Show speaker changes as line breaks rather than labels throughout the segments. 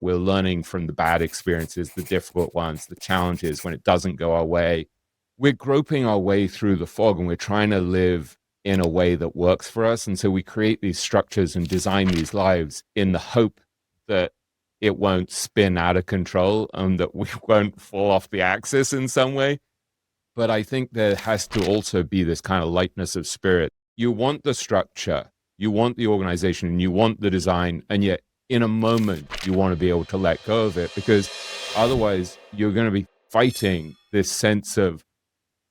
We're learning from the bad experiences, the difficult ones, the challenges when it doesn't go our way. We're groping our way through the fog, and we're trying to live in a way that works for us. And so we create these structures and design these lives in the hope that it won't spin out of control and that we won't fall off the axis in some way. But I think there has to also be this kind of lightness of spirit. You want the structure, you want the organization, and you want the design, and yet in a moment you want to be able to let go of it, because otherwise you're going to be fighting this sense of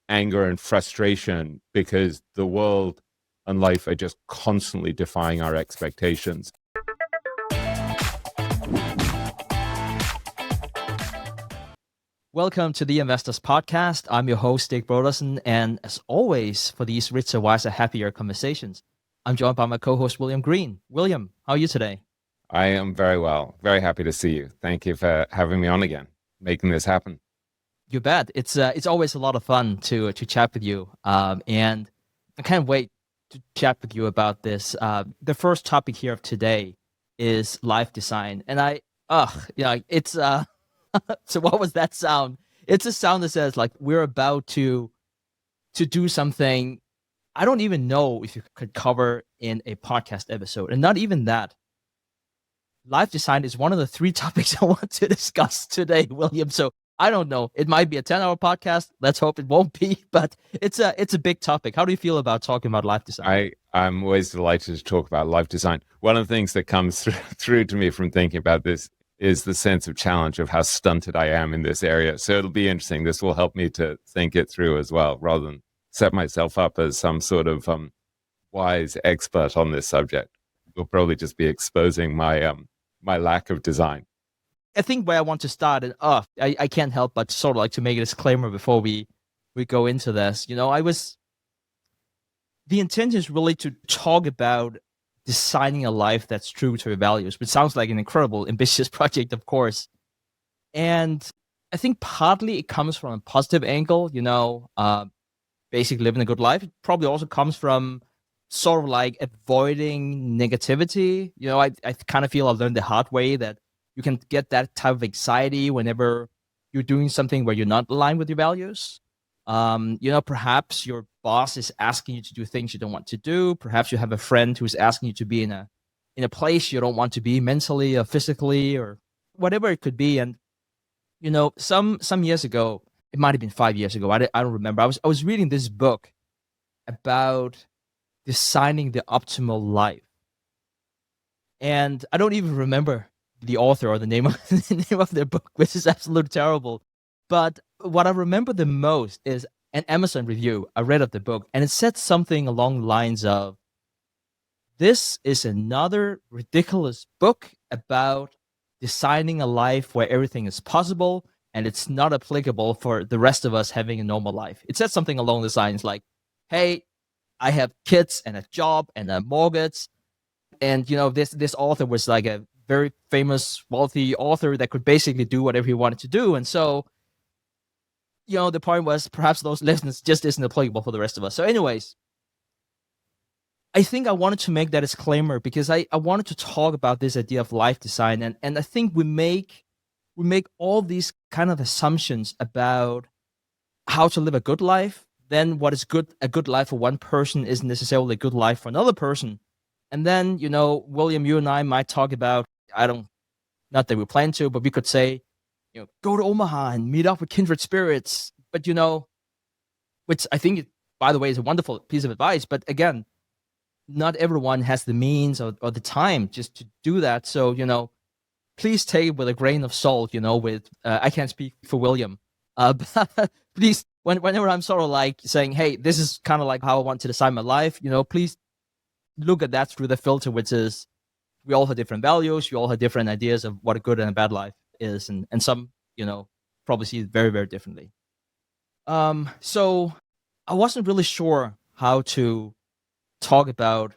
anger and frustration because the world and life are just constantly defying our expectations.
Welcome to the Investors Podcast. I'm your host, Stig Brodersen, and as always, for these richer, wiser, happier conversations, I'm joined by my co-host, William Green. William, how are you today?
I am very well. Very happy to see you. Thank you for having me on again, making this happen.
You bet. It's always a lot of fun to chat with you, and I can't wait to chat with you about this. The first topic here of today is life design, and it's so what was that sound? It's a sound that says like we're about to do something I don't even know if you could cover in a podcast episode, and not even that. Life design is one of the three topics I want to discuss today, William. So I don't know. It might be a 10-hour podcast. Let's hope it won't be, but it's a big topic. How do you feel about talking about life design?
I'm always delighted to talk about life design. One of the things that comes through to me from thinking about this is the sense of challenge of how stunted I am in this area. So it'll be interesting. This will help me to think it through as well, rather than set myself up as some sort of wise expert on this subject. We'll probably just be exposing my my lack of design.
I think where I want to start, and I can't help but sort of like to make a disclaimer before we go into this. You know, the intent is really to talk about designing a life that's true to your values, which sounds like an incredible, ambitious project, of course. And I think partly it comes from a positive angle, basically living a good life. It probably also comes from sort of like avoiding negativity. You know, I kind of feel I learned the hard way that you can get that type of anxiety whenever you're doing something where you're not aligned with your values. Perhaps your boss is asking you to do things you don't want to do. Perhaps you have a friend who's asking you to be in a place you don't want to be mentally or physically or whatever it could be. And, some years ago, it might have been 5 years ago, I don't remember. I was reading this book about designing the optimal life. And I don't even remember the author or the name of the book, which is absolutely terrible. But what I remember the most is an Amazon review I read of the book, and it said something along the lines of, "This is another ridiculous book about designing a life where everything is possible, and it's not applicable for the rest of us having a normal life." It said something along the lines like, "Hey, I have kids and a job and a mortgage," and this author was like a very famous, wealthy author that could basically do whatever he wanted to do. And so, the point was perhaps those lessons just isn't applicable for the rest of us. So anyways, I think I wanted to make that disclaimer because I wanted to talk about this idea of life design. And I think we make all these kind of assumptions about how to live a good life. Then what is a good life for one person isn't necessarily a good life for another person. And then, William, you and I might talk about, not that we plan to, but we could say, go to Omaha and meet up with kindred spirits. But, which I think, by the way, is a wonderful piece of advice. But again, not everyone has the means or the time just to do that. So, please take it with a grain of salt, I can't speak for William. But please, whenever I'm sort of like saying, hey, this is kind of like how I want to design my life, please look at that through the filter, which is we all have different values. We all have different ideas of what a good and a bad life is. And some, probably see it very, very differently. So I wasn't really sure how to talk about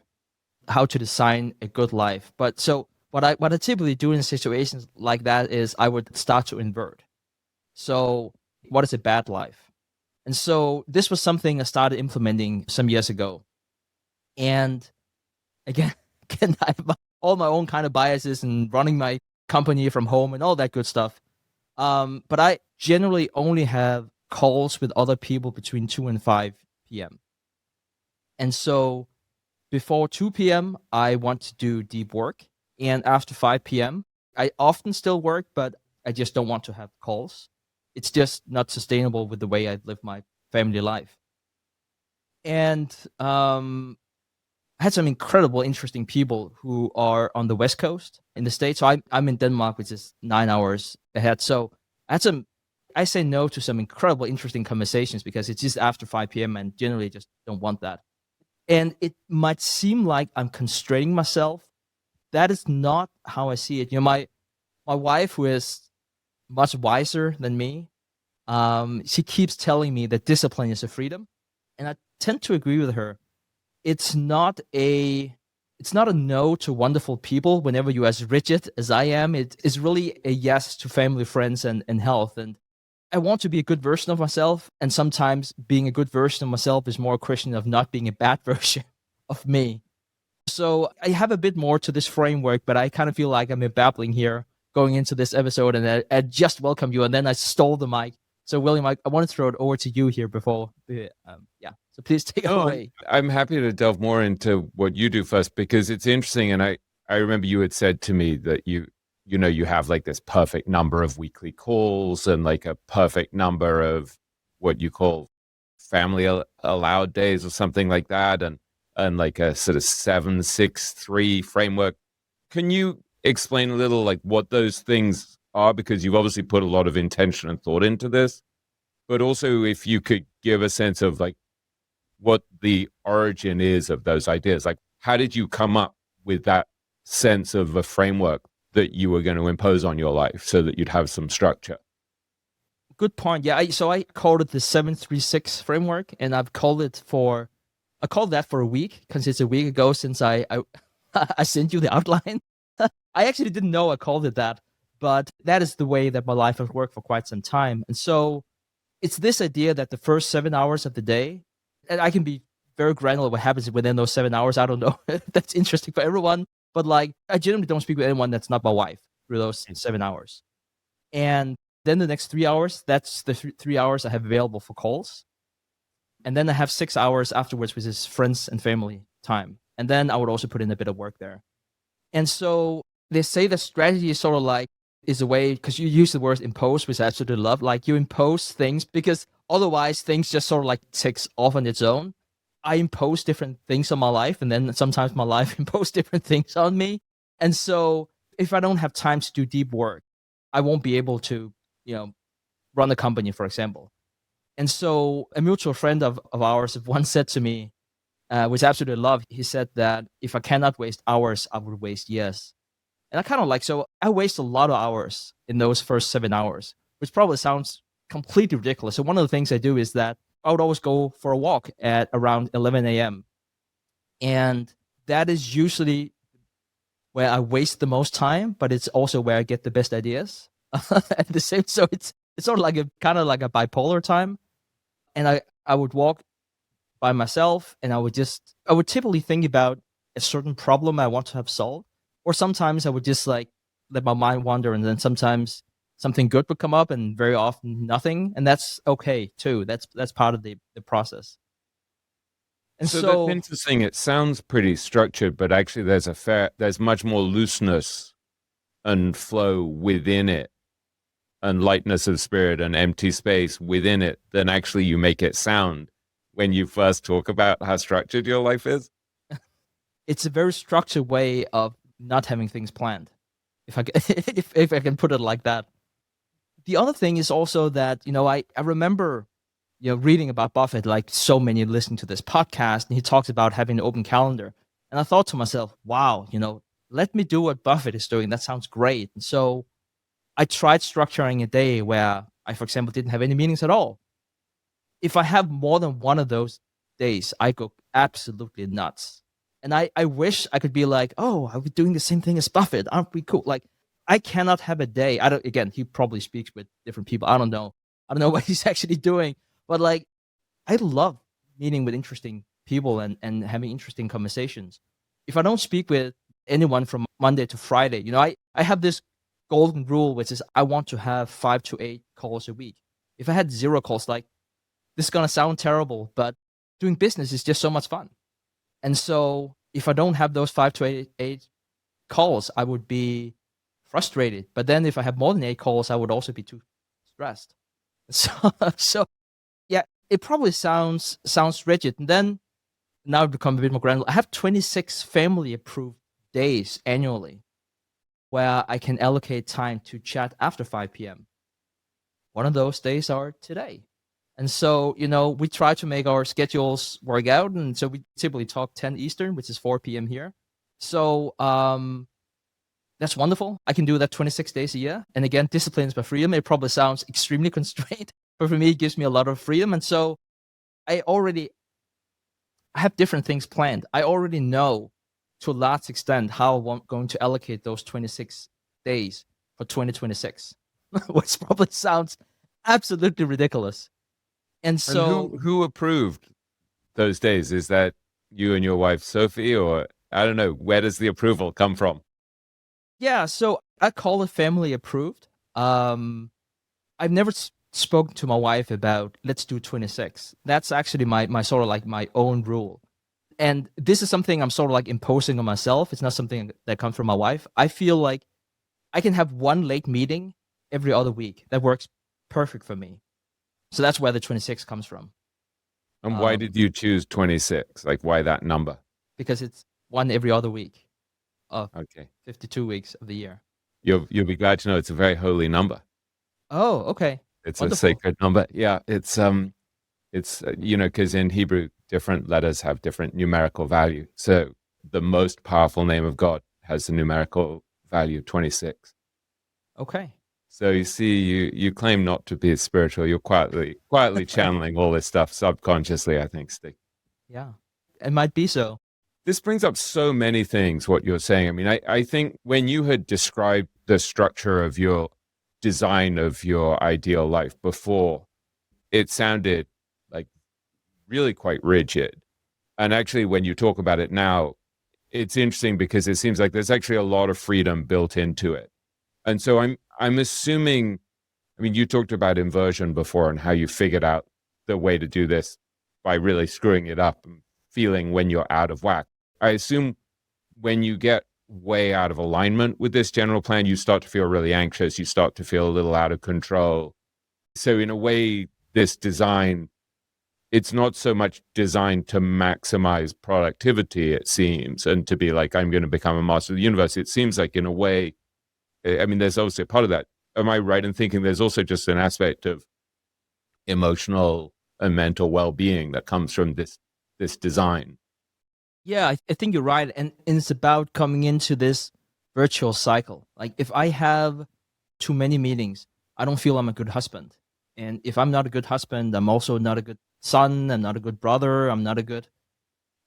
how to design a good life. But so what I typically do in situations like that is I would start to invert. So what is a bad life? And so this was something I started implementing some years ago. And again, I have all my own kind of biases and running my company from home and all that good stuff. But I generally only have calls with other people between 2 and 5 p.m. And so before 2 p.m., I want to do deep work. And after 5 p.m., I often still work, but I just don't want to have calls. It's just not sustainable with the way I live my family life. And I had some incredible, interesting people who are on the West Coast in the States. So I'm in Denmark, which is 9 hours ahead. So I say no to some incredible, interesting conversations because it's just after 5 p.m. and generally just don't want that. And it might seem like I'm constraining myself. That is not how I see it. My wife, who is much wiser than me, she keeps telling me that discipline is a freedom. And I tend to agree with her. It's not a no to wonderful people whenever you're as rigid as I am. It is really a yes to family, friends, and health. And I want to be a good version of myself. And sometimes being a good version of myself is more a question of not being a bad version of me. So I have a bit more to this framework, but I kind of feel like I'm babbling here going into this episode, and I just welcome you, and then I stole the mic. So William, I want to throw it over to you here before, so please take it away.
I'm happy to delve more into what you do first, because it's interesting. And I remember you had said to me that you have like this perfect number of weekly calls and like a perfect number of what you call family allowed days or something like that. And like a sort of 7-6-3 framework. Can you explain a little like what those things are? Because you've obviously put a lot of intention and thought into this, but also if you could give a sense of like what the origin is of those ideas. Like, how did you come up with that sense of a framework that you were going to impose on your life so that you'd have some structure?
Good point. Yeah, so I called it the 736 framework, and I called that for a week because it's a week ago since I sent you the outline. I actually didn't know I called it that, but that is the way that my life has worked for quite some time. And so it's this idea that the first 7 hours of the day, and I can be very granular what happens within those 7 hours. I don't know if that's interesting for everyone, but like I generally don't speak with anyone that's not my wife through those 7 hours. And then the next 3 hours, that's the 3 hours I have available for calls. And then I have 6 hours afterwards, which is friends and family time. And then I would also put in a bit of work there. And so they say that strategy is sort of like, is a way, because you use the word impose, which I absolutely love. Like you impose things because otherwise things just sort of like takes off on its own. I impose different things on my life, and then sometimes my life imposes different things on me. And so if I don't have time to do deep work, I won't be able to, run a company, for example. And so a mutual friend of ours once said to me, which I absolutely love, he said that if I cannot waste hours, I would waste years. And I kind of like, so I waste a lot of hours in those first 7 hours, which probably sounds completely ridiculous. So one of the things I do is that I would always go for a walk at around 11 a.m. And that is usually where I waste the most time, but it's also where I get the best ideas at the same. So it's sort of like a kind of like a bipolar time. And I would walk by myself, and I would typically think about a certain problem I want to have solved. Or sometimes I would just like let my mind wander, and then sometimes something good would come up, and very often nothing. And that's okay too. That's part of the process. And
so that's interesting. It sounds pretty structured, but actually there's much more looseness and flow within it, and lightness of spirit and empty space within it than actually you make it sound when you first talk about how structured your life is.
It's a very structured way of not having things planned, if I can put it like that. The other thing is also that, I remember, reading about Buffett, like so many listening to this podcast, and he talks about having an open calendar. And I thought to myself, wow, let me do what Buffett is doing. That sounds great. And so I tried structuring a day where I, for example, didn't have any meetings at all. If I have more than one of those days, I go absolutely nuts. And I wish I could be like, oh, are we doing the same thing as Buffett? Aren't we cool? Like, I cannot have a day. Again, he probably speaks with different people. I don't know what he's actually doing. But like, I love meeting with interesting people and having interesting conversations. If I don't speak with anyone from Monday to Friday, I have this golden rule, which is I want to have 5 to 8 calls a week. If I had 0 calls, like, this is gonna sound terrible, but doing business is just so much fun. And so if I don't have those 5 to 8 calls, I would be frustrated. But then if I have more than 8 calls, I would also be too stressed. So yeah, it probably sounds rigid. And then now I've become a bit more granular. I have 26 family approved days annually where I can allocate time to chat after 5 p.m. One of those days are today. And so, we try to make our schedules work out. And so we typically talk 10 Eastern, which is 4 p.m. here. So that's wonderful. I can do that 26 days a year. And again, discipline is my freedom. It probably sounds extremely constrained, but for me, it gives me a lot of freedom. And so I have different things planned. I already know to a large extent how I'm going to allocate those 26 days for 2026, which probably sounds absolutely ridiculous. And so
who approved those days? Is that you and your wife, Sophie, or I don't know, where does the approval come from?
Yeah, so I call it family approved. I've never spoken to my wife about let's do 26. That's actually my sort of like my own rule. And this is something I'm sort of like imposing on myself. It's not something that comes from my wife. I feel like I can have one late meeting every other week. That works perfect for me. So that's where the 26 comes from.
And why did you choose 26? Like, why that number?
Because it's one every other week of
Okay.
52 weeks of the year.
You'll be glad to know it's a very holy number.
Oh, okay.
It's
Wonderful.
a sacred number. Yeah, it's because in Hebrew, different letters have different numerical value. So the most powerful name of God has the numerical value 26.
Okay.
So you see, you claim not to be spiritual. You're quietly channeling all this stuff subconsciously, I think, Stig.
Yeah, it might be so.
This brings up so many things, what you're saying. I mean, I think when you had described the structure of your design of your ideal life before, it sounded like really quite rigid. And actually, when you talk about it now, it's interesting because it seems like there's actually a lot of freedom built into it. And so I'm assuming, I mean, you talked about inversion before and how you figured out the way to do this by really screwing it up and feeling when you're out of whack. I assume when you get way out of alignment with this general plan, you start to feel really anxious. You start to feel a little out of control. So in a way, this design, it's not so much designed to maximize productivity, it seems, and to be like, I'm going to become a master of the universe. It seems like in a way, I mean, there's obviously a part of that. Am I right in thinking there's also just an aspect of emotional and mental well-being that comes from this design?
Yeah, I think you're right. And it's about coming into this virtual cycle. Like if I have too many meetings, I don't feel I'm a good husband. And if I'm not a good husband, I'm also not a good son. I'm not a good brother. I'm not a good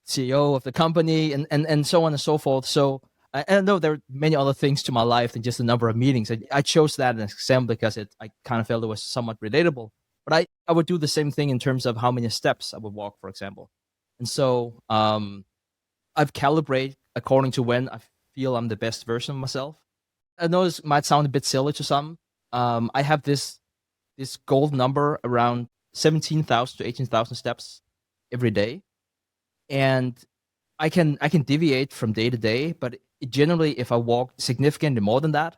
CEO of the company and so on and so forth. So I know there are many other things to my life than just the number of meetings. I chose that as an example because I kind of felt it was somewhat relatable. But I would do the same thing in terms of how many steps I would walk, for example. And so I've calibrated according to when I feel I'm the best version of myself. I know this might sound a bit silly to some. I have this gold number around 17,000 to 18,000 steps every day. And I can deviate from day to day, but generally if I walk significantly more than that,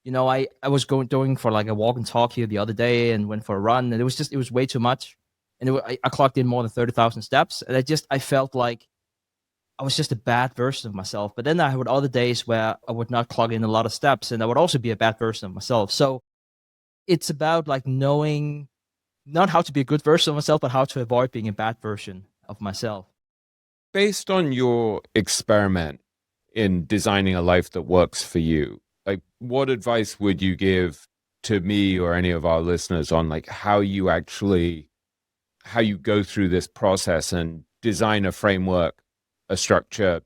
I was doing for like a walk and talk here the other day and went for a run, and it was way too much. And I clocked in more than 30,000 steps, and I felt like I was just a bad version of myself. But then I had other days where I would not clock in a lot of steps, and I would also be a bad version of myself. So it's about like knowing not how to be a good version of myself, but how to avoid being a bad version of myself.
Based on your experiment in designing a life that works for you, like what advice would you give to me or any of our listeners on like how you go through this process and design a framework, a structure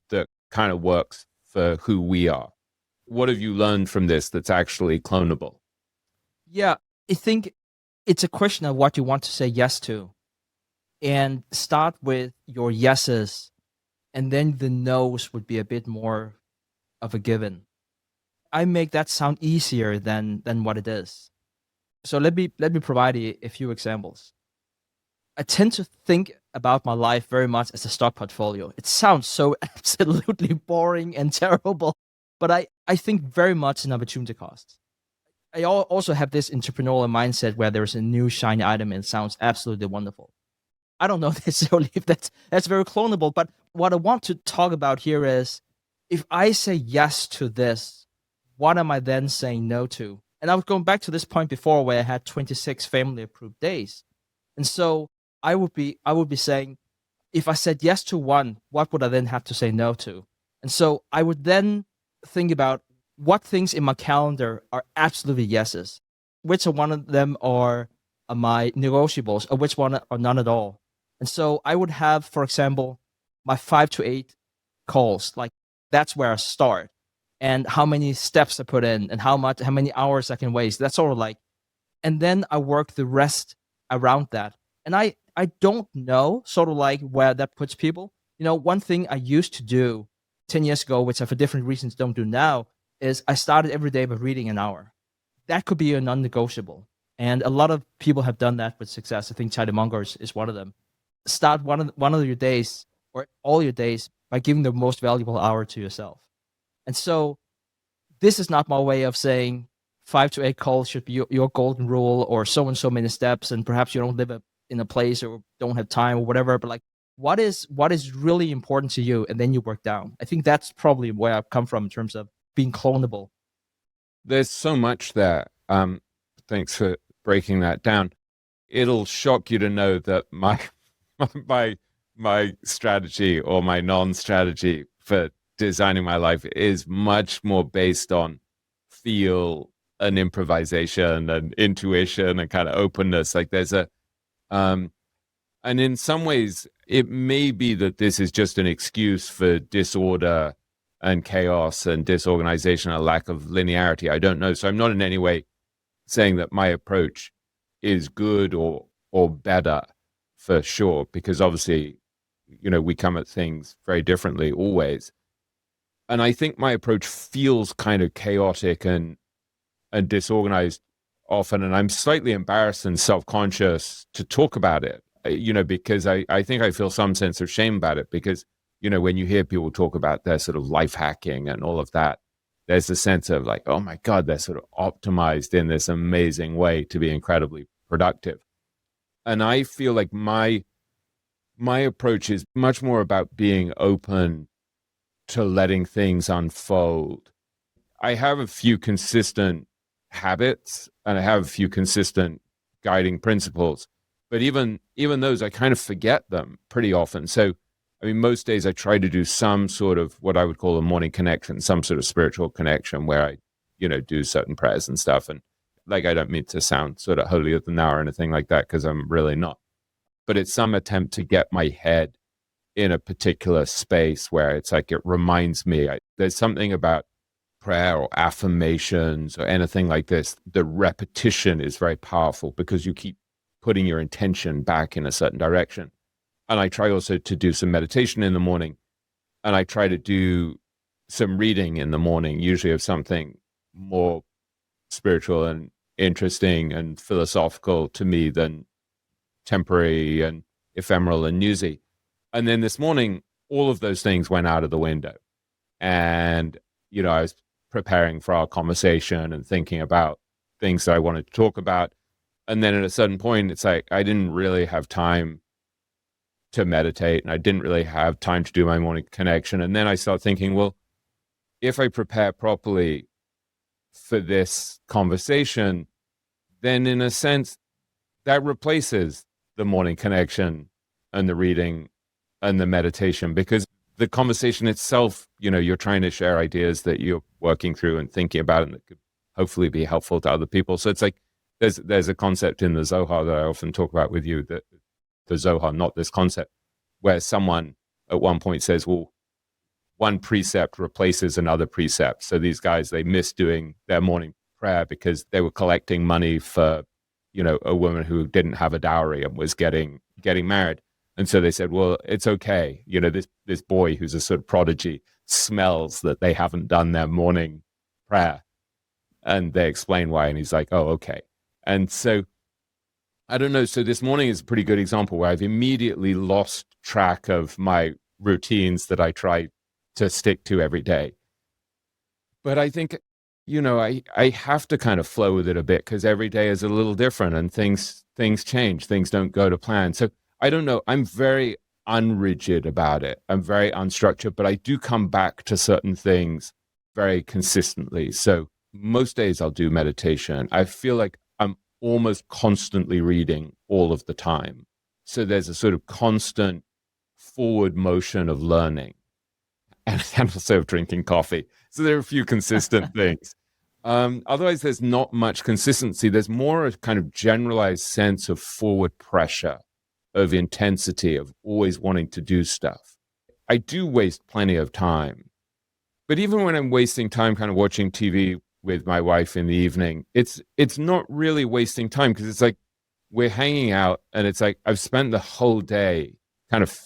that kind of works for who we are? What have you learned from this that's actually clonable?
Yeah, I think it's a question of what you want to say yes to. And start with your yeses, and then the no's would be a bit more of a given. I make that sound easier than what it is. So let me provide a few examples. I tend to think about my life very much as a stock portfolio. It sounds so absolutely boring and terrible, but I think very much in opportunity costs. I also have this entrepreneurial mindset where there's a new shiny item and it sounds absolutely wonderful. I don't know necessarily if that's very clonable, but what I want to talk about here is if I say yes to this, what am I then saying no to? And I was going back to this point before where I had 26 family approved days. And so I would be saying, if I said yes to one, what would I then have to say no to? And so I would then think about what things in my calendar are absolutely yeses, which one of them are my negotiables, or which one are none at all. And so I would have, for example, my 5 to 8 calls. Like that's where I start, and how many steps I put in, and how many hours I can waste. That's sort of like, and then I work the rest around that. And I don't know sort of like where that puts people. One thing I used to do 10 years ago, which I for different reasons don't do now, is I started every day by reading an hour. That could be a non-negotiable. And a lot of people have done that with success. I think Charlie Munger is one of them. Start one of your days or all your days by giving the most valuable hour to yourself. And so this is not my way of saying 5 to 8 calls should be your golden rule, or so and so many steps, and perhaps you don't live in a place or don't have time or whatever. But like, what is really important to you, and then you work down. I think that's probably where I've come from in terms of being clonable.
There's so much there. Thanks for breaking that down. It'll shock you to know that my strategy or my non-strategy for designing my life is much more based on feel and improvisation and intuition and kind of openness. Like there's and in some ways it may be that this is just an excuse for disorder and chaos and disorganization, a lack of linearity. I don't know. So I'm not in any way saying that my approach is good or better, for sure, because obviously, we come at things very differently always. And I think my approach feels kind of chaotic and disorganized often. And I'm slightly embarrassed and self-conscious to talk about it, because I think I feel some sense of shame about it, because, when you hear people talk about their sort of life hacking and all of that, there's a sense of like, oh my God, they're sort of optimized in this amazing way to be incredibly productive. And I feel like my approach is much more about being open to letting things unfold. I have a few consistent habits and I have a few consistent guiding principles, but even those, I kind of forget them pretty often. So, most days I try to do some sort of what I would call a morning connection, some sort of spiritual connection where I, do certain prayers and stuff. And like, I don't mean to sound sort of holier than thou or anything like that, because I'm really not. But it's some attempt to get my head in a particular space where it's like, it reminds me, there's something about prayer or affirmations or anything like this. The repetition is very powerful because you keep putting your intention back in a certain direction. And I try also to do some meditation in the morning. And I try to do some reading in the morning, usually of something more spiritual and interesting and philosophical to me than temporary and ephemeral and newsy. And then this morning, all of those things went out of the window. And, I was preparing for our conversation and thinking about things that I wanted to talk about. And then at a certain point, it's like, I didn't really have time to meditate and I didn't really have time to do my morning connection. And then I start thinking, well, if I prepare properly for this conversation, then in a sense, that replaces the morning connection and the reading and the meditation, because the conversation itself, you're trying to share ideas that you're working through and thinking about and that could hopefully be helpful to other people. So it's like, there's a concept in the Zohar that I often talk about with you, that the Zohar, not this concept, where someone at one point says, well, one precept replaces another precept. So these guys, they missed doing their morning prayer because they were collecting money for, a woman who didn't have a dowry and was getting married. And so they said, well, it's okay. This boy who's a sort of prodigy smells that they haven't done their morning prayer. And they explain why. And he's like, oh, okay. And so I don't know. So this morning is a pretty good example where I've immediately lost track of my routines that I try to stick to every day. But I think, I have to kind of flow with it a bit because every day is a little different and things change. Things don't go to plan. So I don't know. I'm very unrigid about it. I'm very unstructured, but I do come back to certain things very consistently. So most days I'll do meditation. I feel like I'm almost constantly reading all of the time. So there's a sort of constant forward motion of learning and also of drinking coffee. So there are a few consistent things. Otherwise, there's not much consistency. There's more a kind of generalized sense of forward pressure, of intensity, of always wanting to do stuff. I do waste plenty of time. But even when I'm wasting time kind of watching TV with my wife in the evening, it's not really wasting time because it's like we're hanging out and it's like I've spent the whole day kind of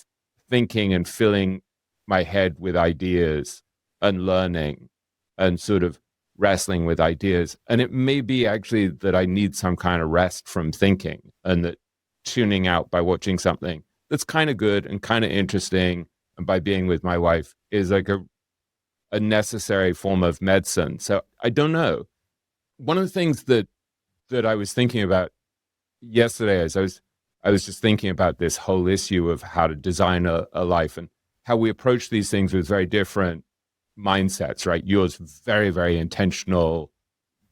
thinking and filling my head with ideas and learning and sort of wrestling with ideas. And it may be actually that I need some kind of rest from thinking, and that tuning out by watching something that's kind of good and kind of interesting and by being with my wife is like a necessary form of medicine. So I don't know. One of the things that I was thinking about yesterday is I was just thinking about this whole issue of how to design a life and how we approach these things with very different mindsets, right? Yours very, very intentional,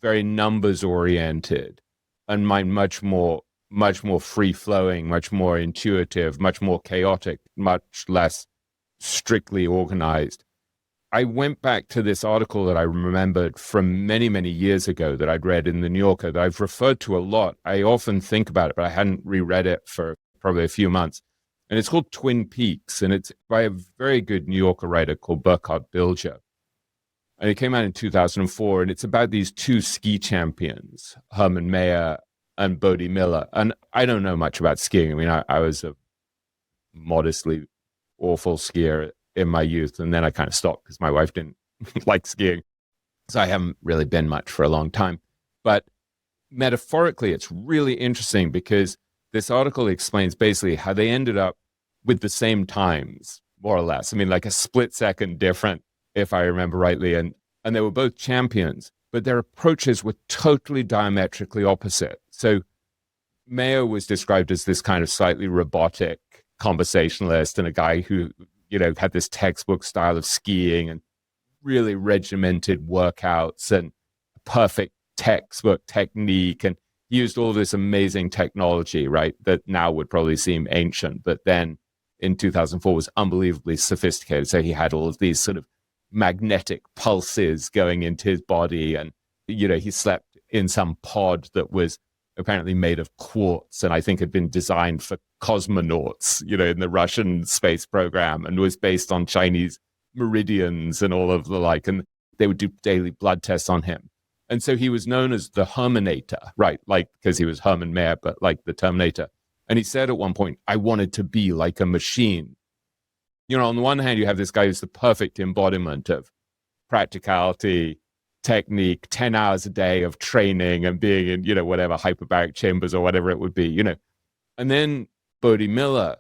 very numbers oriented, and mine much more free flowing, much more intuitive, much more chaotic, much less strictly organized. I went back to this article that I remembered from many, many years ago that I'd read in the New Yorker that I've referred to a lot. I often think about it, but I hadn't reread it for probably a few months. And it's called Twin Peaks, and it's by a very good New Yorker writer called Burkhard Bilger. And it came out in 2004, and it's about these two ski champions, Hermann Maier and Bodie Miller. And I don't know much about skiing. I mean, I was a modestly awful skier in my youth, and then I kind of stopped because my wife didn't like skiing. So I haven't really been much for a long time. But metaphorically, it's really interesting because this article explains basically how they ended up with the same times, more or less. I mean, like a split second different, if I remember rightly. And they were both champions, but their approaches were totally diametrically opposite. So Maier was described as this kind of slightly robotic conversationalist and a guy who, had this textbook style of skiing and really regimented workouts and perfect textbook technique, and he used all this amazing technology, right, that now would probably seem ancient, but then in 2004 was unbelievably sophisticated. So he had all of these sort of magnetic pulses going into his body, and he slept in some pod that was apparently made of quartz, and I think had been designed for cosmonauts, in the Russian space program, and was based on Chinese meridians and all of the like, and they would do daily blood tests on him. And so he was known as the Herminator, right? Like, because he was Hermann Maier, but like the Terminator. And he said at one point, I wanted to be like a machine. On the one hand, you have this guy who's the perfect embodiment of practicality, technique, 10 hours a day of training and being in, whatever, hyperbaric chambers or whatever it would be, And then Bodie Miller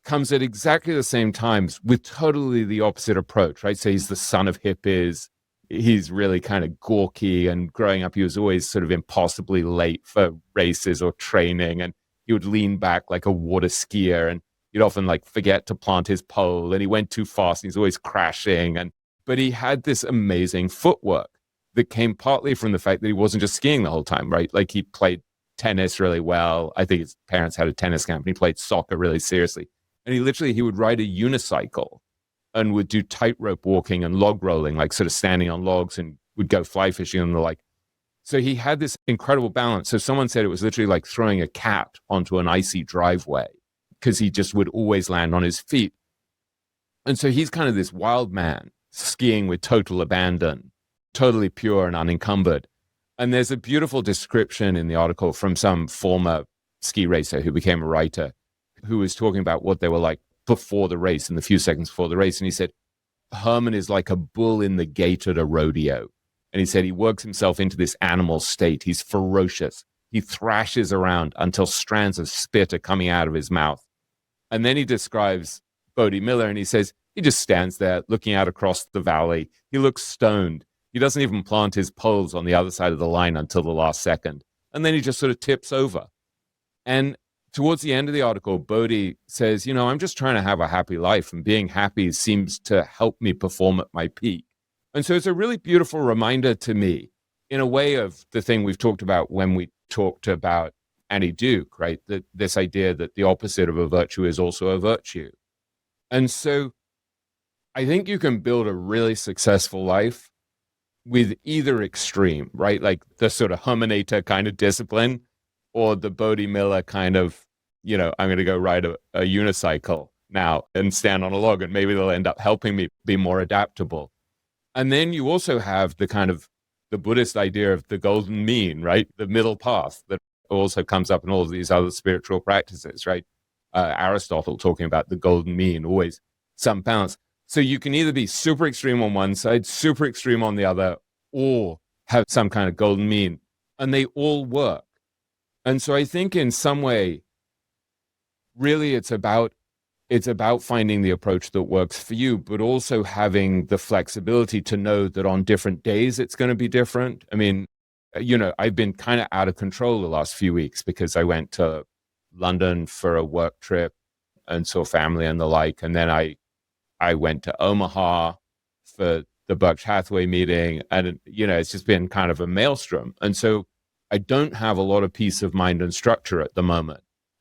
comes at exactly the same times with totally the opposite approach, right? So he's the son of hippies. He's really kind of gawky, and growing up, he was always sort of impossibly late for races or training. And he would lean back like a water skier, and he'd often like forget to plant his pole, and he went too fast and he's always crashing. But he had this amazing footwork that came partly from the fact that he wasn't just skiing the whole time, right? Like he played tennis really well. I think his parents had a tennis camp, and he played soccer really seriously. And he would ride a unicycle and would do tightrope walking and log rolling, like sort of standing on logs, and would go fly fishing and the like. So he had this incredible balance. So someone said it was literally like throwing a cat onto an icy driveway, because he just would always land on his feet. And so he's kind of this wild man skiing with total abandon, totally pure and unencumbered. And there's a beautiful description in the article from some former ski racer who became a writer, who was talking about what they were like before the race, in the few seconds before the race. And he said, Herman is like a bull in the gate at a rodeo. And he said he works himself into this animal state. He's ferocious. He thrashes around until strands of spit are coming out of his mouth. And then he describes Bodie Miller, and he says he just stands there looking out across the valley. He looks stoned. He doesn't even plant his poles on the other side of the line until the last second. And then he just sort of tips over. And towards the end of the article, Bodie says, I'm just trying to have a happy life, and being happy seems to help me perform at my peak. And so it's a really beautiful reminder to me, in a way, of the thing we've talked about when we talked about Annie Duke, right? That this idea that the opposite of a virtue is also a virtue. And so I think you can build a really successful life with either extreme, right? Like the sort of Herminator kind of discipline, or the Bodie Miller kind of, I'm going to go ride a unicycle now and stand on a log, and maybe they'll end up helping me be more adaptable. And then you also have the kind of the Buddhist idea of the golden mean, right? The middle path that also comes up in all of these other spiritual practices, right? Aristotle talking about the golden mean, always some balance. So you can either be super extreme on one side, super extreme on the other, or have some kind of golden mean, and they all work. And so I think in some way, really it's about finding the approach that works for you, but also having the flexibility to know that on different days it's going to be different. I mean, I've been kind of out of control the last few weeks because I went to London for a work trip and saw family and the like. And then I went to Omaha for the Berkshire Hathaway meeting. And, it's just been kind of a maelstrom. And so I don't have a lot of peace of mind and structure at the moment.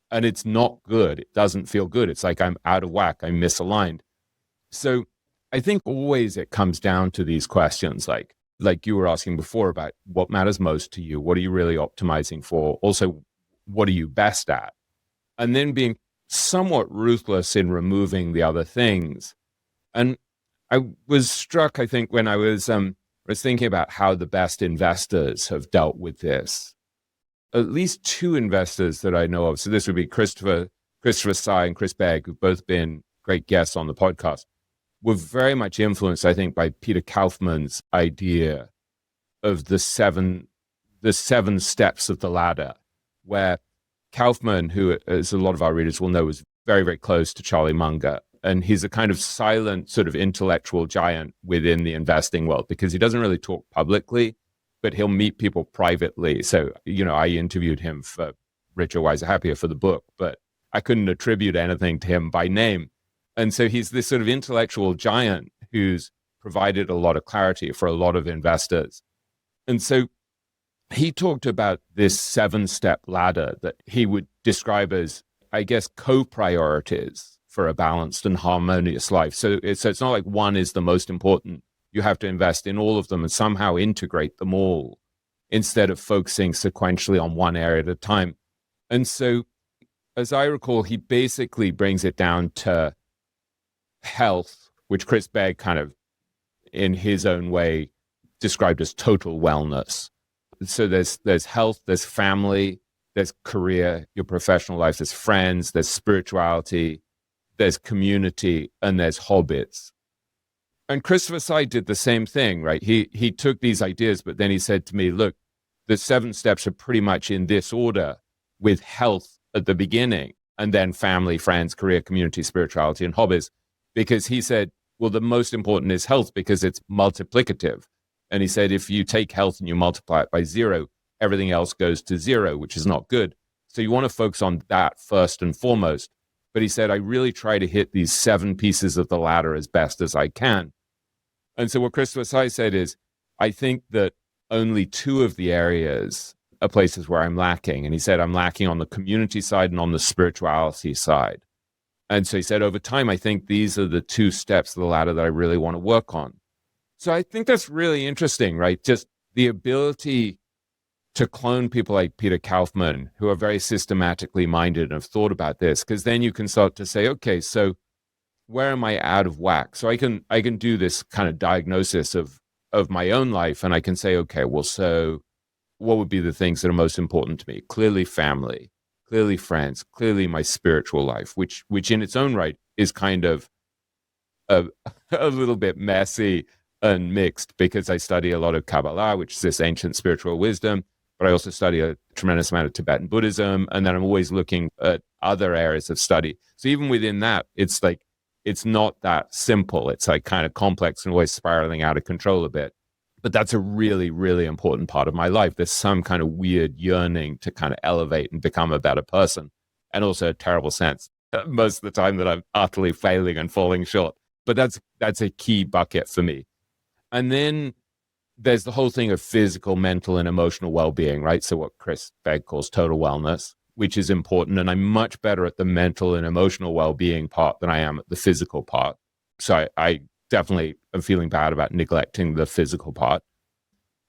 And it's not good. It doesn't feel good. It's like I'm out of whack. I'm misaligned. So I think always it comes down to these questions, like you were asking before, about what matters most to you. What are you really optimizing for? Also, what are you best at? And then being somewhat ruthless in removing the other things. And I was struck, I think, when I was thinking about how the best investors have dealt with this. At least two investors that I know of, so this would be Christopher Tsai and Chris Begg, who've both been great guests on the podcast, were very much influenced, I think, by Peter Kaufman's idea of the seven steps of the ladder, where Kaufman, who, as a lot of our readers will know, was very, very close to Charlie Munger. And he's a kind of silent sort of intellectual giant within the investing world, because he doesn't really talk publicly, but he'll meet people privately. So, I interviewed him for Richer, Wiser, Happier for the book, but I couldn't attribute anything to him by name. And so he's this sort of intellectual giant who's provided a lot of clarity for a lot of investors. And so he talked about this 7-step ladder that he would describe as, I guess, co-priorities for a balanced and harmonious life. So it's not like one is the most important. You have to invest in all of them and somehow integrate them all instead of focusing sequentially on one area at a time. And so, as I recall, he basically brings it down to health, which Chris Begg kind of, in his own way, described as total wellness. So there's health, there's family, there's career, your professional life, there's friends, there's spirituality, there's community, and there's hobbies. And Christopher Tsai did the same thing, right? He took these ideas, but then he said to me, look, the 7 steps are pretty much in this order, with health at the beginning, and then family, friends, career, community, spirituality, and hobbies. Because he said, well, the most important is health because it's multiplicative. And he said, if you take health and you multiply it by 0, everything else goes to 0, which is not good. So you want to focus on that first and foremost. But he said, I really try to hit these 7 pieces of the ladder as best as I can. And so what Christopher Tsai said is, I think that only 2 of the areas are places where I'm lacking. And he said, I'm lacking on the community side and on the spirituality side. And so he said, over time, I think these are the 2 steps of the ladder that I really want to work on. So I think that's really interesting, right? Just the ability to clone people like Peter Kaufman, who are very systematically minded and have thought about this, because then you can start to say, okay, so where am I out of whack? So I can do this kind of diagnosis of my own life, and I can say, okay, well, so what would be the things that are most important to me? Clearly family, clearly friends, clearly my spiritual life, which in its own right is kind of a little bit messy, and mixed because I study a lot of Kabbalah, which is this ancient spiritual wisdom, but I also study a tremendous amount of Tibetan Buddhism. And then I'm always looking at other areas of study. So even within that, it's like, it's not that simple. It's like kind of complex and always spiraling out of control a bit. But that's a really, really important part of my life. There's some kind of weird yearning to kind of elevate and become a better person. And also a terrible sense most of the time that I'm utterly failing and falling short. But that's a key bucket for me. And then there's the whole thing of physical, mental, and emotional well-being, right? So what Chris Begg calls total wellness, which is important. And I'm much better at the mental and emotional well-being part than I am at the physical part. So I definitely am feeling bad about neglecting the physical part.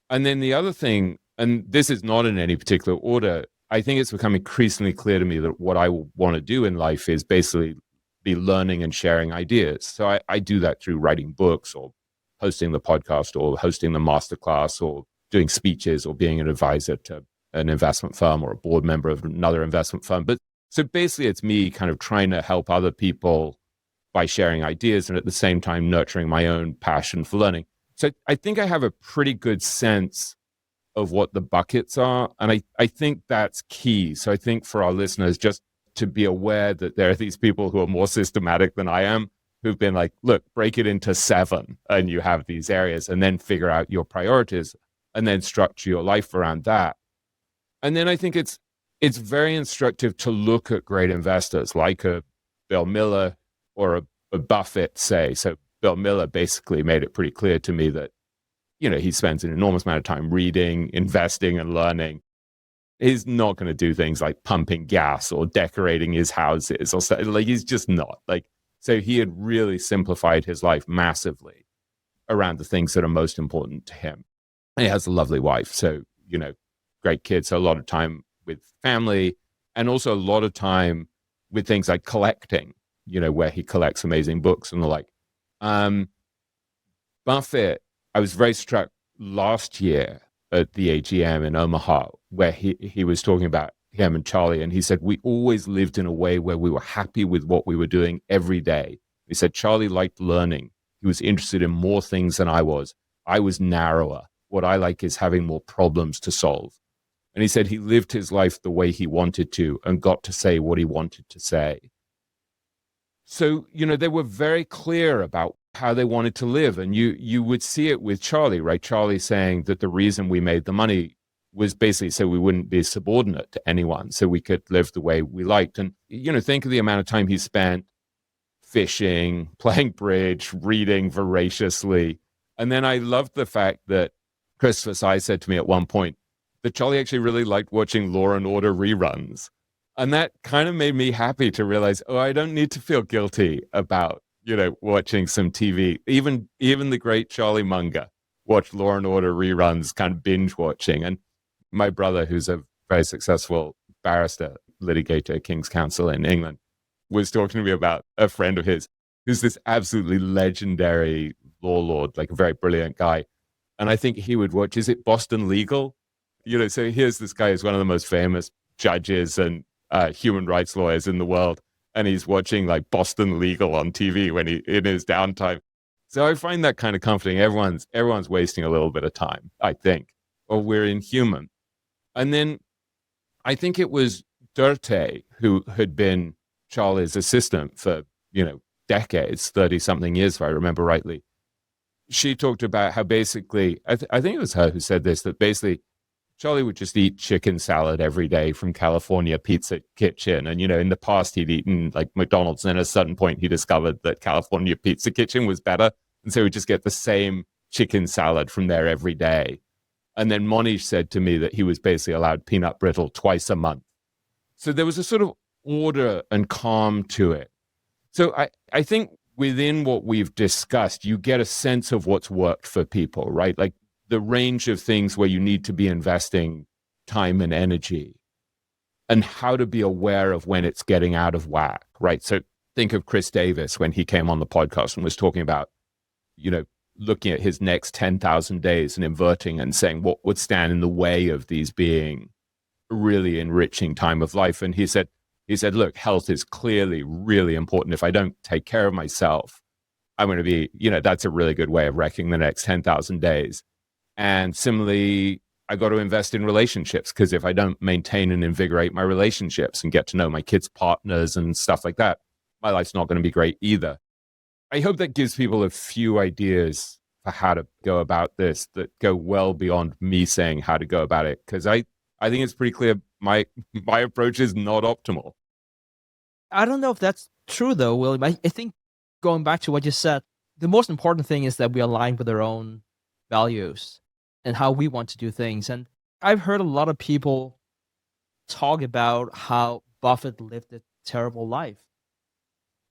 And then the other thing, and this is not in any particular order, I think it's become increasingly clear to me that what I want to do in life is basically be learning and sharing ideas. So I do that through writing books or hosting the podcast or hosting the masterclass or doing speeches or being an advisor to an investment firm or a board member of another investment firm. But so basically it's me kind of trying to help other people by sharing ideas and at the same time nurturing my own passion for learning. So I think I have a pretty good sense of what the buckets are. And I think that's key. So I think for our listeners, just to be aware that there are these people who are more systematic than I am, who've been like, look, break it into 7 and you have these areas and then figure out your priorities and then structure your life around that. And then I think it's very instructive to look at great investors like a Bill Miller or a Buffett, say. So Bill Miller basically made it pretty clear to me that, you know, he spends an enormous amount of time reading, investing, and learning. He's not going to do things like pumping gas or decorating his houses or stuff. Like, he's just not. Like, so he had really simplified his life massively around the things that are most important to him. And he has a lovely wife. So, you know, great kids. So a lot of time with family and also a lot of time with things like collecting, you know, where he collects amazing books and the like. Buffett, I was very struck last year at the AGM in Omaha, where he was talking about him and Charlie, and he said, we always lived in a way where we were happy with what we were doing every day. He said, Charlie liked learning. He was interested in more things than I was. I was narrower. What I like is having more problems to solve. And he said he lived his life the way he wanted to and got to say what he wanted to say. So, you know, they were very clear about how they wanted to live. And you would see it with Charlie, right? Charlie saying that the reason we made the money was basically so we wouldn't be subordinate to anyone, so we could live the way we liked. And, you know, think of the amount of time he spent fishing, playing bridge, reading voraciously. And then I loved the fact that Chris Versailles said to me at one point that Charlie actually really liked watching Law and Order reruns. And that kind of made me happy to realize, oh, I don't need to feel guilty about, you know, watching some TV. Even the great Charlie Munger watched Law and Order reruns, kind of binge watching. And my brother, who's a very successful barrister, litigator, King's Counsel in England, was talking to me about a friend of his who's this absolutely legendary law lord, like a very brilliant guy. And I think he would watch, is it Boston Legal? You know, so here's this guy who's one of the most famous judges and human rights lawyers in the world. And he's watching like Boston Legal on TV when he in his downtime. So I find that kind of comforting. Everyone's wasting a little bit of time, I think, or we're inhuman. And then I think it was Durte, who had been Charlie's assistant for, you know, decades, 30-something years, if I remember rightly. She talked about how basically, I think it was her who said this, that basically Charlie would just eat chicken salad every day from California Pizza Kitchen. And, you know, in the past, he'd eaten like McDonald's. And at a certain point, he discovered that California Pizza Kitchen was better. And so he'd just get the same chicken salad from there every day. And then Monish said to me that he was basically allowed peanut brittle twice a month. So there was a sort of order and calm to it. So I think within what we've discussed, you get a sense of what's worked for people, right? Like the range of things where you need to be investing time and energy and how to be aware of when it's getting out of whack, right? So think of Chris Davis when he came on the podcast and was talking about, you know, looking at his next 10,000 days and inverting and saying what would stand in the way of these being a really enriching time of life. And he said, look, health is clearly really important. If I don't take care of myself, I'm going to be, that's a really good way of wrecking the next 10,000 days. And similarly, I got to invest in relationships, because if I don't maintain and invigorate my relationships and get to know my kids' partners and stuff like that, my life's not going to be great either. I hope that gives people a few ideas for how to go about this that go well beyond me saying how to go about it, because I think it's pretty clear my approach is not optimal.
I don't know if that's true, though, William. I think going back to what you said, the most important thing is that we align with our own values and how we want to do things. And I've heard a lot of people talk about how Buffett lived a terrible life.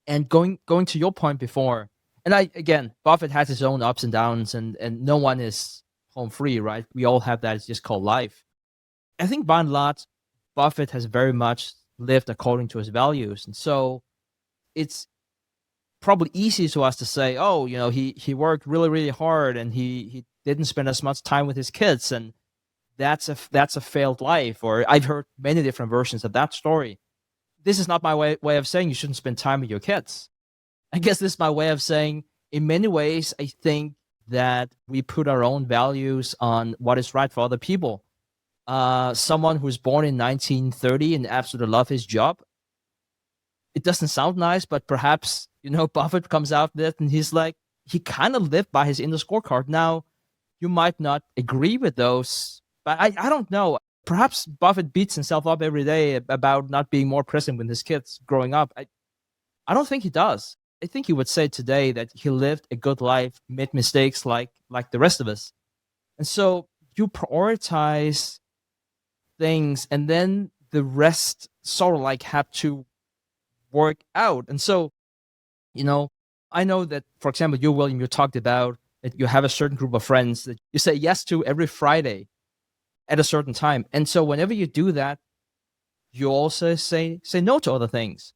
And going to your point before, and again, Buffett has his own ups and downs, and no one is home free, right? We all have that. It's just called life. I think by and large, Buffett has very much lived according to his values. And so it's probably easy to us to say, oh, he worked really, really hard, and he didn't spend as much time with his kids, and that's a failed life. Or I've heard many different versions of that story. This is not my way of saying you shouldn't spend time with your kids. I guess this is my way of saying, in many ways, I think that we put our own values on what is right for other people. Someone who's born in 1930 and absolutely love his job. It doesn't sound nice, but perhaps, Buffett comes out there and he's like, he kind of lived by his inner scorecard. Now, you might not agree with those, but I don't know. Perhaps Buffett beats himself up every day about not being more present with his kids growing up. I don't think he does. I think he would say today that he lived a good life, made mistakes like the rest of us. And so you prioritize things, and then the rest sort of like have to work out. And so, I know that, for example, you, William, you talked about that you have a certain group of friends that you say yes to every Friday at a certain time. And so whenever you do that, you also say no to other things.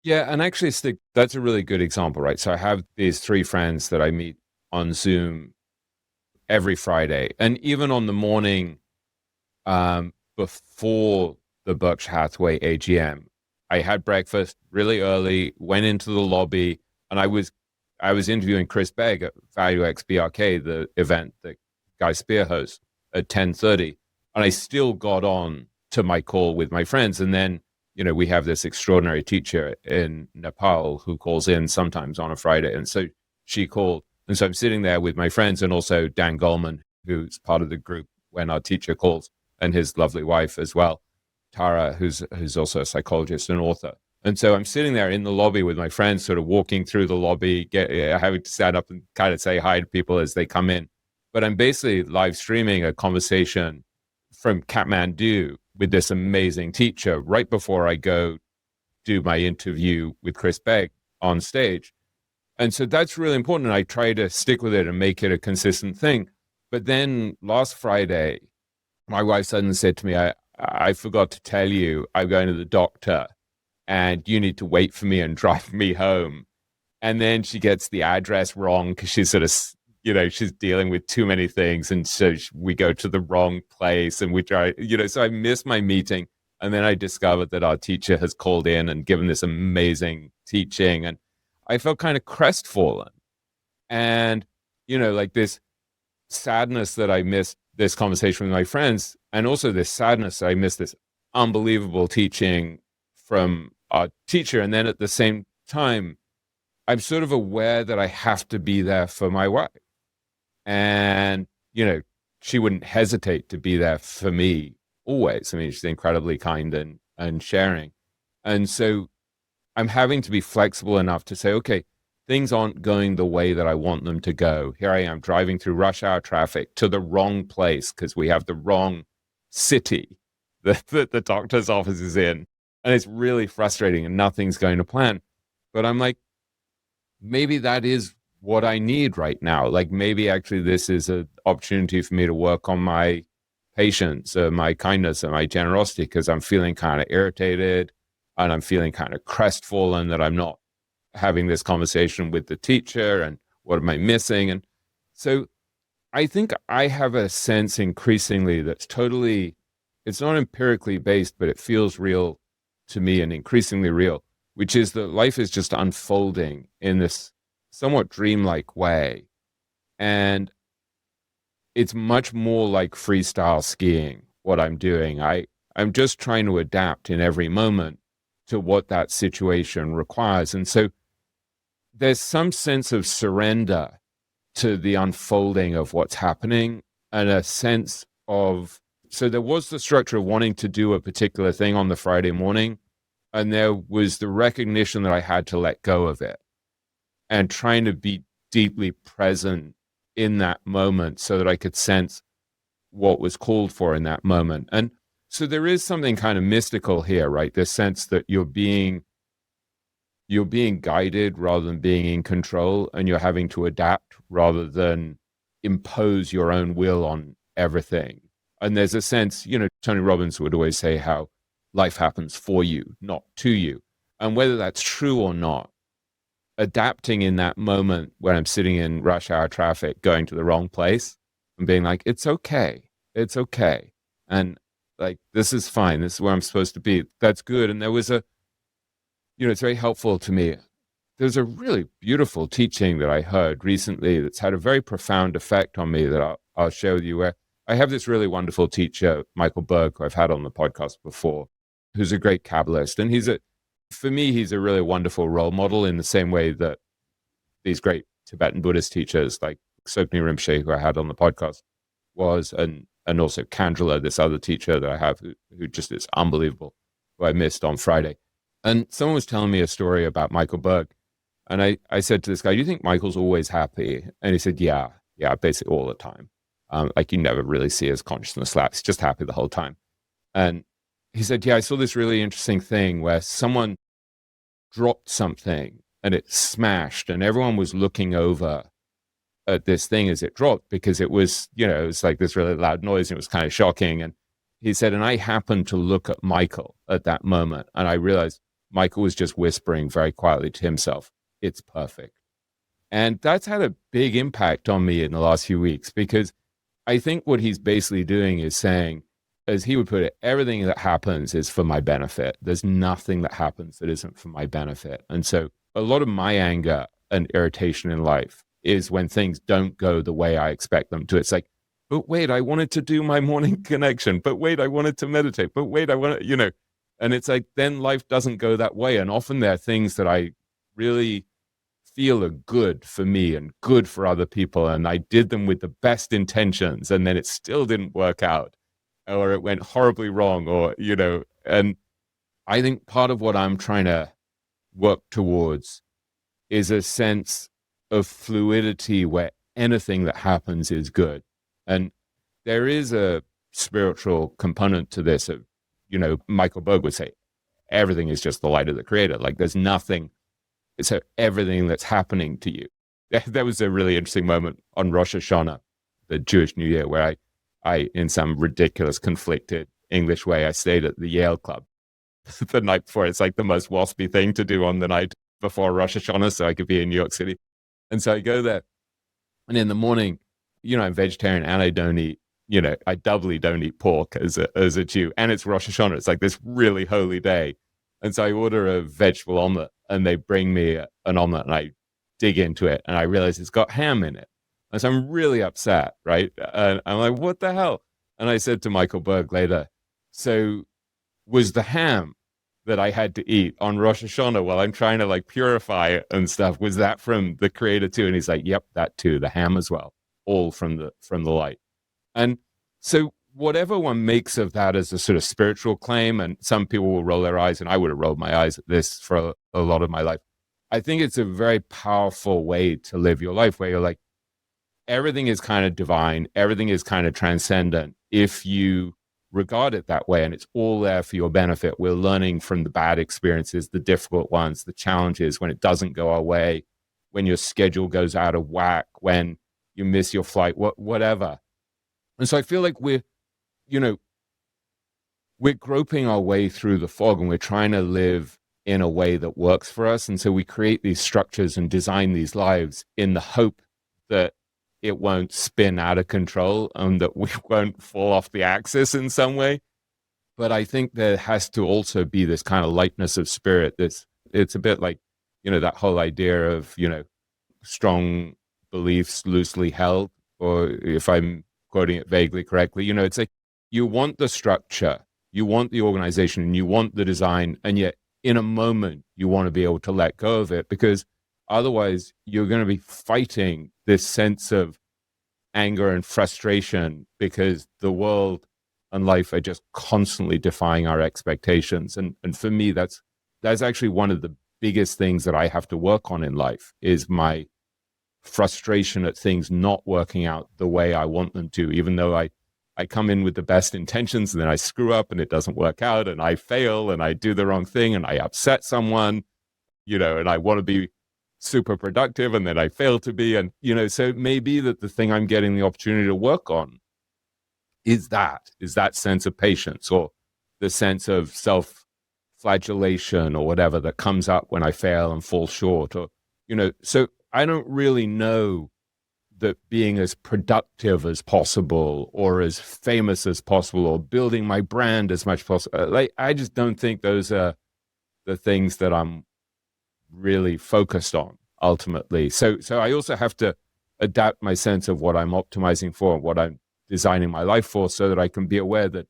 Yeah, and actually, Stig, that's a really good example, right? So I have these 3 friends that I meet on Zoom every Friday. And even on the morning before the Berkshire Hathaway AGM, I had breakfast really early, went into the lobby, and I was interviewing Chris Begg at Value X BRK, the event that Guy Spear hosts, at 10:30. And I still got on to my call with my friends. And then, we have this extraordinary teacher in Nepal who calls in sometimes on a Friday. And so she called. And so I'm sitting there with my friends, and also Dan Goldman, who's part of the group when our teacher calls, and his lovely wife as well, Tara, who's also a psychologist and author. And so I'm sitting there in the lobby with my friends, sort of walking through the lobby, having to stand up and kind of say hi to people as they come in. But I'm basically live streaming a conversation from Kathmandu with this amazing teacher right before I go do my interview with Chris Begg on stage. And so that's really important. And I try to stick with it and make it a consistent thing. But then last Friday, my wife suddenly said to me, I forgot to tell you, I'm going to the doctor and you need to wait for me and drive me home. And then she gets the address wrong because she's sort of, she's dealing with too many things. And so we go to the wrong place and we try, so I missed my meeting. And then I discovered that our teacher has called in and given this amazing teaching. And I felt kind of crestfallen. And, like this sadness that I missed this conversation with my friends, and also this sadness that I missed this unbelievable teaching from our teacher. And then at the same time, I'm sort of aware that I have to be there for my wife. And, she wouldn't hesitate to be there for me always. I mean, she's incredibly kind and sharing. And so I'm having to be flexible enough to say, okay, things aren't going the way that I want them to go. Here I am driving through rush hour traffic to the wrong place because we have the wrong city that the doctor's office is in. And it's really frustrating and nothing's going to plan. But I'm like, maybe that is what I need right now. Like maybe actually this is an opportunity for me to work on my patience, my kindness, and my generosity, because I'm feeling kind of irritated and I'm feeling kind of crestfallen that I'm not having this conversation with the teacher, and what am I missing? And so I think I have a sense increasingly that's totally, it's not empirically based, but it feels real to me and increasingly real, which is that life is just unfolding in this somewhat dreamlike way. And it's much more like freestyle skiing, what I'm doing. I'm just trying to adapt in every moment to what that situation requires. And so there's some sense of surrender to the unfolding of what's happening, and a sense of, so there was the structure of wanting to do a particular thing on the Friday morning, and there was the recognition that I had to let go of it and trying to be deeply present in that moment so that I could sense what was called for in that moment. And so there is something kind of mystical here, right? This sense that you're being guided rather than being in control, and you're having to adapt rather than impose your own will on everything. And there's a sense, Tony Robbins would always say how life happens for you, not to you. And whether that's true or not, adapting in that moment when I'm sitting in rush hour traffic, going to the wrong place, and being like, it's okay. And like, this is fine. This is where I'm supposed to be. That's good. And there was it's very helpful to me. There's a really beautiful teaching that I heard recently that's had a very profound effect on me that I'll share with you, where I have this really wonderful teacher, Michael Berg, who I've had on the podcast before, who's a great Kabbalist. And for me, he's a really wonderful role model in the same way that these great Tibetan Buddhist teachers like Tsoknyi Rinpoche, who I had on the podcast, was, and also Kandrila, this other teacher that I have, who just is unbelievable, who I missed on Friday. And someone was telling me a story about Michael Berg. And I said to this guy, do you think Michael's always happy? And he said, yeah, basically all the time. Like you never really see his consciousness lapse. He's just happy the whole time. And he said, yeah, I saw this really interesting thing where someone dropped something and it smashed, and everyone was looking over at this thing as it dropped because it was, it was like this really loud noise and it was kind of shocking. And he said, and I happened to look at Michael at that moment, and I realized Michael was just whispering very quietly to himself, it's perfect. And that's had a big impact on me in the last few weeks, because I think what he's basically doing is saying, as he would put it, everything that happens is for my benefit. There's nothing that happens that isn't for my benefit. And so a lot of my anger and irritation in life is when things don't go the way I expect them to. It's like, but wait, I wanted to do my morning connection. But wait, I wanted to meditate. But wait, I want to, and it's like, then life doesn't go that way. And often there are things that I really feel are good for me and good for other people, and I did them with the best intentions, and then it still didn't work out, or it went horribly wrong, or and I think part of what I'm trying to work towards is a sense of fluidity where anything that happens is good. And there is a spiritual component to this of, Michael Berg would say everything is just the light of the creator. Like there's nothing, so everything that's happening to you. There was a really interesting moment on Rosh Hashanah, the Jewish New Year, where I in some ridiculous conflicted English way, I stayed at the Yale Club the night before. It's like the most waspy thing to do on the night before Rosh Hashanah, so I could be in New York City. And so I go there, and in the morning, I'm vegetarian and I don't eat, I doubly don't eat pork as a Jew, and it's Rosh Hashanah. It's like this really holy day. And so I order a vegetable omelet, and they bring me an omelet, and I dig into it, and I realize it's got ham in it. And so I'm really upset, right? And I'm like, what the hell? And I said to Michael Berg later, so was the ham that I had to eat on Rosh Hashanah while I'm trying to like purify it and stuff, was that from the creator too? And he's like, yep, that too, the ham as well, all from the light. And so whatever one makes of that as a sort of spiritual claim, and some people will roll their eyes, and I would have rolled my eyes at this for a lot of my life. I think it's a very powerful way to live your life, where you're like, everything is kind of divine, everything is kind of transcendent if you regard it that way, and it's all there for your benefit. We're learning from the bad experiences, the difficult ones, the challenges, when it doesn't go our way, when your schedule goes out of whack, when you miss your flight, whatever. And so I feel like we're groping our way through the fog, and we're trying to live in a way that works for us. And so we create these structures and design these lives in the hope that it won't spin out of control and that we won't fall off the axis in some way. But I think there has to also be this kind of lightness of spirit. It's a bit like, that whole idea of, strong beliefs loosely held, or if I'm quoting it vaguely correctly, it's like you want the structure, you want the organization, and you want the design, and yet in a moment you want to be able to let go of it, because otherwise you're going to be fighting this sense of anger and frustration because the world and life are just constantly defying our expectations. And for me, that's actually one of the biggest things that I have to work on in life, is my frustration at things not working out the way I want them to, even though I come in with the best intentions and then I screw up and it doesn't work out and I fail and I do the wrong thing and I upset someone, and I want to be super productive and then I fail to be. And, so it may be that the thing I'm getting the opportunity to work on is that sense of patience, or the sense of self-flagellation or whatever that comes up when I fail and fall short, or, so I don't really know that being as productive as possible or as famous as possible or building my brand as much possible, I just don't think those are the things that I'm really focused on ultimately. So I also have to adapt my sense of what I'm optimizing for and what I'm designing my life for, so that I can be aware that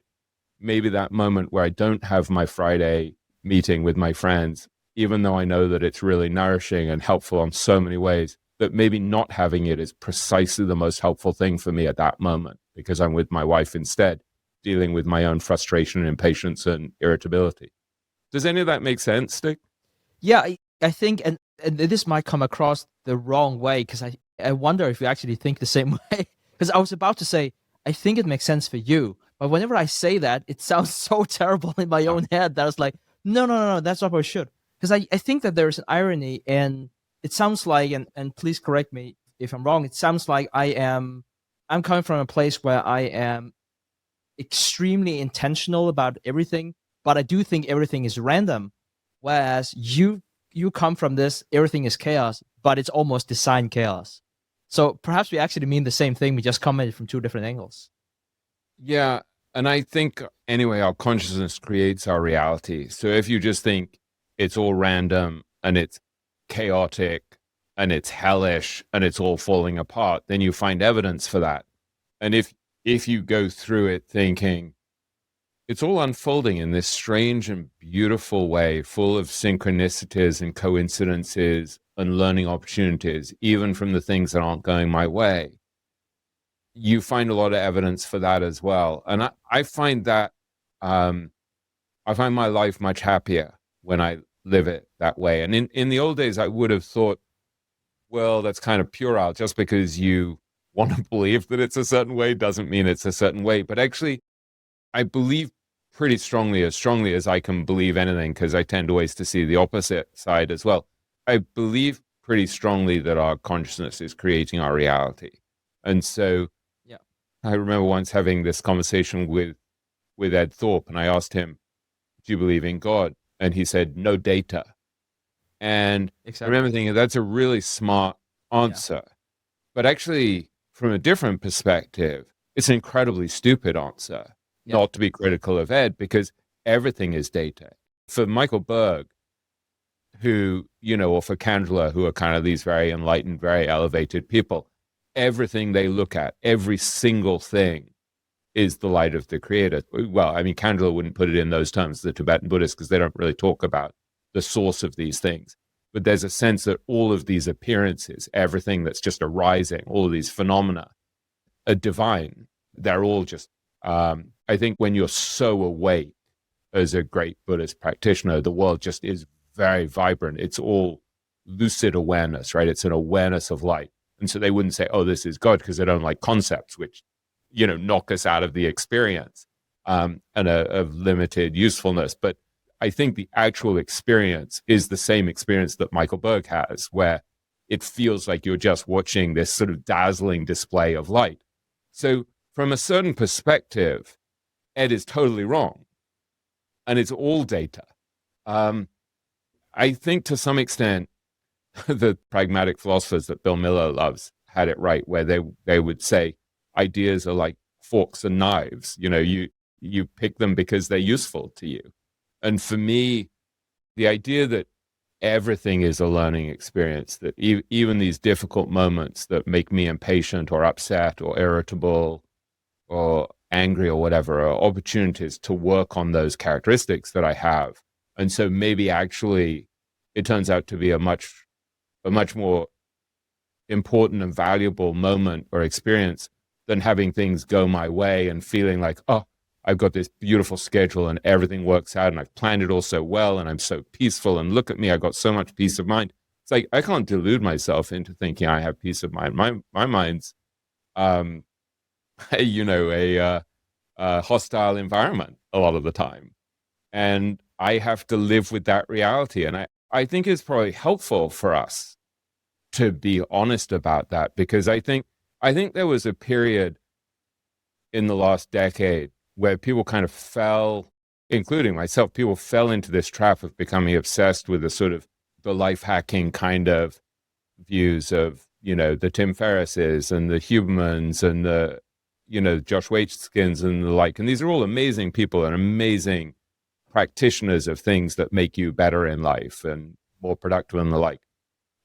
maybe that moment where I don't have my Friday meeting with my friends, even though I know that it's really nourishing and helpful on so many ways, that maybe not having it is precisely the most helpful thing for me at that moment, because I'm with my wife instead, dealing with my own frustration and impatience and irritability. Does any of that make sense, Stig?
Yeah, I think, and this might come across the wrong way, because I wonder if you actually think the same way. Because I was about to say, I think it makes sense for you, but whenever I say that, it sounds so terrible in my own head that I was like, no, that's not what I should. Because I think that there's an irony, and it sounds like, and please correct me if I'm wrong, it sounds like I'm coming from a place where I am extremely intentional about everything, but I do think everything is random. Whereas you come from this, everything is chaos, but it's almost designed chaos. So perhaps we actually mean the same thing, we just come at it from two different angles.
Yeah. And I think, anyway, our consciousness creates our reality. So if you just think it's all random and it's chaotic and it's hellish and it's all falling apart, then you find evidence for that. And if you go through it thinking it's all unfolding in this strange and beautiful way, full of synchronicities and coincidences and learning opportunities, even from the things that aren't going my way, you find a lot of evidence for that as well. And I find that I find my life much happier when I live it that way. And in the old days, I would have thought, well, that's kind of puerile. Just because you want to believe that it's a certain way doesn't mean it's a certain way. But actually, I believe pretty strongly as I can believe anything, because I tend always to see the opposite side as well. I believe pretty strongly that our consciousness is creating our reality. And so
yeah, I
remember once having this conversation with Ed Thorpe, and I asked him, do you believe in God? And he said, no data. And exactly. I remember thinking, that's a really smart answer. Yeah. But actually, from a different perspective, it's an incredibly stupid answer, not to be critical of Ed, because everything is data. For Michael Berg, who, or for Candler, who are kind of these very enlightened, very elevated people, everything they look at, every single thing, is the light of the creator. Well, I mean, Candler wouldn't put it in those terms, the Tibetan Buddhists, because they don't really talk about the source of these things. But there's a sense that all of these appearances, everything that's just arising, all of these phenomena are divine. They're all just, I think when you're so awake as a great Buddhist practitioner, the world just is very vibrant. It's all lucid awareness, right? It's an awareness of light. And so they wouldn't say, oh, this is God, because they don't like concepts, which, knock us out of the experience and of limited usefulness. But I think the actual experience is the same experience that Michael Berg has, where it feels like you're just watching this sort of dazzling display of light. So from a certain perspective, Ed is totally wrong. And it's all data. I think to some extent, the pragmatic philosophers that Bill Miller loves had it right, where they would say ideas are like forks and knives. You pick them because they're useful to you. And for me, the idea that everything is a learning experience, that even these difficult moments that make me impatient or upset or irritable or angry or whatever are opportunities to work on those characteristics that I have. And so maybe actually it turns out to be a much more important and valuable moment or experience than having things go my way and feeling like, oh, I've got this beautiful schedule and everything works out and I've planned it all so well and I'm so peaceful and look at me, I've got so much peace of mind. It's like, I can't delude myself into thinking I have peace of mind. My mind's, a hostile environment a lot of the time. And I have to live with that reality. And I think it's probably helpful for us to be honest about that, because I think there was a period in the last decade where people kind of fell, including myself, people fell into this trap of becoming obsessed with the sort of the life hacking kind of views of, the Tim Ferrisses and the Hubermans and the, Josh Waitskins and the like. And these are all amazing people and amazing practitioners of things that make you better in life and more productive and the like.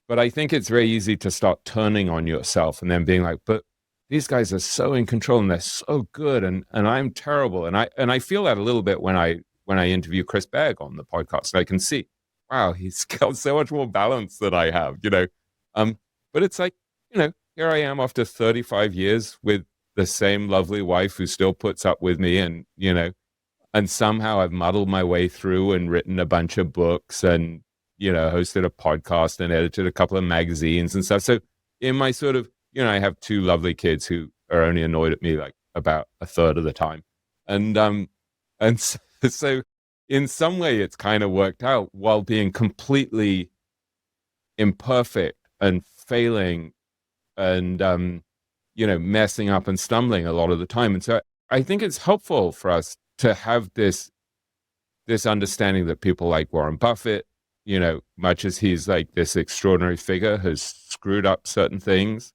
But I think it's very easy to start turning on yourself and then being like, but these guys are so in control and they're so good and I'm terrible. And I feel that a little bit when I interview Chris Berg on the podcast. And I can see, wow, he's got so much more balance than I have, But it's like, here I am after 35 years with the same lovely wife who still puts up with me and somehow I've muddled my way through and written a bunch of books and, hosted a podcast and edited a couple of magazines and stuff. So in my sort of, I have two lovely kids who are only annoyed at me like about a third of the time. And so in some way it's kind of worked out while being completely imperfect and failing and, messing up and stumbling a lot of the time. And so I think it's helpful for us to have this understanding that people like Warren Buffett, much as he's like this extraordinary figure, has screwed up certain things.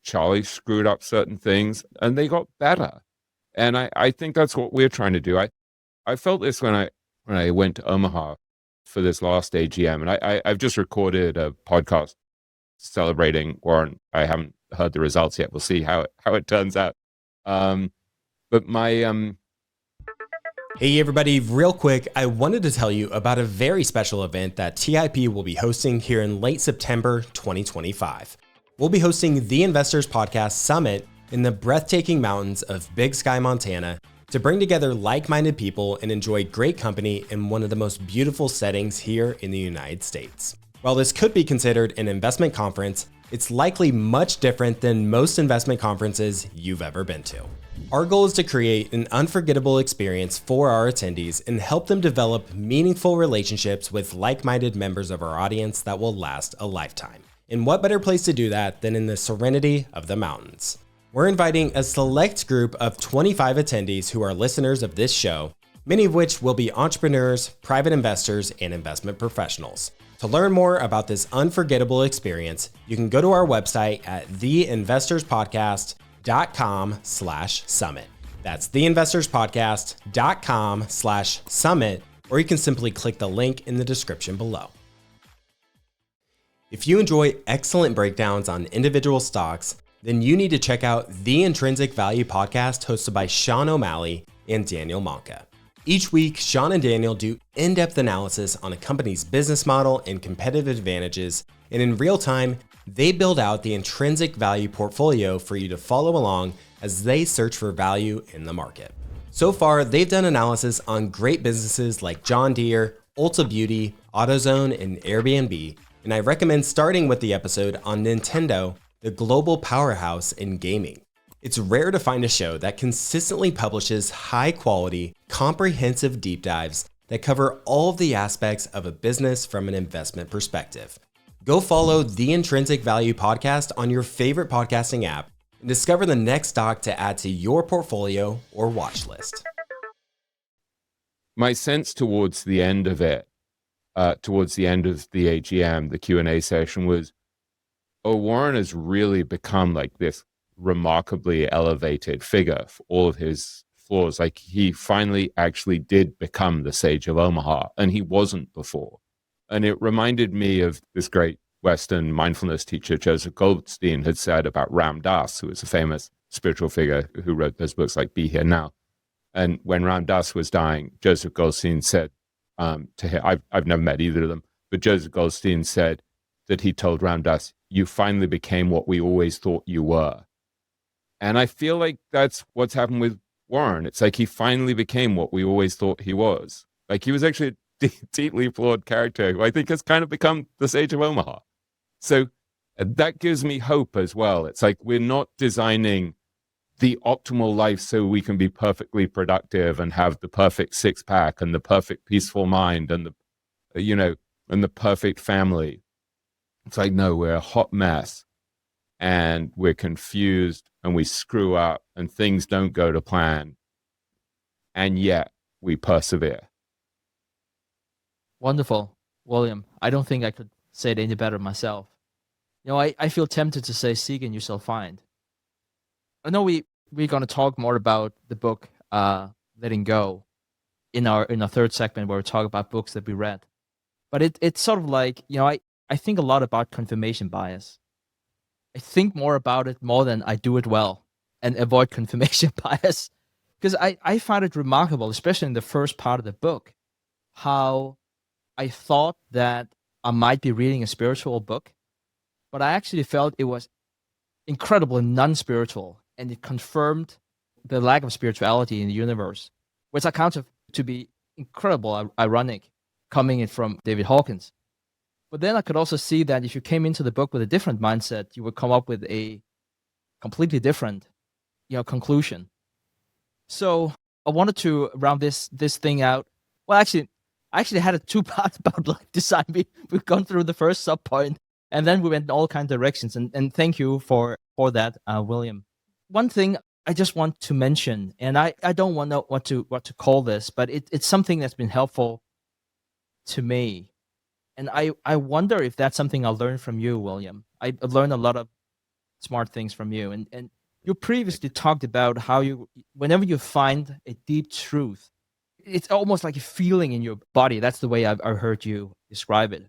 Charlie screwed up certain things and they got better. And I think that's what we're trying to do. I felt this when I went to Omaha for this last AGM, and I've just recorded a podcast celebrating Warren. I haven't heard the results yet. We'll see how it turns out. But my
Hey everybody, real quick, I wanted to tell you about a very special event that TIP will be hosting here in late September 2025. We'll be hosting the Investors Podcast Summit in the breathtaking mountains of Big Sky, Montana, to bring together like-minded people and enjoy great company in one of the most beautiful settings here in the United States. While this could be considered an investment conference, it's likely much different than most investment conferences you've ever been to. Our goal is to create an unforgettable experience for our attendees and help them develop meaningful relationships with like-minded members of our audience that will last a lifetime. And what better place to do that than in the serenity of the mountains? We're inviting a select group of 25 attendees who are listeners of this show, many of which will be entrepreneurs, private investors, and investment professionals. To learn more about this unforgettable experience, you can go to our website at theinvestorspodcast.com/summit. That's theinvestorspodcast.com/summit, or you can simply click the link in the description below. If you enjoy excellent breakdowns on individual stocks, then you need to check out the Intrinsic Value podcast hosted by Sean O'Malley and Daniel Monka. Each week, Sean and Daniel do in-depth analysis on a company's business model and competitive advantages, and in real time, they build out the intrinsic value portfolio for you to follow along as they search for value in the market. So far, they've done analysis on great businesses like John Deere, Ulta Beauty, AutoZone, and Airbnb, and I recommend starting with the episode on Nintendo, the global powerhouse in gaming. It's rare to find a show that consistently publishes high-quality, comprehensive deep dives that cover all of the aspects of a business from an investment perspective. Go follow the Intrinsic Value podcast on your favorite podcasting app and discover the next stock to add to your portfolio or watch list.
My sense towards the end of it, towards the end of the AGM, the Q&A session was, Warren has really become like this remarkably elevated figure for all of his flaws. Like he finally actually did become the Sage of Omaha, and he wasn't before. And it reminded me of this great Western mindfulness teacher, Joseph Goldstein, had said about Ram Dass, who was a famous spiritual figure who wrote those books like Be Here Now. And when Ram Dass was dying, Joseph Goldstein said to him, I've never met either of them, but Joseph Goldstein said that he told Ram Dass, you finally became what we always thought you were. And I feel like that's what's happened with Warren. It's like he finally became what we always thought he was. Like he was actually a deeply flawed character who I think has kind of become the Sage of Omaha. So that gives me hope as well. It's like we're not designing the optimal life so we can be perfectly productive and have the perfect six-pack and the perfect peaceful mind and the perfect family. It's like, no, we're a hot mess and we're confused and we screw up and things don't go to plan. And yet we persevere.
Wonderful, William. I don't think I could say it any better myself. I feel tempted to say seek and you shall find. I know we're going to talk more about the book Letting Go in our third segment where we talk about books that we read. But it's sort of like, I think a lot about confirmation bias. I think more about it more than I do it well and avoid confirmation bias. Because I find it remarkable, especially in the first part of the book, how I thought that I might be reading a spiritual book, but I actually felt it was incredibly non-spiritual, and it confirmed the lack of spirituality in the universe, which I counted to be incredible, ironic, coming in from David Hawkins. But then I could also see that if you came into the book with a different mindset, you would come up with a completely different, conclusion. So I wanted to round this thing out. Well, I actually had a two-part about life design. We've gone through the first sub-point, and then we went in all kinds of directions. And thank you for that, William. One thing I just want to mention, and I don't want to know what to call this, but it's something that's been helpful to me. And I wonder if that's something I learned from you, William. I learned a lot of smart things from you. And you previously talked about how whenever you find a deep truth, it's almost like a feeling in your body. That's the way I heard you describe it.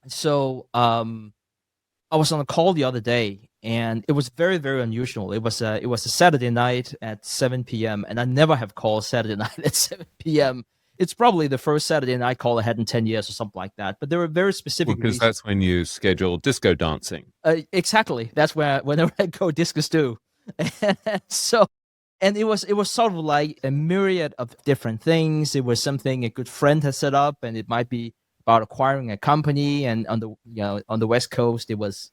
So I was on a call the other day, and it was very, very unusual. It was a Saturday night at 7 p.m., and I never have called Saturday night at 7 p.m. It's probably the first Saturday night call I had in 10 years or something like that. But there were very specific
because that's when you schedule disco dancing.
Exactly. That's whenever I go disco stew. And it was sort of like a myriad of different things. It was something a good friend had set up, and it might be about acquiring a company. And on the West Coast, it was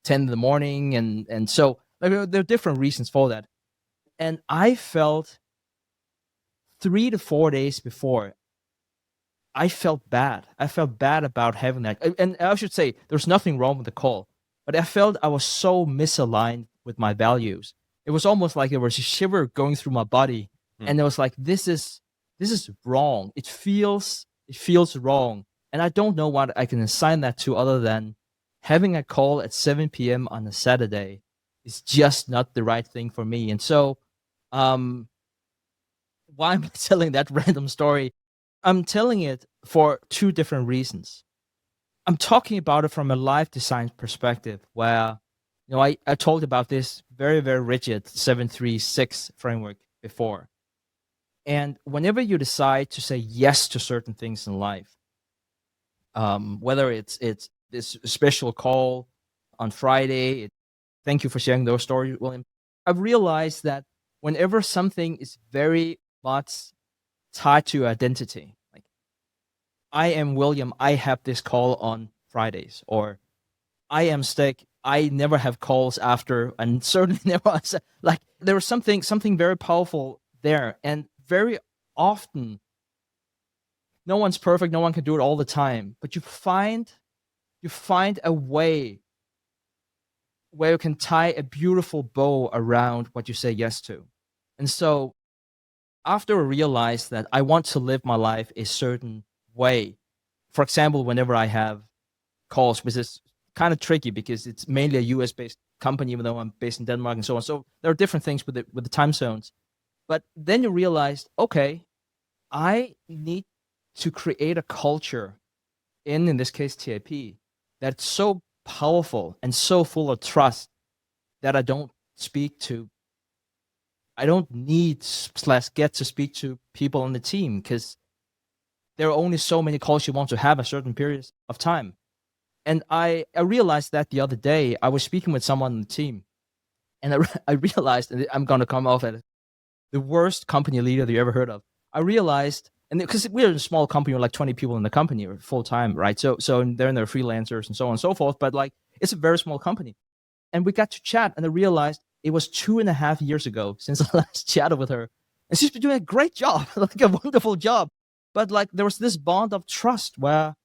10 in the morning, and so there are different reasons for that. And I felt 3 to 4 days before, I felt bad. I felt bad about having that. And I should say, there's nothing wrong with the call, but I felt I was so misaligned with my values. It was almost like there was a shiver going through my body, and it was like, this is wrong. It feels wrong, and I don't know what I can assign that to other than having a call at 7 p.m. on a Saturday is just not the right thing for me. And so, why am I telling that random story? I'm telling it for two different reasons. I'm talking about it from a life design perspective where, I told about this very, very rigid 736 framework before. And whenever you decide to say yes to certain things in life, whether it's this special call on Friday, thank you for sharing those stories, William. I've realized that whenever something is very much tied to identity, like I am William, I have this call on Fridays, or I am Stig, I never have calls after, and certainly never. Like there was something very powerful there, and very often, no one's perfect, no one can do it all the time, but you find a way where you can tie a beautiful bow around what you say yes to. And so after I realized that I want to live my life a certain way, for example, whenever I have calls, which is kind of tricky because it's mainly a US-based company, even though I'm based in Denmark and so on. So there are different things with the time zones. But then you realize, okay, I need to create a culture in this case TIP, that's so powerful and so full of trust that I don't need / get to speak to people on the team, because there are only so many calls you want to have a certain period of time. And I realized that the other day. I was speaking with someone on the team, and I realized, and I'm going to come off as the worst company leader that you ever heard of. I realized, and because we're a small company, we're like 20 people in the company, or full time, right? So they're freelancers and so on and so forth. But like, it's a very small company. And we got to chat, and I realized it was 2.5 years ago since I last chatted with her. And she's been doing a great job, like a wonderful job. But like, there was this bond of trust where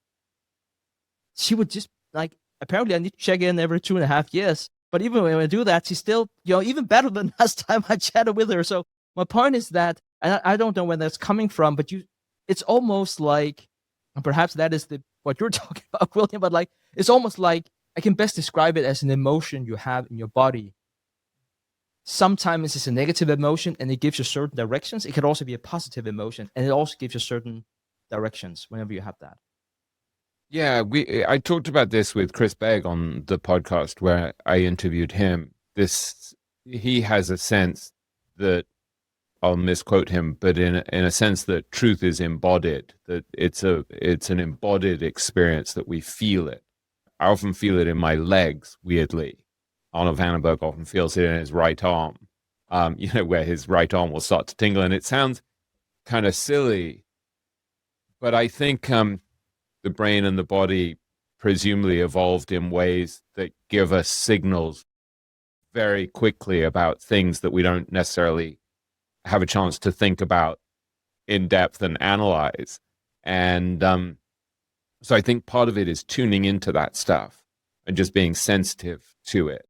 she would just like, apparently I need to check in every 2.5 years. But even when I do that, she's still, even better than last time I chatted with her. So my point is that, and I don't know where that's coming from, but it's almost like, and perhaps that is what you're talking about, William, but like, it's almost like, I can best describe it as an emotion you have in your body. Sometimes it's a negative emotion and it gives you certain directions. It could also be a positive emotion, and it also gives you certain directions whenever you have that.
Yeah, I talked about this with Chris Begg on the podcast where I interviewed him. He has a sense that, I'll misquote him, but in a sense that truth is embodied, that it's an embodied experience, that we feel it. I often feel it in my legs, weirdly. Arnold Vandenberg often feels it in his right arm, where his right arm will start to tingle. And it sounds kind of silly, but I think the brain and the body presumably evolved in ways that give us signals very quickly about things that we don't necessarily have a chance to think about in depth and analyze. And so I think part of it is tuning into that stuff and just being sensitive to it.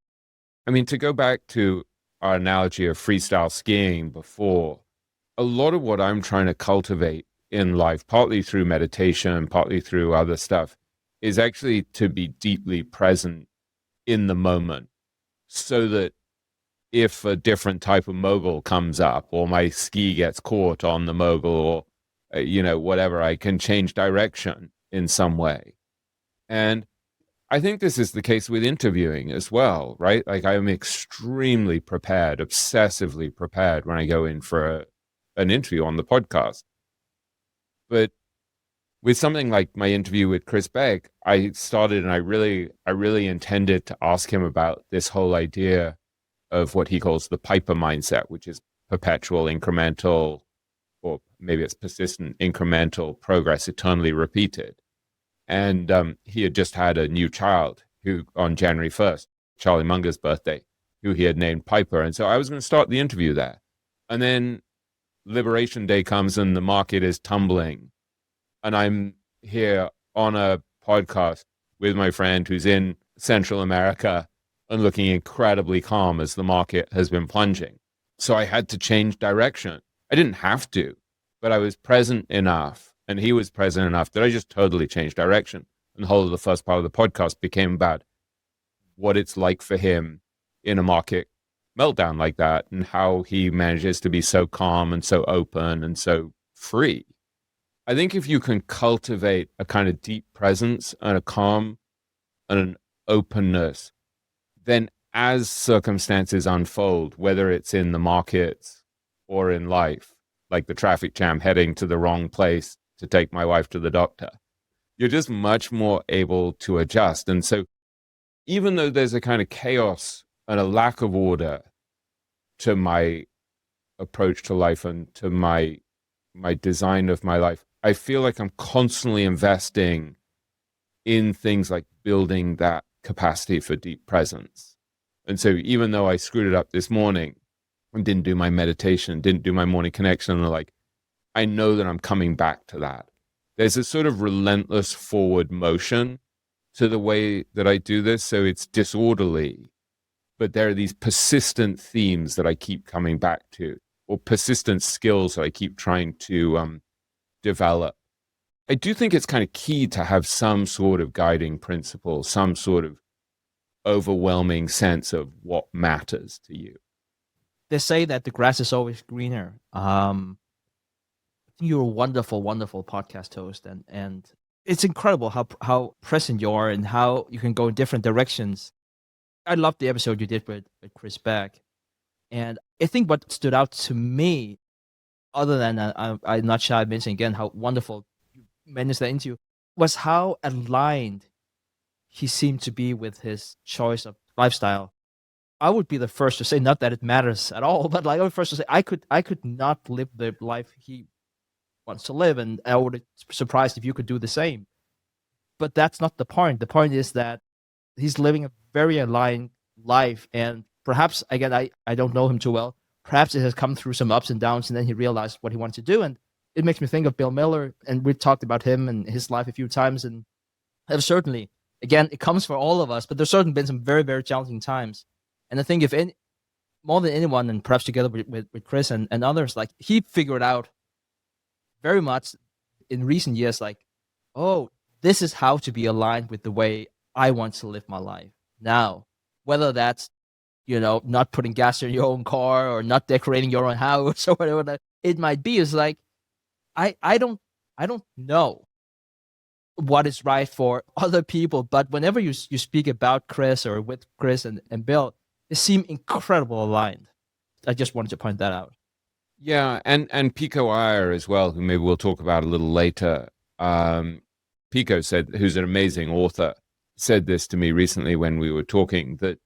I mean, to go back to our analogy of freestyle skiing before, a lot of what I'm trying to cultivate in life, partly through meditation, partly through other stuff, is actually to be deeply present in the moment, so that if a different type of mogul comes up, or my ski gets caught on the mogul, or whatever, I can change direction in some way. And I think this is the case with interviewing as well, right? Like, I'm extremely prepared, obsessively prepared when I go in for an interview on the podcast. But with something like my interview with Chris Begg, I started, and I really intended to ask him about this whole idea of what he calls the Piper mindset, which is perpetual, incremental, or maybe it's persistent, incremental progress, eternally repeated. And he had just had a new child who, on January 1st, Charlie Munger's birthday, who he had named Piper. And so I was going to start the interview there. And then Liberation Day comes and the market is tumbling. And I'm here on a podcast with my friend who's in Central America and looking incredibly calm as the market has been plunging. So I had to change direction. I didn't have to, but I was present enough, and he was present enough, that I just totally changed direction. And the whole of the first part of the podcast became about what it's like for him in a market meltdown like that, and how he manages to be so calm and so open and so free. I think if you can cultivate a kind of deep presence and a calm and an openness, then as circumstances unfold, whether it's in the markets or in life, like the traffic jam heading to the wrong place to take my wife to the doctor, you're just much more able to adjust. And so even though there's a kind of chaos and a lack of order to my approach to life and to my design of my life, I feel like I'm constantly investing in things like building that capacity for deep presence. And so even though I screwed it up this morning and didn't do my meditation, didn't do my morning connection, and like, I know that I'm coming back to that. There's a sort of relentless forward motion to the way that I do this. So it's disorderly, but there are these persistent themes that I keep coming back to, or persistent skills that I keep trying to develop. I do think it's kind of key to have some sort of guiding principle, some sort of overwhelming sense of what matters to you.
They say that the grass is always greener. You're a wonderful, wonderful podcast host, and it's incredible how present you are and how you can go in different directions. I love the episode you did with Chris Beck. And I think what stood out to me, other than I'm not shy of mentioning again how wonderful you managed that into, was how aligned he seemed to be with his choice of lifestyle. I would be the first to say, not that it matters at all, but like I would first to say, I could not live the life he wants to live, and I would be surprised if you could do the same. But that's not the point. The point is that he's living a very aligned life, and perhaps again, I don't know him too well. Perhaps it has come through some ups and downs, and then he realized what he wanted to do. And it makes me think of Bill Miller, and we've talked about him and his life a few times, and have certainly, again, it comes for all of us, but there's certainly been some very, very challenging times. And I think if any, more than anyone, and perhaps together with Chris and others, like he figured out very much in recent years, like, oh, this is how to be aligned with the way I want to live my life now. Whether that's, not putting gas in your own car or not decorating your own house or whatever that it might be, is like, I don't know what is right for other people, but whenever you speak about Chris or with Chris and Bill, they seem incredible aligned. I just wanted to point that out.
Yeah, and Pico Iyer as well, who maybe we'll talk about a little later. Pico said, who's an amazing author, said this to me recently when we were talking, that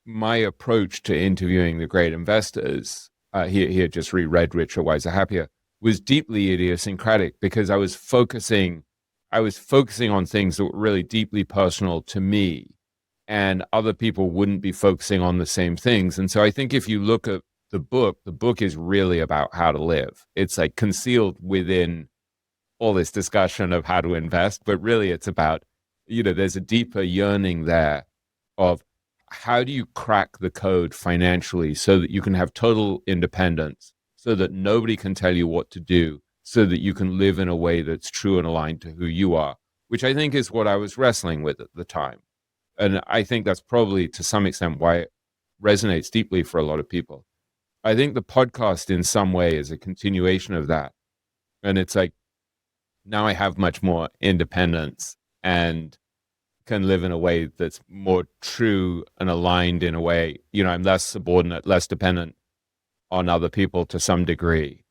my approach to interviewing the great investors, he had just reread Richer, Wiser, Happier, was deeply idiosyncratic because I was focusing on things that were really deeply personal to me, and other people wouldn't be focusing on the same things. And so I think if you look at the book is really about how to live. It's like concealed within all this discussion of how to invest, but really it's about, there's a deeper yearning there of how do you crack the code financially so that you can have total independence, so that nobody can tell you what to do, so that you can live in a way that's true and aligned to who you are, which I think is what I was wrestling with at the time. And I think that's probably to some extent why it resonates deeply for a lot of people. I think the podcast in some way is a continuation of that. And it's like, now I have much more independence and can live in a way that's more true and aligned in a way. I'm less subordinate, less dependent on other people to some degree.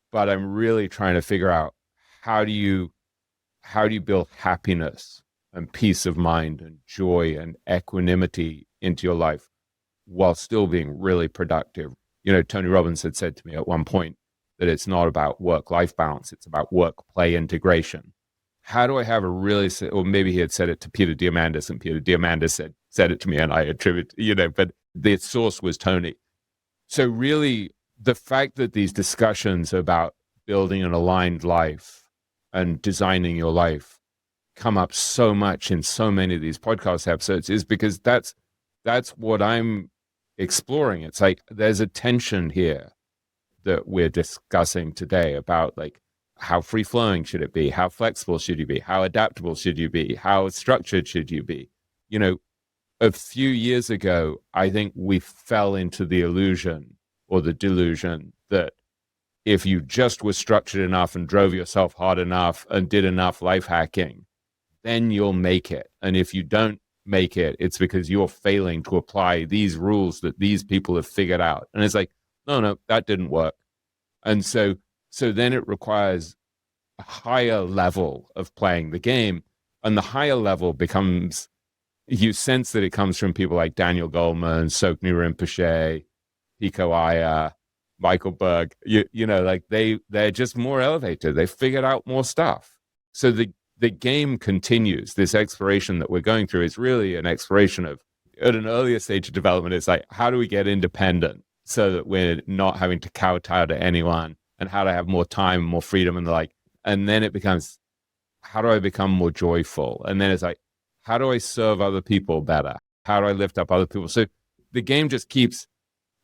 But I'm really trying to figure out how do you build happiness and peace of mind and joy and equanimity into your life while still being really productive. Tony Robbins had said to me at one point that it's not about work-life balance, it's about work-play integration. How do I have or maybe he had said it to Peter Diamandis, and Peter Diamandis said it to me, and I attribute, but the source was Tony. So really, the fact that these discussions about building an aligned life and designing your life come up so much in so many of these podcast episodes is because that's what I'm exploring. It's like there's a tension here that we're discussing today about like how free flowing should it be, how flexible should you be, how adaptable should you be, how structured should you be. A few years ago, I think we fell into the illusion or the delusion that if you just were structured enough and drove yourself hard enough and did enough life hacking, then you'll make it. And if you don't make it, it's because you're failing to apply these rules that these people have figured out. And it's like, no, that didn't work. And so then it requires a higher level of playing the game. And the higher level becomes, you sense that it comes from people like Daniel Goleman, Sokni Rinpoche, Pico Iyer, Michael Berg, like they're just more elevated. They figured out more stuff. So the game continues. This exploration that we're going through is really an exploration of, at an earlier stage of development, it's like, how do we get independent so that we're not having to kowtow to anyone, and how to have more time, more freedom and the like. And then it becomes, how do I become more joyful? And then it's like, how do I serve other people better? How do I lift up other people? So the game just keeps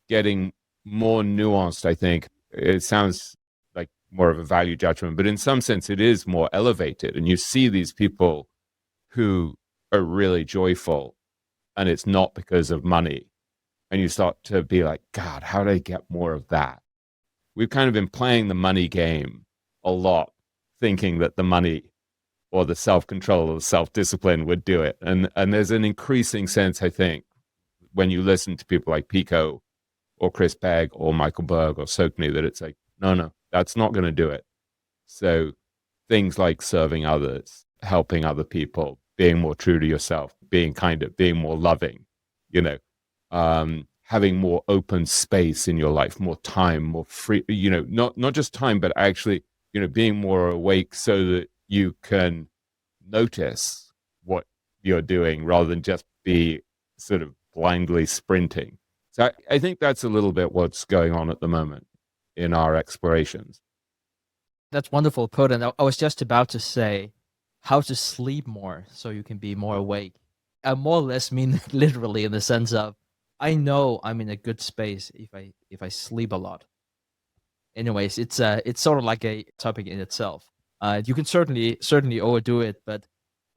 getting more nuanced, I think. It sounds like more of a value judgment, but in some sense it is more elevated. And you see these people who are really joyful, and it's not because of money. And you start to be like, God, how do I get more of that? We've kind of been playing the money game a lot, thinking that the money or the self-control or the self-discipline would do it. And there's an increasing sense, I think, when you listen to people like Pico or Chris Pegg or Michael Berg or Sokny, that it's like, no, that's not going to do it. So things like serving others, helping other people, being more true to yourself, being kinder, being more loving, having more open space in your life, more time, more free, not just time, but actually, being more awake so that you can notice what you're doing rather than just be sort of blindly sprinting. So I think that's a little bit what's going on at the moment in our explorations.
That's wonderful put. And I was just about to say how to sleep more so you can be more awake. I more or less mean literally in the sense of I know I'm in a good space if I sleep a lot. Anyways, it's sort of like a topic in itself. You can certainly overdo it, but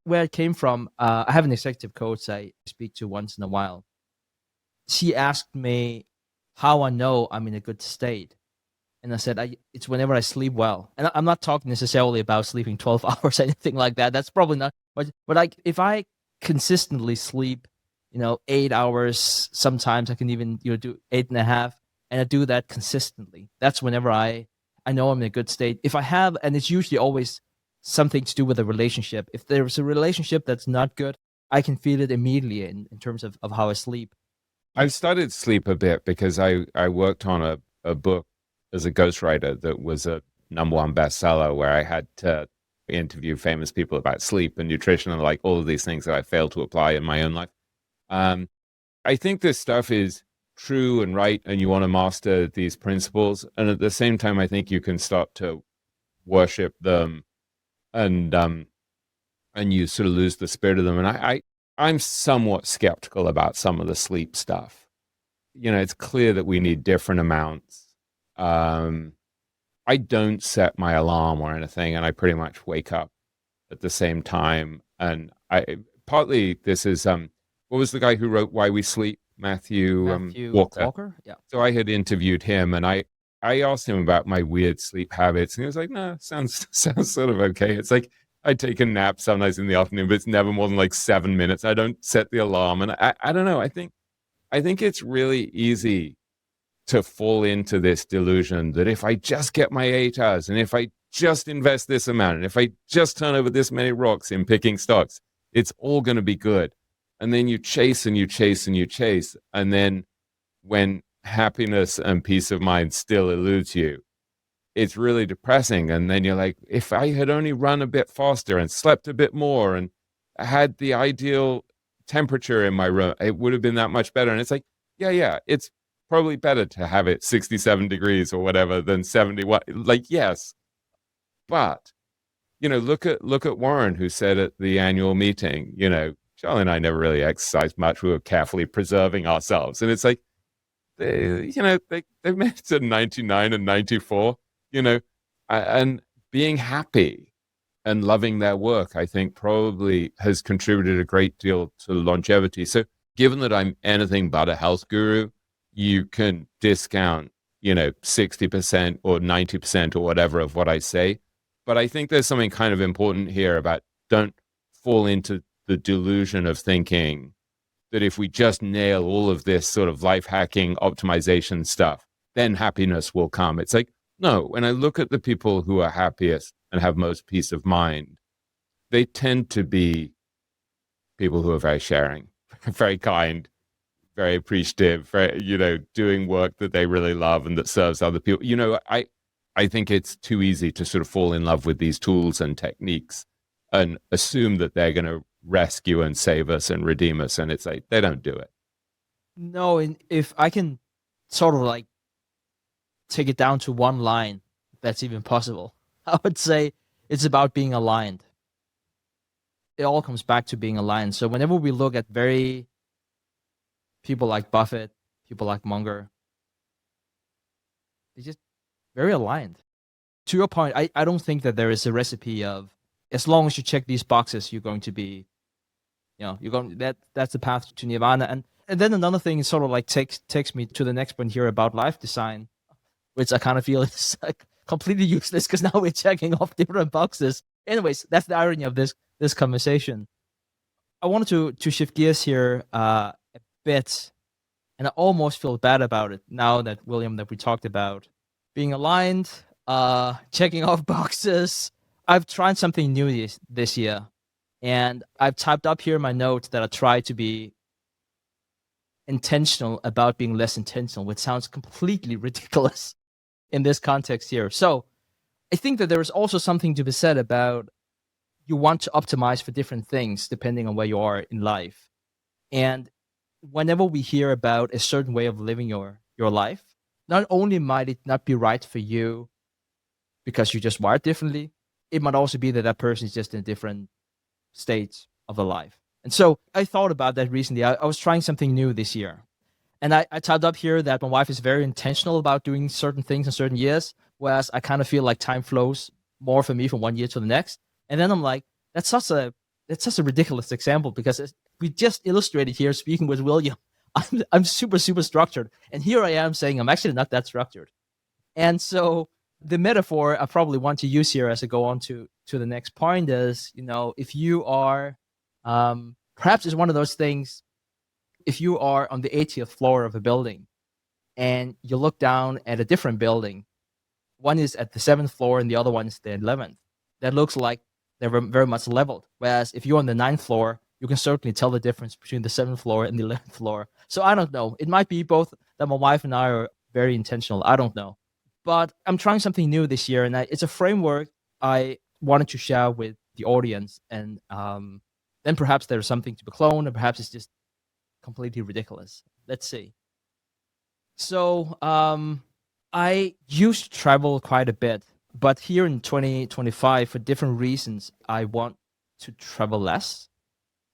where it came from, I have an executive coach I speak to once in a while. She asked me how I know I'm in a good state. And I said, it's whenever I sleep well. And I'm not talking necessarily about sleeping 12 hours or anything like that. That's probably not. But like if I consistently sleep, 8 hours, sometimes I can even do 8.5, and I do that consistently. That's whenever I know I'm in a good state. If I have, and it's usually always something to do with a relationship. If there's a relationship that's not good, I can feel it immediately in terms of how I sleep.
I've studied sleep a bit because I worked on a book as a ghostwriter that was a #1 bestseller where I had to interview famous people about sleep and nutrition and like all of these things that I failed to apply in my own life. I think this stuff is true and right, and you want to master these principles. And at the same time, I think you can start to worship them and you sort of lose the spirit of them. And I'm somewhat skeptical about some of the sleep stuff. It's clear that we need different amounts. I don't set my alarm or anything, and I pretty much wake up at the same time. And partly this is, what was the guy who wrote Why We Sleep? Matthew Walker.
Yeah.
So I had interviewed him, and I asked him about my weird sleep habits, and he was like, "No, sounds sort of okay." It's like I take a nap sometimes in the afternoon, but it's never more than like 7 minutes. I don't set the alarm, and I don't know. I think it's really easy to fall into this delusion that if I just get my 8 hours, and if I just invest this amount, and if I just turn over this many rocks in picking stocks, it's all going to be good. And then you chase and you chase and you chase. And then when happiness and peace of mind still eludes you, it's really depressing. And then you're like, if I had only run a bit faster and slept a bit more and had the ideal temperature in my room, it would have been that much better. And it's like, yeah, it's probably better to have it 67 degrees or whatever than 71. Like, yes. But, look at Warren, who said at the annual meeting, Charlie and I never really exercised much. We were carefully preserving ourselves. And it's like, they made it to 99 and 94, and being happy and loving their work, I think probably has contributed a great deal to longevity. So given that I'm anything but a health guru, you can discount, 60% or 90% or whatever of what I say. But I think there's something kind of important here about don't fall into the delusion of thinking that if we just nail all of this sort of life hacking optimization stuff, then happiness will come. It's like, no, when I look at the people who are happiest and have most peace of mind, they tend to be people who are very sharing, very kind, very appreciative, very, doing work that they really love and that serves other people. I think it's too easy to sort of fall in love with these tools and techniques and assume that they're going to rescue and save us and redeem us. And it's like, they don't do it.
No, and if I can sort of like take it down to one line, if that's even possible, I would say it's about being aligned. It all comes back to being aligned. So whenever we look at people like Buffett, people like Munger, they're just very aligned. To your point, I don't think that there is a recipe of, as long as you check these boxes, you're going to be, that's the path to nirvana. And then another thing is sort of like takes me to the next point here about life design, which I kind of feel is like completely useless because now we're checking off different boxes. Anyways, that's the irony of this conversation. I wanted to shift gears here a bit, and I almost feel bad about it now that William, that we talked about being aligned, checking off boxes. I've tried something new this year, and I've typed up here in my notes that I try to be intentional about being less intentional, which sounds completely ridiculous in this context here. So I think that there is also something to be said about you want to optimize for different things depending on where you are in life. And whenever we hear about a certain way of living your life, not only might it not be right for you because you just wired differently, it might also be that that person is just in a different state of their life. And so I thought about that recently. I was trying something new this year. And I typed up here that my wife is very intentional about doing certain things in certain years, whereas I kind of feel like time flows more for me from one year to the next. And then I'm like, that's such a ridiculous example, because we just illustrated here, speaking with William, I'm super, super structured. And here I am saying I'm actually not that structured. And so the metaphor I probably want to use here as I go on to the next point is, if you are, perhaps it's one of those things, if you are on the 80th floor of a building and you look down at a different building, one is at the 7th floor and the other one is the 11th, that looks like they're very much leveled. Whereas if you're on the 9th floor, you can certainly tell the difference between the 7th floor and the 11th floor. So I don't know. It might be both that my wife and I are very intentional. I don't know. But I'm trying something new this year, and it's a framework I wanted to share with the audience. And then perhaps there's something to be cloned, or perhaps it's just completely ridiculous. Let's see. So I used to travel quite a bit, but here in 2025, for different reasons, I want to travel less.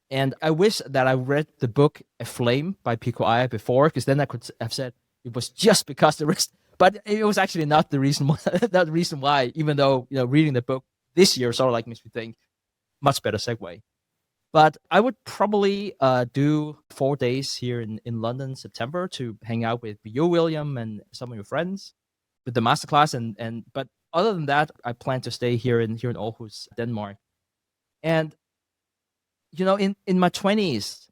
And I wish that I read the book A Flame by Pico Iyer before, because then I could have said it was just because the risk. But it was actually not the reason why, not the reason why, even though, reading the book this year sort of like makes me think, much better segue. But I would probably do 4 days here in London, September, to hang out with you, William, and some of your friends with the masterclass. But other than that, I plan to stay here in Aarhus, Denmark. And in my 20s,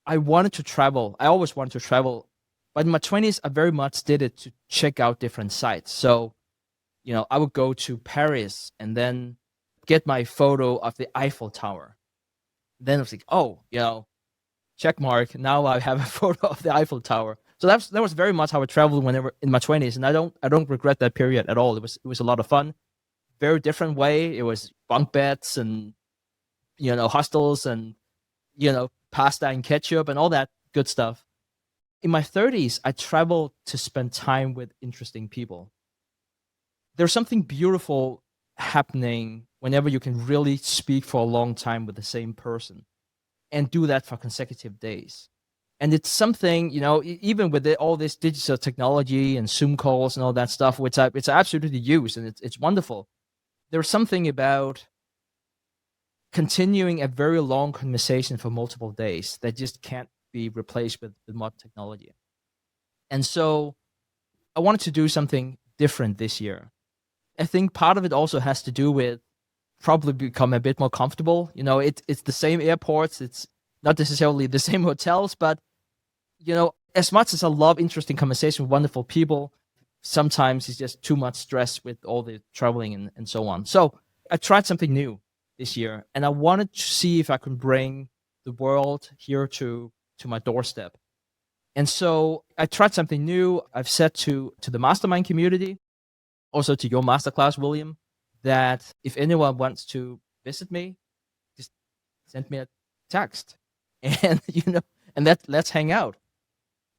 I wanted to travel. I always wanted to travel. But in my 20s, I very much did it to check out different sites. So, I would go to Paris and then get my photo of the Eiffel Tower. Then I was like, check mark. Now I have a photo of the Eiffel Tower. So that was very much how I traveled whenever in my 20s, and I don't regret that period at all. It was a lot of fun. Very different way. It was bunk beds and hostels and pasta and ketchup and all that good stuff. In my 30s, I traveled to spend time with interesting people. There's something beautiful happening whenever you can really speak for a long time with the same person and do that for consecutive days. And it's something, even with all this digital technology and Zoom calls and all that stuff, which I absolutely use, and it's wonderful. There's something about continuing a very long conversation for multiple days that just can't be replaced with modern technology. And so I wanted to do something different this year. I think part of it also has to do with probably become a bit more comfortable. It's the same airports, it's not necessarily the same hotels, but as much as I love interesting conversation with wonderful people, sometimes it's just too much stress with all the traveling and so on. So I tried something new this year, and I wanted to see if I could bring the world here to my doorstep. And so I tried something new. I've said to the mastermind community, also to your masterclass, William, that if anyone wants to visit me, just send me a text, and and let's hang out.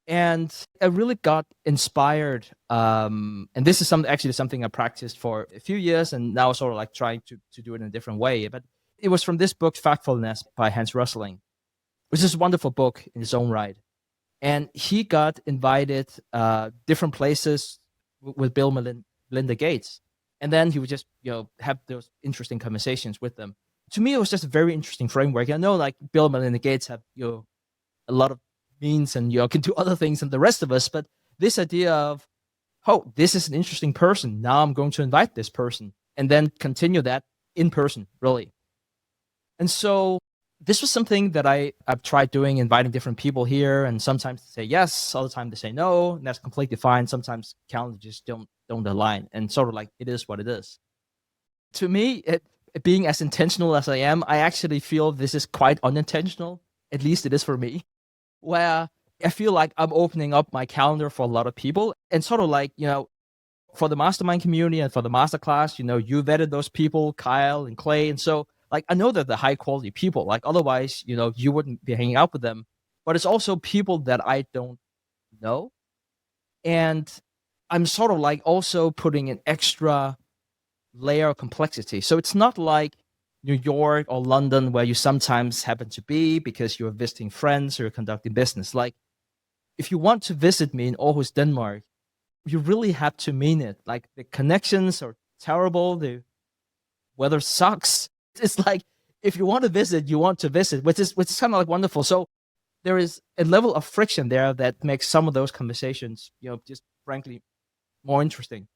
And I really got inspired. And this is something I practiced for a few years, and now sort of like trying to do it in a different way. But it was from this book, Factfulness by Hans Rosling, which is a wonderful book in its own right. And he got invited different places with Bill and Melinda Gates. And then he would just, have those interesting conversations with them. To me, it was just a very interesting framework. I know like Bill and Melinda Gates have, a lot of means and, can do other things than the rest of us. But this idea of, this is an interesting person. Now I'm going to invite this person and then continue that in person, really. And so this was something that I've tried doing, inviting different people here, and sometimes they say yes, other times they say no, and that's completely fine. Sometimes calendars just don't align, and sort of like it is what it is. To me, it being as intentional as I am, I actually feel this is quite unintentional. At least it is for me, where I feel like I'm opening up my calendar for a lot of people, and sort of like, for the mastermind community and for the masterclass, you vetted those people, Kyle and Clay, and so like I know that they're high quality people. Like otherwise, you wouldn't be hanging out with them. But it's also people that I don't know, and I'm sort of like also putting an extra layer of complexity. So it's not like New York or London where you sometimes happen to be because you're visiting friends or you're conducting business. Like if you want to visit me in Aarhus, Denmark, you really have to mean it. Like the connections are terrible, the weather sucks. It's like if you want to visit, you want to visit, which is kind of like wonderful. So there is a level of friction there that makes some of those conversations, just frankly more interesting.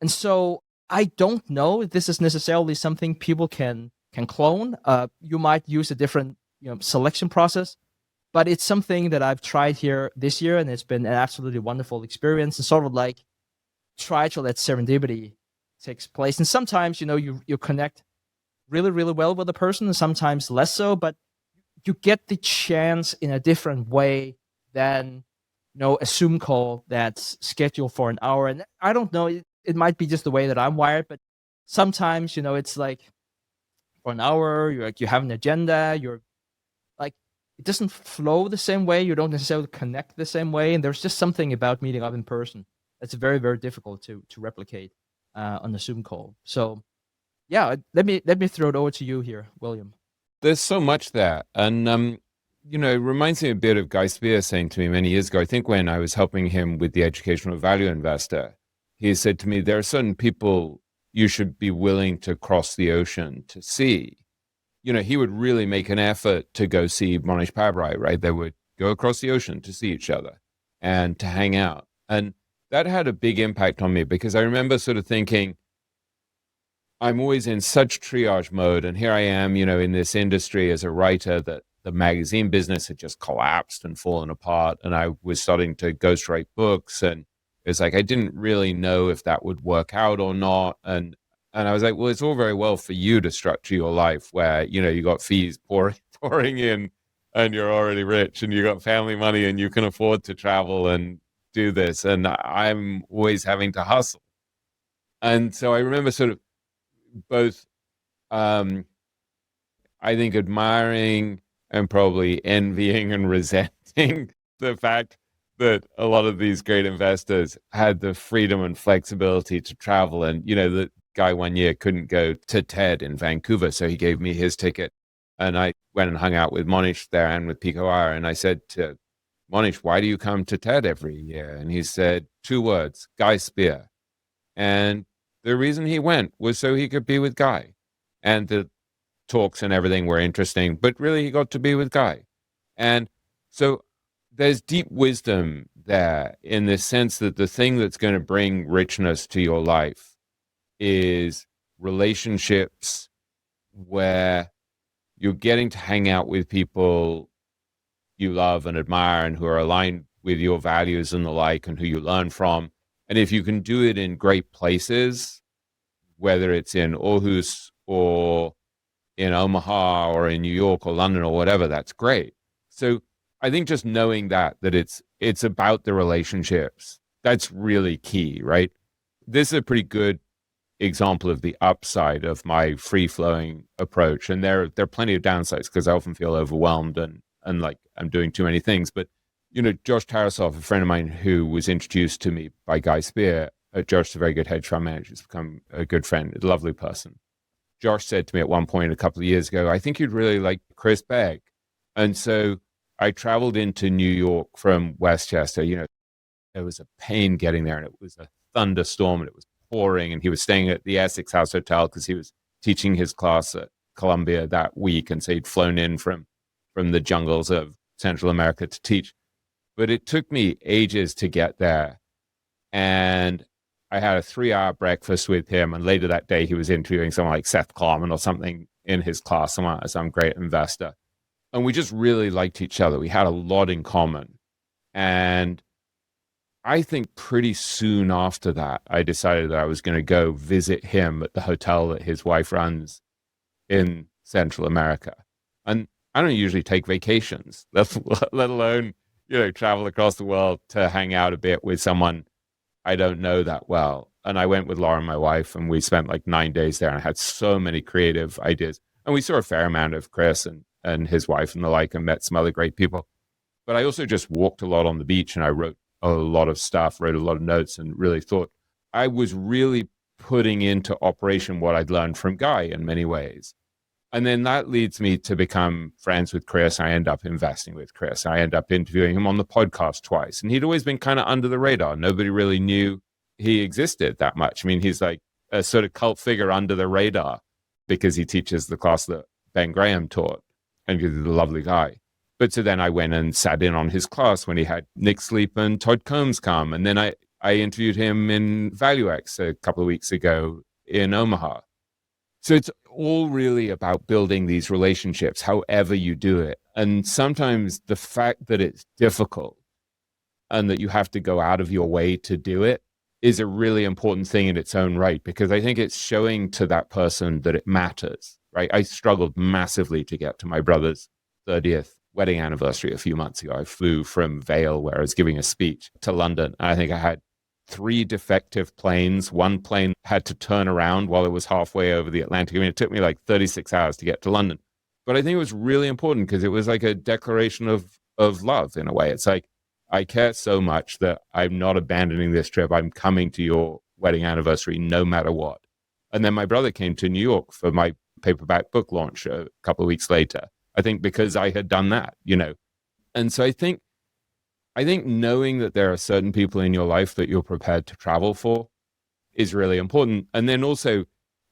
And so I don't know if this is necessarily something people can clone. You might use a different selection process, but it's something that I've tried here this year, and it's been an absolutely wonderful experience. And sort of like try to let serendipity takes place. And sometimes you connect really, really well with a person, and sometimes less so, but you get the chance in a different way than a Zoom call that's scheduled for an hour. And I don't know, it might be just the way that I'm wired, but sometimes it's like for an hour you have an agenda, you're like it doesn't flow the same way, you don't necessarily connect the same way, and there's just something about meeting up in person that's very, very difficult to replicate on the Zoom call. So yeah, let me throw it over to you here, William.
There's so much there. And, it reminds me a bit of Guy Spear saying to me many years ago, I think when I was helping him with the educational value investor, he said to me, there are certain people you should be willing to cross the ocean to see. He would really make an effort to go see Monish Pabrai, right? They would go across the ocean to see each other and to hang out. And that had a big impact on me because I remember sort of thinking, I'm always in such triage mode. And here I am, in this industry as a writer that the magazine business had just collapsed and fallen apart. And I was starting to ghostwrite books. And it's like, I didn't really know if that would work out or not. And I was like, well, it's all very well for you to structure your life where, you got fees pouring in and you're already rich and you got family money and you can afford to travel and do this. And I'm always having to hustle. And so I remember sort of both, I think, admiring and probably envying and resenting the fact that a lot of these great investors had the freedom and flexibility to travel. And, the guy one year couldn't go to TED in Vancouver, so he gave me his ticket. And I went and hung out with Monish there and with Pico Iyer. And I said to Monish, why do you come to TED every year? And he said 2 words, Guy Spear. And the reason he went was so he could be with Guy. And the talks and everything were interesting, but really he got to be with Guy. And so there's deep wisdom there in the sense that the thing that's going to bring richness to your life is relationships where you're getting to hang out with people you love and admire and who are aligned with your values and the like and who you learn from. And if you can do it in great places, whether it's in Aarhus or in Omaha or in New York or London or whatever, that's great. So I think just knowing that it's about the relationships, that's really key, right? This is a pretty good example of the upside of my free-flowing approach. And there are plenty of downsides because I often feel overwhelmed and like I'm doing too many things. But, Josh Tarasov, a friend of mine who was introduced to me by Guy Spear, Josh is a very good hedge fund manager. He's become a good friend, a lovely person. Josh said to me at one point a couple of years ago, I think you'd really like Chris Begg. And so I traveled into New York from Westchester. It was a pain getting there, and it was a thunderstorm, and it was pouring, and he was staying at the Essex House Hotel because he was teaching his class at Columbia that week, and so he'd flown in from the jungles of Central America to teach. But it took me ages to get there, and I had a 3-hour breakfast with him, and later that day he was interviewing someone like Seth Klarman or something in his class, some great investor. And we just really liked each other. We had a lot in common. And I think pretty soon after that, I decided that I was going to go visit him at the hotel that his wife runs in Central America. And I don't usually take vacations, let alone, travel across the world to hang out a bit with someone I don't know that well. And I went with Laura, my wife, and we spent like 9 days there, and I had so many creative ideas. And we saw a fair amount of Chris and his wife and the like, and met some other great people. But I also just walked a lot on the beach, and I wrote a lot of stuff, wrote a lot of notes, and really thought I was really putting into operation what I'd learned from Guy in many ways. And then that leads me to become friends with Chris. I end up investing with Chris. I end up interviewing him on the podcast twice. And he'd always been kind of under the radar. Nobody really knew he existed that much. I mean, he's like a sort of cult figure under the radar because he teaches the class that Ben Graham taught, and he's a lovely guy. But so then I went and sat in on his class when he had Nick Sleep and Todd Combs come. And then I interviewed him in ValueX a couple of weeks ago in Omaha. So it's all really about building these relationships, however you do it. And sometimes the fact that it's difficult and that you have to go out of your way to do it is a really important thing in its own right, because I think it's showing to that person that it matters, right? I struggled massively to get to my brother's 30th wedding anniversary a few months ago. I flew from Vail, where I was giving a speech, to London. And I think I had 3 defective planes. One plane had to turn around while it was halfway over the Atlantic. I mean, it took me like 36 hours to get to London. But I think it was really important because it was like a declaration of love in a way. It's like, I care so much that I'm not abandoning this trip. I'm coming to your wedding anniversary no matter what. And then my brother came to New York for my paperback book launch a couple of weeks later, I think because I had done that, And so I think knowing that there are certain people in your life that you're prepared to travel for is really important. And then also,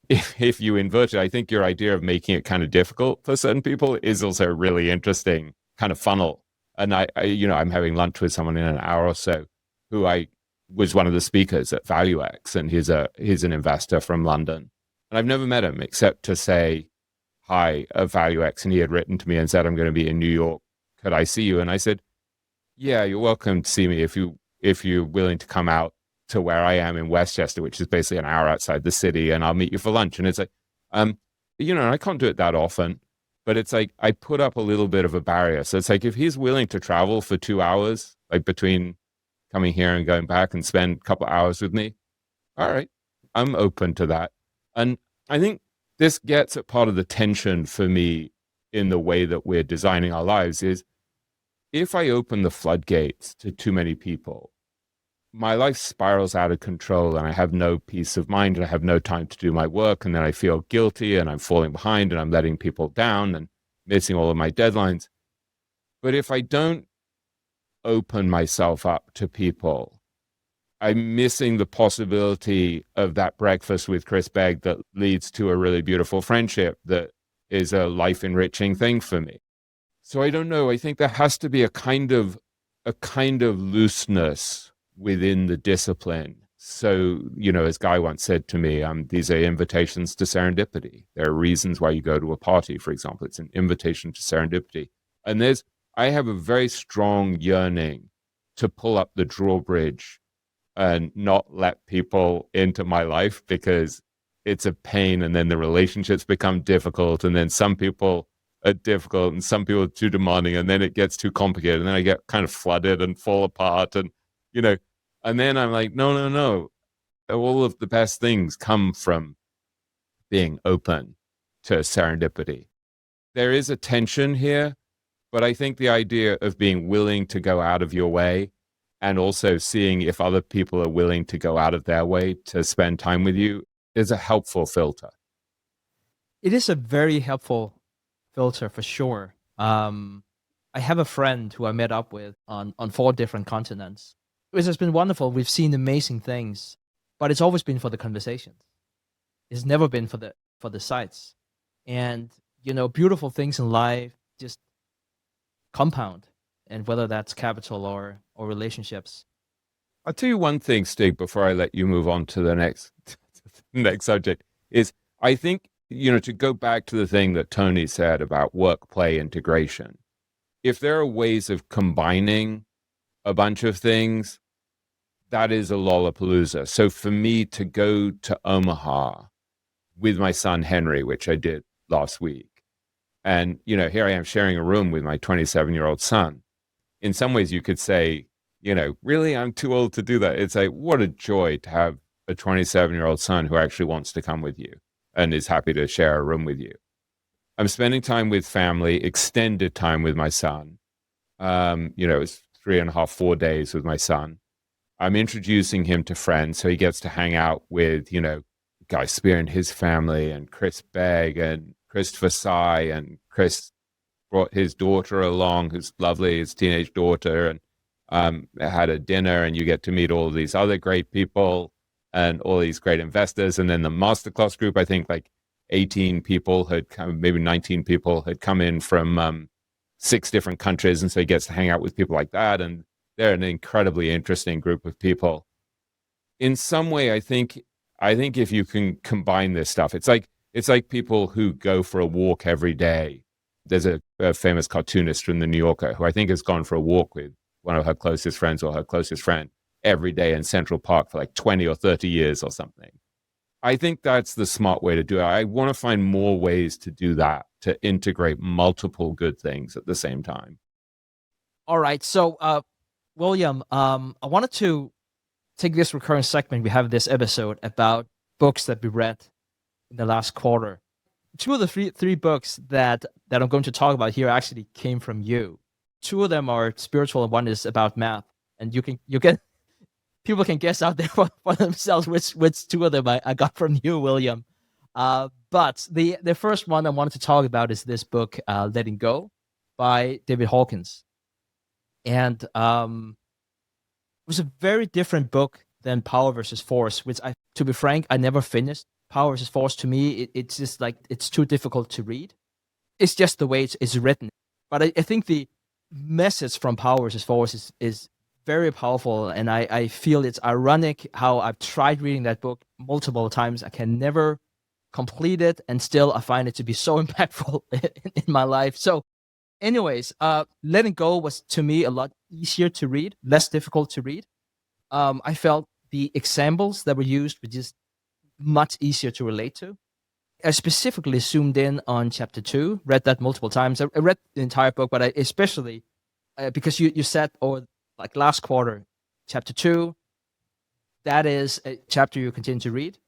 if you invert it, I think your idea of making it kind of difficult for certain people is also a really interesting kind of funnel. And I'm having lunch with someone in an hour or so who I was one of the speakers at ValueX, and he's an investor from London. And I've never met him except to say hi at ValueX, and he had written to me and said, I'm going to be in New York. Could I see you? And I said, yeah, you're welcome to see me if you're willing to come out to where I am in Westchester, which is basically an hour outside the city, and I'll meet you for lunch. And it's like, I can't do it that often, but it's like I put up a little bit of a barrier. So it's like if he's willing to travel for 2 hours, like between coming here and going back, and spend a couple of hours with me, all right, I'm open to that. And I think this gets at part of the tension for me in the way that we're designing our lives is, if I open the floodgates to too many people, my life spirals out of control, and I have no peace of mind, and I have no time to do my work. And then I feel guilty, and I'm falling behind, and I'm letting people down and missing all of my deadlines. But if I don't open myself up to people, I'm missing the possibility of that breakfast with Chris Begg that leads to a really beautiful friendship that is a life enriching thing for me. So I don't know. I think there has to be a kind of looseness within the discipline. So, as Guy once said to me, these are invitations to serendipity. There are reasons why you go to a party, for example. It's an invitation to serendipity. And I have a very strong yearning to pull up the drawbridge and not let people into my life, because it's a pain, and then the relationships become difficult, and then some people are difficult and some people are too demanding, and then it gets too complicated, and then I get kind of flooded and fall apart, and and then I'm like, no, all of the best things come from being open to serendipity. There is a tension here, but I think the idea of being willing to go out of your way, and also seeing if other people are willing to go out of their way to spend time with you, is a helpful filter.
It is a very helpful filter for sure. I have a friend who I met up with on 4 different continents, which has been wonderful. We've seen amazing things, but it's always been for the conversations. It's never been for the sights. And beautiful things in life just compound, and whether that's capital or relationships.
I'll tell you one thing, Stig, before I let you move on to the next subject, is I think, to go back to the thing that Tony said about work-play integration, if there are ways of combining a bunch of things, that is a Lollapalooza. So for me to go to Omaha with my son Henry, which I did last week, and, here I am sharing a room with my 27-year-old son. In some ways you could say, really, I'm too old to do that. It's like, what a joy to have a 27-year-old son who actually wants to come with you and is happy to share a room with you. I'm spending time with family, extended time with my son. It's 3.5, 4 days with my son. I'm introducing him to friends, so he gets to hang out with, Guy Spear and his family, and Chris Begg and Christopher Sy, and Chris brought his daughter along, who's lovely, his teenage daughter, and had a dinner, and you get to meet all of these other great people and all these great investors. And then the masterclass group, I think like 18 people had come, maybe 19 people had come in from 6 different countries. And so he gets to hang out with people like that. And they're an incredibly interesting group of people. In some way, I think if you can combine this stuff, it's like people who go for a walk every day. There's a famous cartoonist from the New Yorker who I think has gone for a walk with one of her closest friends or her closest friend every day in Central Park for like 20 or 30 years or something. I think that's the smart way to do it. I want to find more ways to do that, to integrate multiple good things at the same time.
All right. So, William, I wanted to take this recurring segment we have this episode about books that we read in the last quarter. 2 of the three books that I'm going to talk about here actually came from you. 2 of them are spiritual, and one is about math. And people can guess out there for themselves which 2 of them I got from you, William. But the first one I wanted to talk about is this book, Letting Go, by David Hawkins. And it was a very different book than Power versus Force, which to be frank, I never finished. Power versus Force, to me, it's just like, it's too difficult to read. It's just the way it's written. But I think the message from Power versus Force is very powerful, and I feel it's ironic how I've tried reading that book multiple times. I can never complete it, and still I find it to be so impactful in my life. So anyways, Letting Go was, to me, a lot easier to read, less difficult to read. I felt the examples that were used were just much easier to relate to. I specifically zoomed in on chapter 2, read that multiple times. I read the entire book, but I especially, because you said, like last quarter, chapter 2, that is a chapter you continue to read.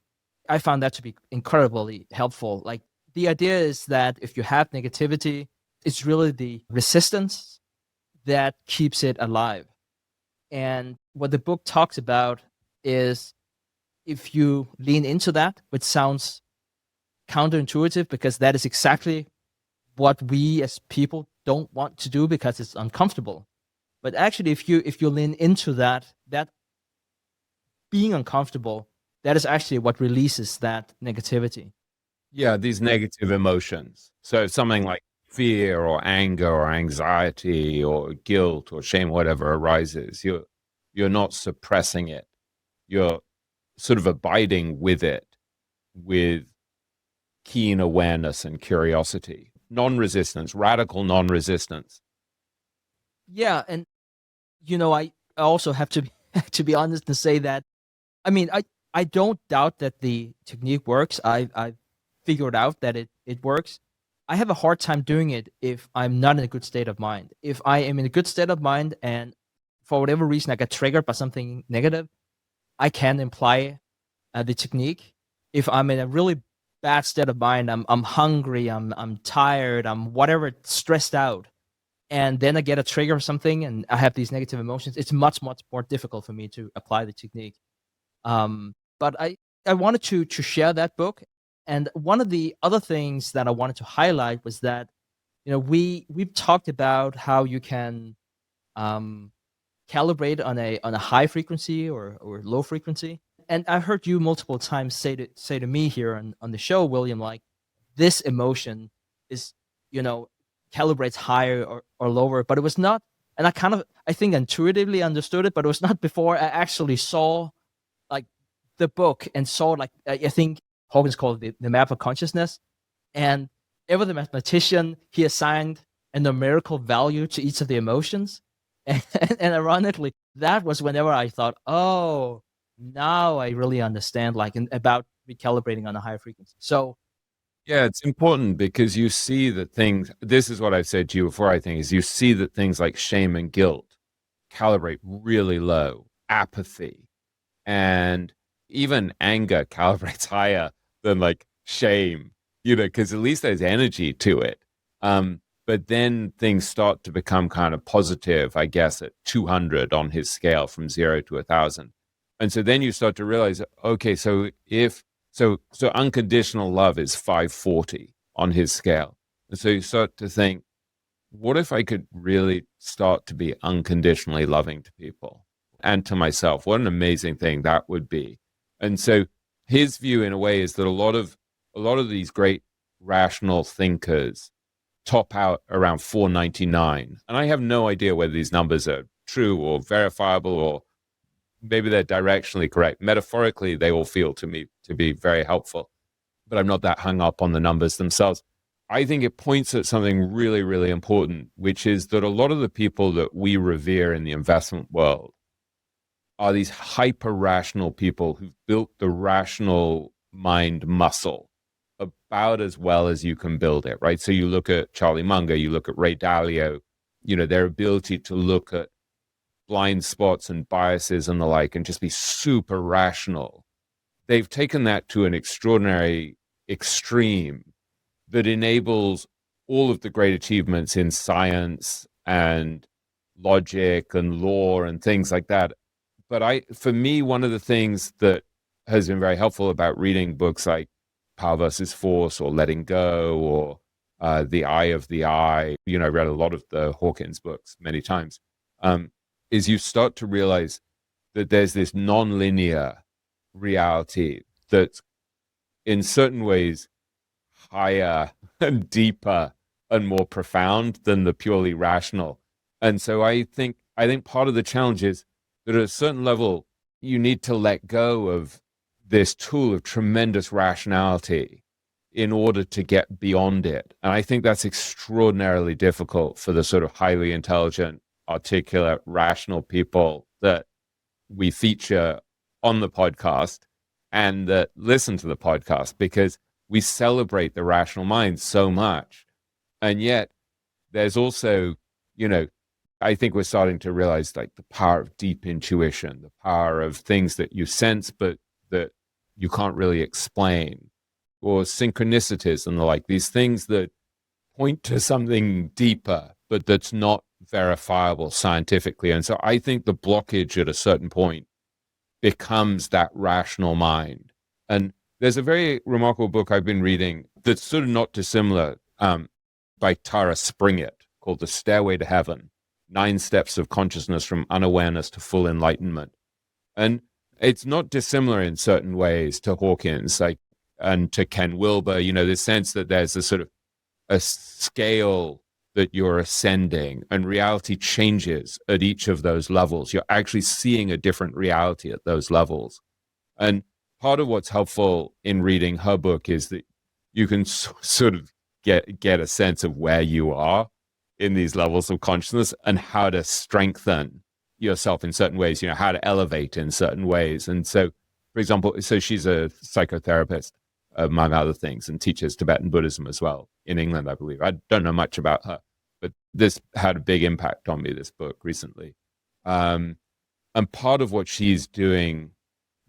I found that to be incredibly helpful. Like, the idea is that if you have negativity, it's really the resistance that keeps it alive. And what the book talks about is, if you lean into that, which sounds counterintuitive because that is exactly what we as people don't want to do because it's uncomfortable. But actually, if you lean into that being uncomfortable, that is actually what releases that negativity.
Yeah, these negative emotions. So something like fear or anger or anxiety or guilt or shame, whatever arises, you're not suppressing it. You're sort of abiding with it with keen awareness and curiosity. Non-resistance, radical non-resistance.
Yeah, and I also have to be honest and say that, I mean, I don't doubt that the technique works. I figured out that it works. I have a hard time doing it if I'm not in a good state of mind. If I am in a good state of mind and for whatever reason I get triggered by something negative, I can apply the technique. If I'm in a really bad state of mind, I'm hungry, I'm tired, I'm whatever, stressed out, and then I get a trigger or something and I have these negative emotions, it's much, much more difficult for me to apply the technique. But I wanted to share that book. And one of the other things that I wanted to highlight was that, we've talked about how you can calibrate on a high frequency or low frequency. And I've heard you multiple times say to me here on the show, William, like, this emotion is, calibrates higher or lower, but it was not And I think intuitively understood it, but it was not before I actually saw like the book and saw like, I think Hawkins called it the map of consciousness. And ever the mathematician, he assigned a numerical value to each of the emotions. And ironically, that was whenever I thought, oh, now I really understand about recalibrating on a higher frequency. So
yeah, it's important because you see that things, this is what I've said to you before, I think, is you see that things like shame and guilt calibrate really low, apathy, and even anger calibrates higher than like shame, because at least there's energy to it. But then things start to become kind of positive, I guess, at 200 on his scale from 0 to 1,000. And so then you start to realize, okay, so unconditional love is 540 on his scale. And so you start to think, what if I could really start to be unconditionally loving to people and to myself? What an amazing thing that would be. And so his view in a way is that a lot of these great rational thinkers top out around 499. And I have no idea whether these numbers are true or verifiable, or maybe they're directionally correct. Metaphorically, they all feel to me to be very helpful, but I'm not that hung up on the numbers themselves. I think it points at something really, really important, which is that a lot of the people that we revere in the investment world are these hyper-rational people who've built the rational mind muscle about as well as you can build it, right? So you look at Charlie Munger, you look at Ray Dalio, their ability to look at blind spots and biases and the like and just be super rational. They've taken that to an extraordinary extreme that enables all of the great achievements in science and logic and law and things like that. But for me, one of the things that has been very helpful about reading books like Power versus Force or Letting Go or The Eye of the Eye, I read a lot of the Hawkins books many times, is you start to realize that there's this nonlinear reality that's in certain ways higher and deeper and more profound than the purely rational. And so I think part of the challenge is that at a certain level, you need to let go of this tool of tremendous rationality in order to get beyond it. And I think that's extraordinarily difficult for the sort of highly intelligent, articulate, rational people that we feature on the podcast and that listen to the podcast, because we celebrate the rational mind so much. And yet there's also, I think we're starting to realize like the power of deep intuition, the power of things that you sense, but that you can't really explain, or synchronicities and the like, these things that point to something deeper, but that's not verifiable scientifically. And so I think the blockage at a certain point becomes that rational mind. And there's a very remarkable book I've been reading that's sort of not dissimilar by Tara Springett called The Stairway to Heaven, 9 Steps of Consciousness from Unawareness to Full Enlightenment. And it's not dissimilar in certain ways to Hawkins, and to Ken Wilber, the sense that there's a sort of a scale that you're ascending and reality changes at each of those levels. You're actually seeing a different reality at those levels. And part of what's helpful in reading her book is that you can sort of get a sense of where you are in these levels of consciousness and how to strengthen yourself in certain ways, how to elevate in certain ways. And so, for example, she's a psychotherapist, among other things, and teaches Tibetan Buddhism as well in England, I believe. I don't know much about her, but this had a big impact on me, this book recently. And part of what she's doing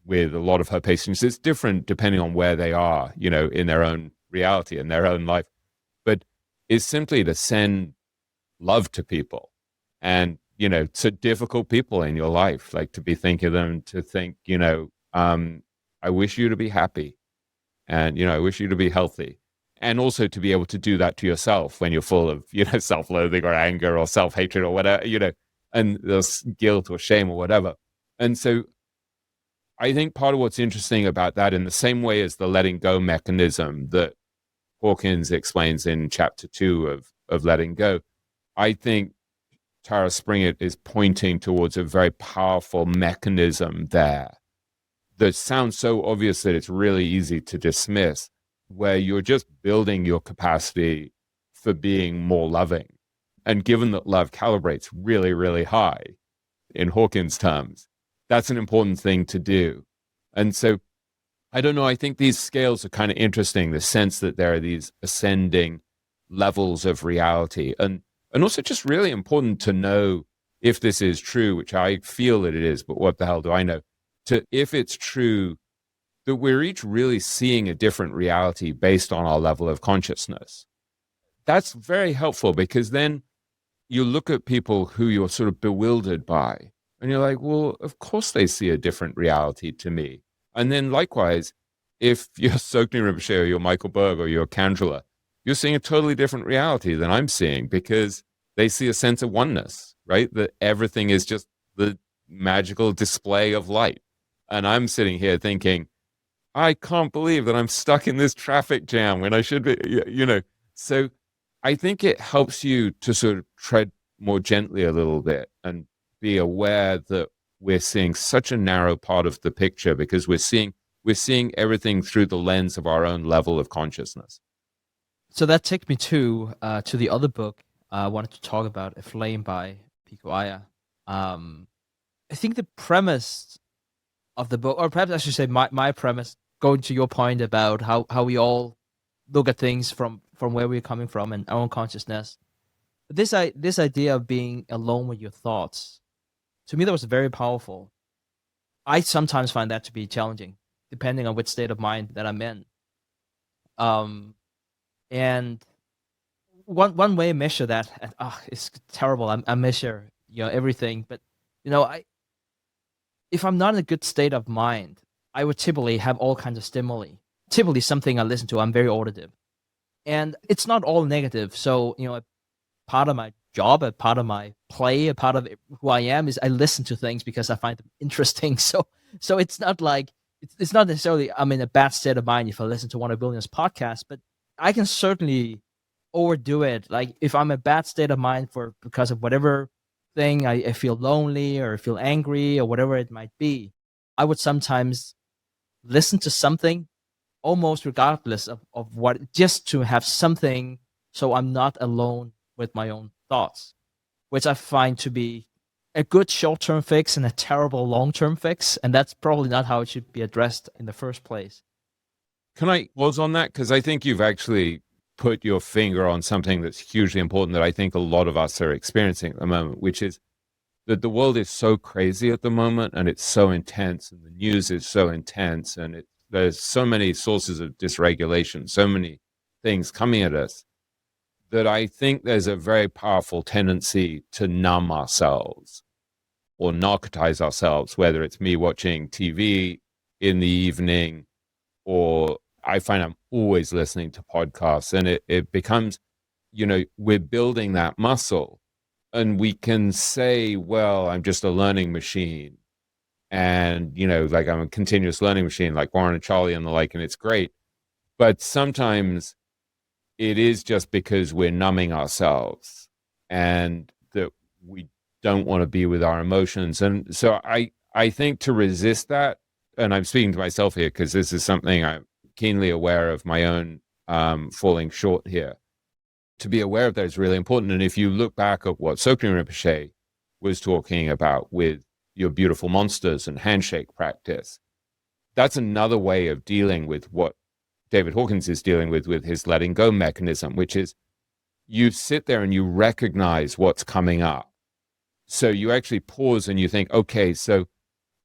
with a lot of her patients is different depending on where they are, in their own reality, in their own life, but is simply to send love to people and, to difficult people in your life, like to be thinking of them, to think, I wish you to be happy and, I wish you to be healthy. And also to be able to do that to yourself when you're full of, self-loathing or anger or self-hatred or whatever, and there's guilt or shame or whatever. And so I think part of what's interesting about that, in the same way as the letting go mechanism that Hawkins explains in chapter 2 of Letting Go, I think Tara Springer is pointing towards a very powerful mechanism there that sounds so obvious that it's really easy to dismiss, where you're just building your capacity for being more loving. And given that love calibrates really, really high in Hawkins terms, that's an important thing to do. And so, I don't know, I think these scales are kind of interesting, the sense that there are these ascending levels of reality. And also just really important to know if this is true, which I feel that it is, but what the hell do I know? If it's true that we're each really seeing a different reality based on our level of consciousness. That's very helpful, because then you look at people who you're sort of bewildered by, and you're like, well, of course they see a different reality to me. And then likewise, if you're Sogni Rinpoche or you're Michael Berg or you're Candrela, you're seeing a totally different reality than I'm seeing, because they see a sense of oneness, right? That everything is just the magical display of light. And I'm sitting here thinking, I can't believe that I'm stuck in this traffic jam when I should be, you know. So I think it helps you to sort of tread more gently a little bit and be aware that we're seeing such a narrow part of the picture, because we're seeing everything through the lens of our own level of consciousness.
So that takes me to the other book I wanted to talk about, A Flame by Pico Iyer. I think the premise of the book, or perhaps I should say my premise, going to your point about how we all look at things from where we're coming from and our own consciousness. This idea of being alone with your thoughts, to me, that was very powerful. I sometimes find that to be challenging, depending on which state of mind that I'm in. And one way I measure that, and, it's terrible. I measure everything, but if I'm not in a good state of mind, I would typically have all kinds of stimuli. Typically, something I listen to, I'm very auditive, and it's not all negative. So a part of my job, a part of my play, a part of who I am is I listen to things because I find them interesting. So it's not like it's not necessarily I'm in a bad state of mind if I listen to one of William's podcasts, but I can certainly overdo it. Like if I'm in a bad state of mind because of whatever thing, I feel lonely or I feel angry or whatever it might be, I would sometimes listen to something almost regardless of what, just to have something so I'm not alone with my own thoughts, which I find to be a good short-term fix and a terrible long-term fix. And that's probably not how it should be addressed in the first place.
Can I pause on that? Because I think you've actually put your finger on something that's hugely important that I think a lot of us are experiencing at the moment, which is that the world is so crazy at the moment, and it's so intense, and the news is so intense, and there's so many sources of dysregulation, so many things coming at us, that I think there's a very powerful tendency to numb ourselves or narcotize ourselves, whether it's me watching TV in the evening, or I find I'm always listening to podcasts, and it becomes, we're building that muscle, and we can say, well, I'm just a learning machine, and, like I'm a continuous learning machine, like Warren and Charlie and the like, and it's great. But sometimes it is just because we're numbing ourselves and that we don't want to be with our emotions. And so I think to resist that, and I'm speaking to myself here because this is something I'm keenly aware of my own falling short here. To be aware of that is really important. And if you look back at what Sogni Rinpoche was talking about with your beautiful monsters and handshake practice, that's another way of dealing with what David Hawkins is dealing with his letting go mechanism, which is you sit there and you recognize what's coming up. So you actually pause and you think, okay, so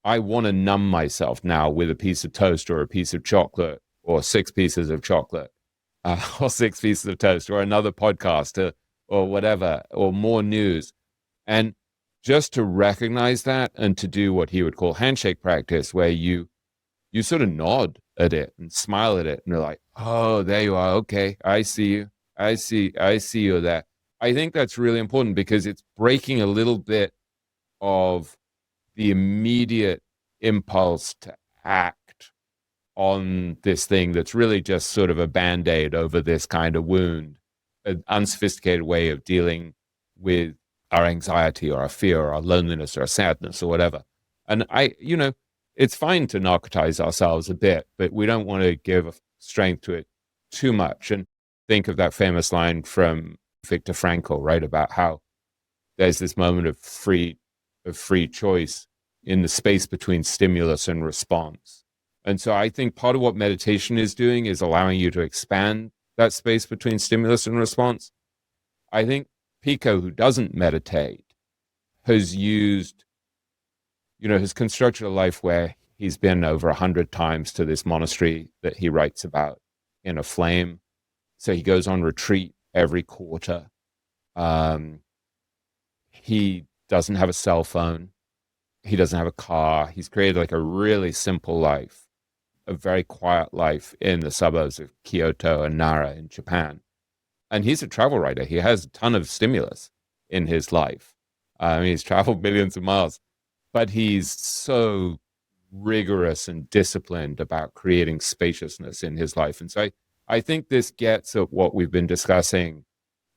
I want to numb myself now with a piece of toast or a piece of chocolate or 6 pieces of chocolate or 6 pieces of toast or another podcast or whatever, or more news. And just to recognize that and to do what he would call handshake practice, where you sort of nod at it and smile at it and you're like, oh, there you are. Okay, I see you. I see you there. I think that's really important because it's breaking a little bit of the immediate impulse to act on this thing that's really just sort of a Band-Aid over this kind of wound, an unsophisticated way of dealing with our anxiety or our fear or our loneliness or our sadness or whatever. And it's fine to narcotize ourselves a bit, but we don't want to give strength to it too much. And think of that famous line from Viktor Frankl, right? About how there's this moment of free choice in the space between stimulus and response. And so I think part of what meditation is doing is allowing you to expand that space between stimulus and response. I think Pico, who doesn't meditate, has constructed a life where he's been over 100 times to this monastery that he writes about in a flame. So he goes on retreat every quarter. He doesn't have a cell phone. He doesn't have a car. He's created like a really simple life, a very quiet life in the suburbs of Kyoto and Nara in Japan. And he's a travel writer. He has a ton of stimulus in his life. He's traveled millions of miles, but he's so rigorous and disciplined about creating spaciousness in his life. And so I think this gets at what we've been discussing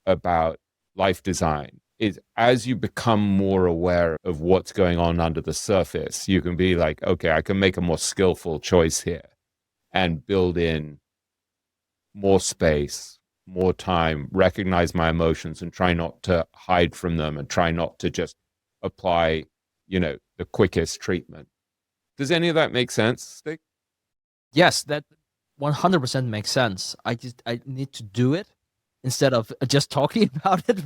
about life design. Is as you become more aware of what's going on under the surface, you can be like, okay, I can make a more skillful choice here and build in more space, more time, recognize my emotions and try not to hide from them and try not to just apply, the quickest treatment. Does any of that make sense, Stig?
Yes, that 100% makes sense. I need to do it instead of just talking about it.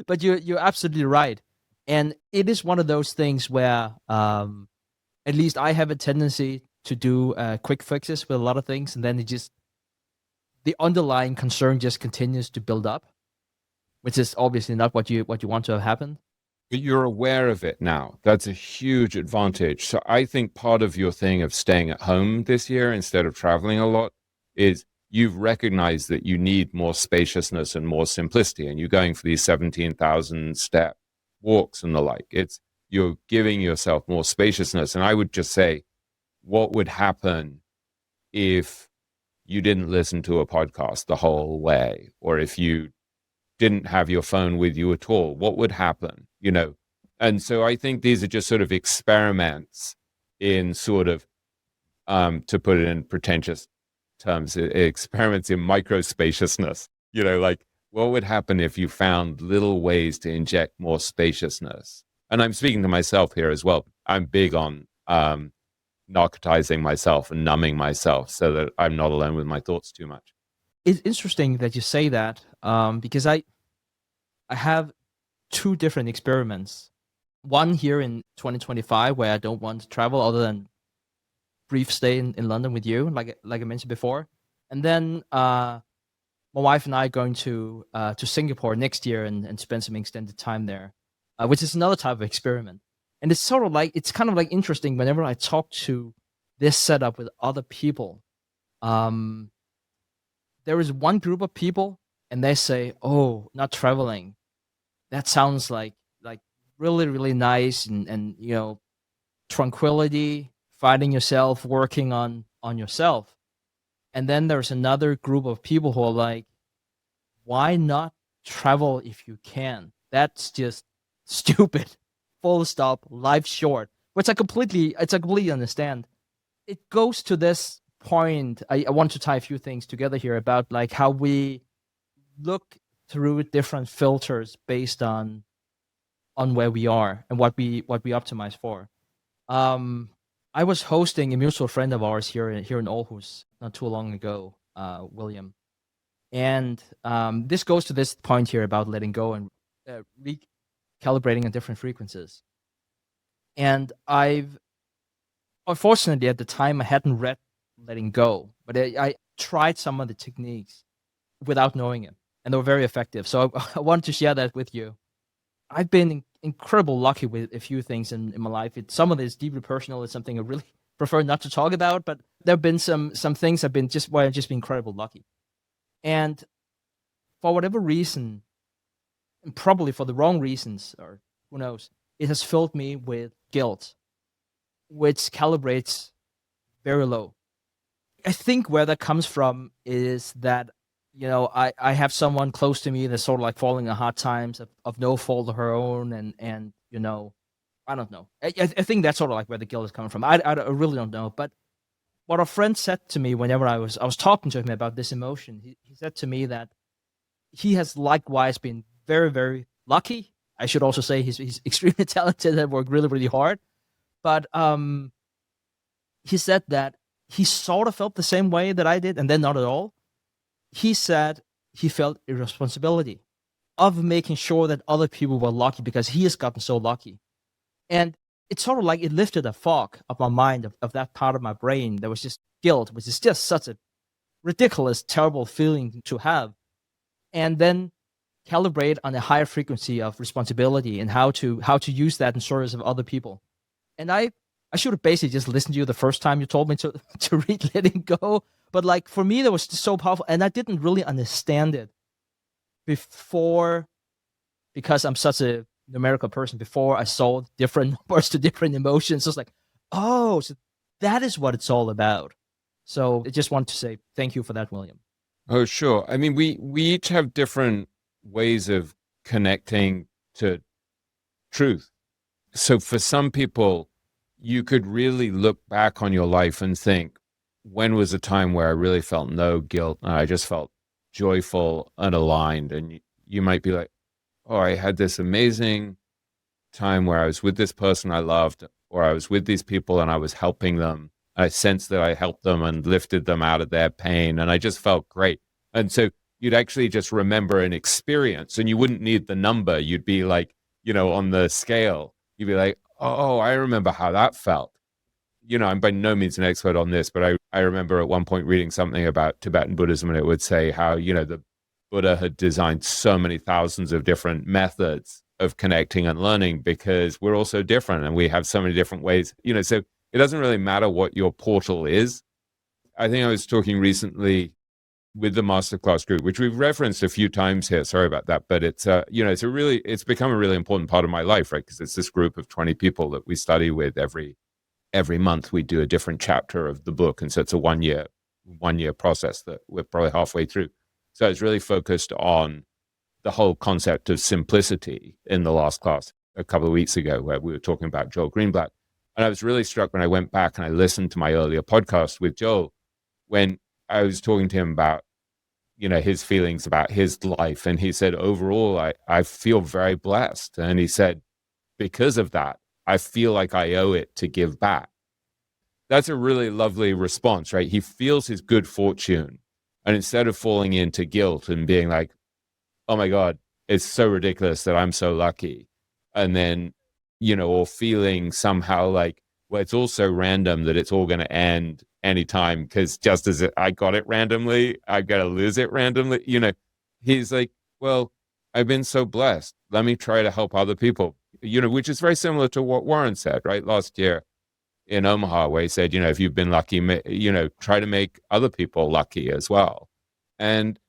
But you're absolutely right. And it is one of those things where at least I have a tendency to do quick fixes with a lot of things. And then the underlying concern just continues to build up, which is obviously not what you want to have happen.
But you're aware of it now. That's a huge advantage. So I think part of your thing of staying at home this year instead of traveling a lot is you've recognized that you need more spaciousness and more simplicity, and you're going for these 17,000 step walks and the like. You're giving yourself more spaciousness. And I would just say, what would happen if you didn't listen to a podcast the whole way, or if you didn't have your phone with you at all? What would happen? And so I think these are just sort of experiments in sort of, to put it in pretentious terms, experiments in microspaciousness. Like what would happen if you found little ways to inject more spaciousness? And I'm speaking to myself here as well. I'm big on narcotizing myself and numbing myself so that I'm not alone with my thoughts too much.
It's interesting that you say that because I have two different experiments. One here in 2025 where I don't want to travel other than brief stay in London with you, like I mentioned before. And then my wife and I are going to Singapore next year and spend some extended time there, which is another type of experiment. And it's kind of like interesting whenever I talk to this setup with other people. There is one group of people and they say, oh, not traveling. That sounds like really, really nice and tranquility, finding yourself, working on yourself. And then there's another group of people who are like, why not travel if you can? That's just stupid. Full stop, life's short. Which I completely understand. It goes to this point. I want to tie a few things together here about like how we look through different filters based on where we are and what we optimize for. I was hosting a mutual friend of ours here in Aarhus not too long ago, William, and this goes to this point here about letting go and recalibrating on different frequencies. And unfortunately at the time I hadn't read Letting Go, but I tried some of the techniques without knowing it, and they were very effective. So I wanted to share that with you. I've been incredibly lucky with a few things in my life. Some of it is deeply personal. It's something I really prefer not to talk about, but there have been some things where I've just been incredibly lucky. And for whatever reason, and probably for the wrong reasons, or who knows, it has filled me with guilt, which calibrates very low. I think where that comes from is that I have someone close to me that's sort of like falling in hard times of no fault of her own, and I don't know. I think that's sort of like where the guilt is coming from. I really don't know. But what a friend said to me whenever I was talking to him about this emotion, he said to me that he has likewise been very, very lucky. I should also say he's extremely talented and worked really, really hard. But he said that he sort of felt the same way that I did, and then not at all. He said he felt a responsibility of making sure that other people were lucky because he has gotten so lucky. And it's sort of like it lifted a fog of my mind, of that part of my brain that was just guilt, which is just such a ridiculous, terrible feeling to have. And then calibrate on a higher frequency of responsibility and how to use that in service of other people. And I should have basically just listened to you the first time you told me to read Letting Go. But like for me, that was just so powerful. And I didn't really understand it before, because I'm such a numerical person, before I saw different numbers to different emotions. So it's like, oh, so that is what it's all about. So I just want to say thank you for that, William.
Oh, sure. I mean, we each have different ways of connecting to truth. So for some people, you could really look back on your life and think, when was a time where I really felt no guilt and I just felt joyful and aligned? And you might be like, oh, I had this amazing time where I was with this person I loved, or I was with these people and I was helping them. I sensed that I helped them and lifted them out of their pain, and I just felt great. And so you'd actually just remember an experience, and you wouldn't need the number. You'd be like, on the scale, you'd be like, oh, I remember how that felt. I'm by no means an expert on this, but I remember at one point reading something about Tibetan Buddhism, and it would say how, the Buddha had designed so many thousands of different methods of connecting and learning because we're all so different and we have so many different ways, so it doesn't really matter what your portal is. I think I was talking recently with the masterclass group, which we've referenced a few times here. Sorry about that. But it's, it's become a really important part of my life, right? Because it's this group of 20 people that we study with every month. We do a different chapter of the book. And so it's a one year process that we're probably halfway through. So I was really focused on the whole concept of simplicity in the last class a couple of weeks ago, where we were talking about Joel Greenblatt. And I was really struck when I went back and I listened to my earlier podcast with Joel, when I was talking to him about, his feelings about his life. And he said, overall, I feel very blessed. And he said, because of that, I feel like I owe it to give back. That's a really lovely response, right? He feels his good fortune. And instead of falling into guilt and being like, oh my God, it's so ridiculous that I'm so lucky. And then, or feeling somehow like, well, it's all so random that it's all going to end anytime, because just as I got it randomly, I got to lose it randomly. He's like, well, I've been so blessed. Let me try to help other people, which is very similar to what Warren said, right? Last year in Omaha, where he said, if you've been lucky, try to make other people lucky as well. And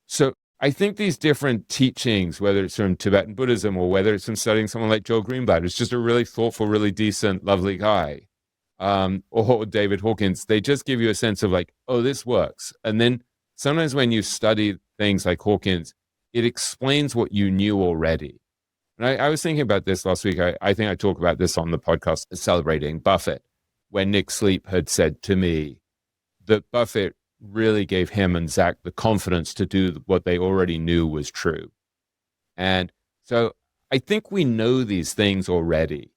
so I think these different teachings, whether it's from Tibetan Buddhism or whether it's from studying someone like Joel Greenblatt, who's just a really thoughtful, really decent, lovely guy, or David Hawkins, they just give you a sense of like, oh, this works. And then sometimes when you study things like Hawkins, it explains what you knew already. And I was thinking about this last week. I think I talked about this on the podcast, Celebrating Buffett, when Nick Sleep had said to me that Buffett really gave him and Zach the confidence to do what they already knew was true. And so I think we know these things already.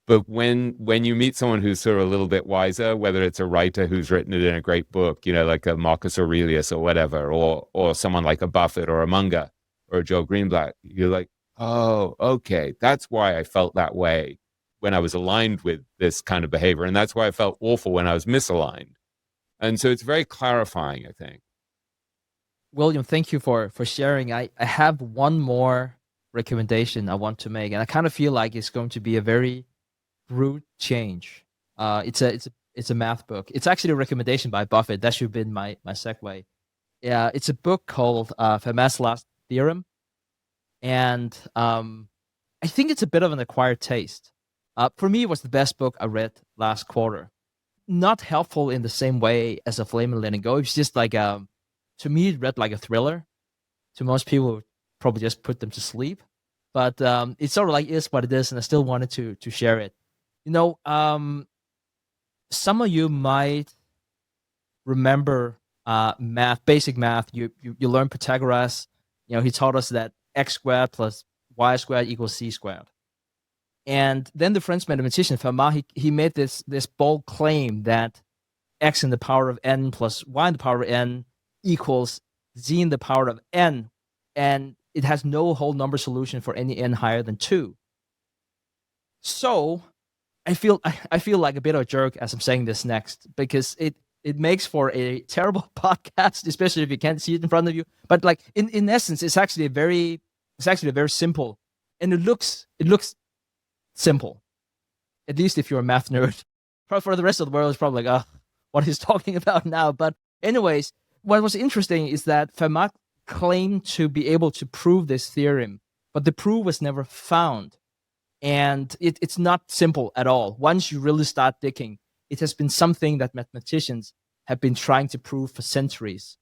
But when you meet someone who's sort of a little bit wiser, whether it's a writer who's written it in a great book, like a Marcus Aurelius or whatever, or someone like a Buffett or a Munger or a Joel Greenblatt, you're like, oh, okay, that's why I felt that way when I was aligned with this kind of behavior. And that's why I felt awful when I was misaligned. And so it's very clarifying, I think.
William, thank you for sharing. I have one more recommendation I want to make, and I kind of feel like it's going to be a very root change. It's a math book. It's actually a recommendation by Buffett. That should have been my segue. Yeah, it's a book called Fermat's Last Theorem, and I think it's a bit of an acquired taste. For me, it was the best book I read last quarter. Not helpful in the same way as A Flame and Letting Go. It's just like to me, it read like a thriller. To most people, it would probably just put them to sleep. But it's sort of like, is what it is, and I still wanted to share it. Some of you might remember math, basic math. You learn Pythagoras. He taught us that x squared plus y squared equals c squared. And then the French mathematician Fermat, he made this bold claim that x in the power of n plus y in the power of n equals z in the power of n, and it has no whole number solution for any n higher than 2. So I feel like a bit of a jerk as I'm saying this next, because it makes for a terrible podcast, especially if you can't see it in front of you. But like in essence, it's actually a very simple, and it looks simple, at least if you're a math nerd. For the rest of the world, it's probably like, what he's talking about now. But anyways, what was interesting is that Fermat claimed to be able to prove this theorem, but the proof was never found. And it's not simple at all. Once you really start digging, it has been something that mathematicians have been trying to prove for centuries.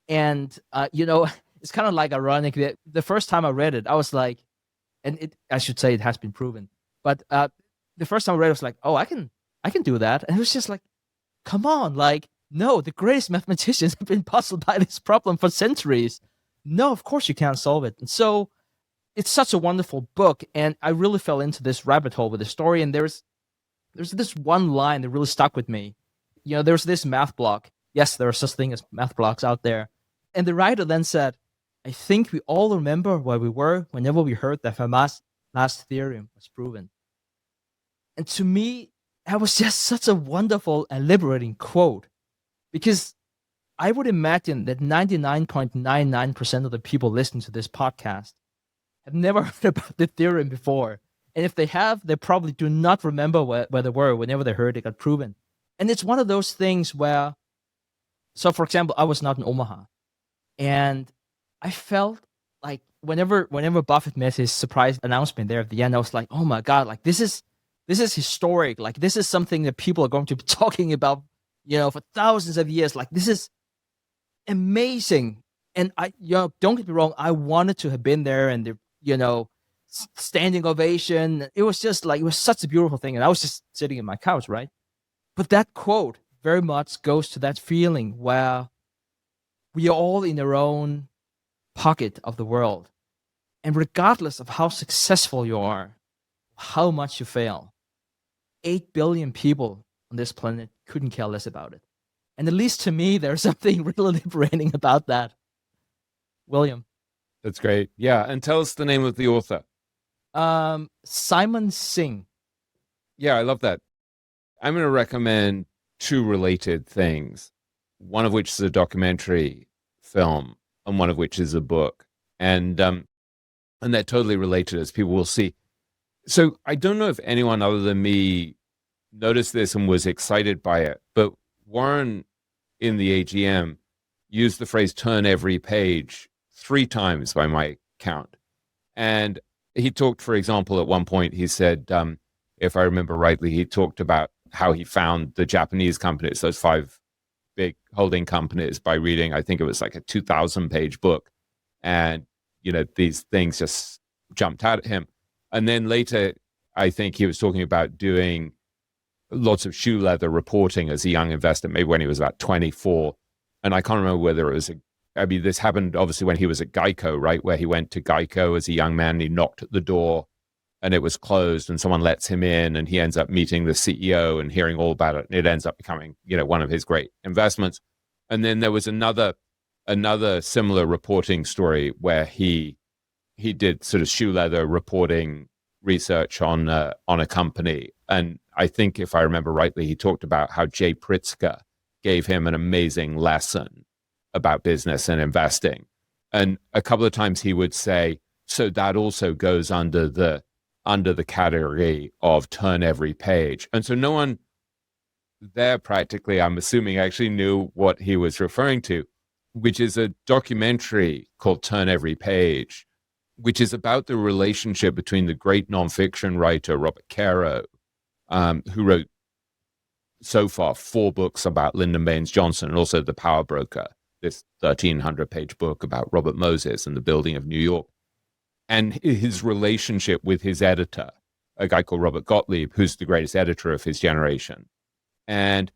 And, it's kind of like ironic that the first time I read it, I was like, I should say it has been proven, but the first time I read it, I was like, oh, I can do that. And it was just like, come on, like, no, the greatest mathematicians have been puzzled by this problem for centuries. No, of course you can't solve it. And so it's such a wonderful book, and I really fell into this rabbit hole with the story. And there's this one line that really stuck with me. There's this math blog. Yes, there are such things as math blogs out there. And the writer then said, I think we all remember where we were whenever we heard that Fermat's last theorem was proven. And to me, that was just such a wonderful and liberating quote, because I would imagine that 99.99% of the people listening to this podcast have never heard about the theorem before. And if they have, they probably do not remember where they were whenever they heard it got proven. And it's one of those things where, so for example, I was not in Omaha, and I felt like whenever Buffett made his surprise announcement there at the end, I was like, oh my God, like this is historic. Like this is something that people are going to be talking about, for thousands of years. Like this is amazing. And don't get me wrong, I wanted to have been there, and the, standing ovation. It was just like, it was such a beautiful thing. And I was just sitting in my couch, right? But that quote very much goes to that feeling where we are all in our own pocket of the world. And regardless of how successful you are, how much you fail, 8 billion people on this planet couldn't care less about it. And at least to me, there's something really liberating about that. William.
That's great. Yeah. And tell us the name of the author.
Simon Singh.
Yeah, I love that. I'm going to recommend 2 related things, one of which is a documentary film and one of which is a book. And they're totally related, as people will see. So I don't know if anyone other than me noticed this and was excited by it, but Warren in the AGM used the phrase turn every page 3 times by my count. And he talked, for example, at one point, he said, if I remember rightly, he talked about how he found the Japanese companies, those 5 big holding companies, by reading, I think it was like a 2,000-page book. And, these things just jumped out at him. And then later, I think he was talking about doing lots of shoe leather reporting as a young investor, maybe when he was about 24. And I can't remember whether it was this happened obviously when he was at Geico, right? Where he went to Geico as a young man, and he knocked at the door and it was closed, and someone lets him in, and he ends up meeting the CEO and hearing all about it. And it ends up becoming, one of his great investments. And then there was another similar reporting story where he did sort of shoe leather reporting research on a company. And I think if I remember rightly, he talked about how Jay Pritzker gave him an amazing lesson about business and investing. And a couple of times he would say, so that also goes under the category of turn every page. And so no one there practically, I'm assuming, actually knew what he was referring to, which is a documentary called Turn Every Page, which is about the relationship between the great nonfiction writer Robert Caro, who wrote so far 4 books about Lyndon Baines Johnson, and also The Power Broker, this 1,300-page book about Robert Moses and the building of New York, and his relationship with his editor, a guy called Robert Gottlieb, who's the greatest editor of his generation. And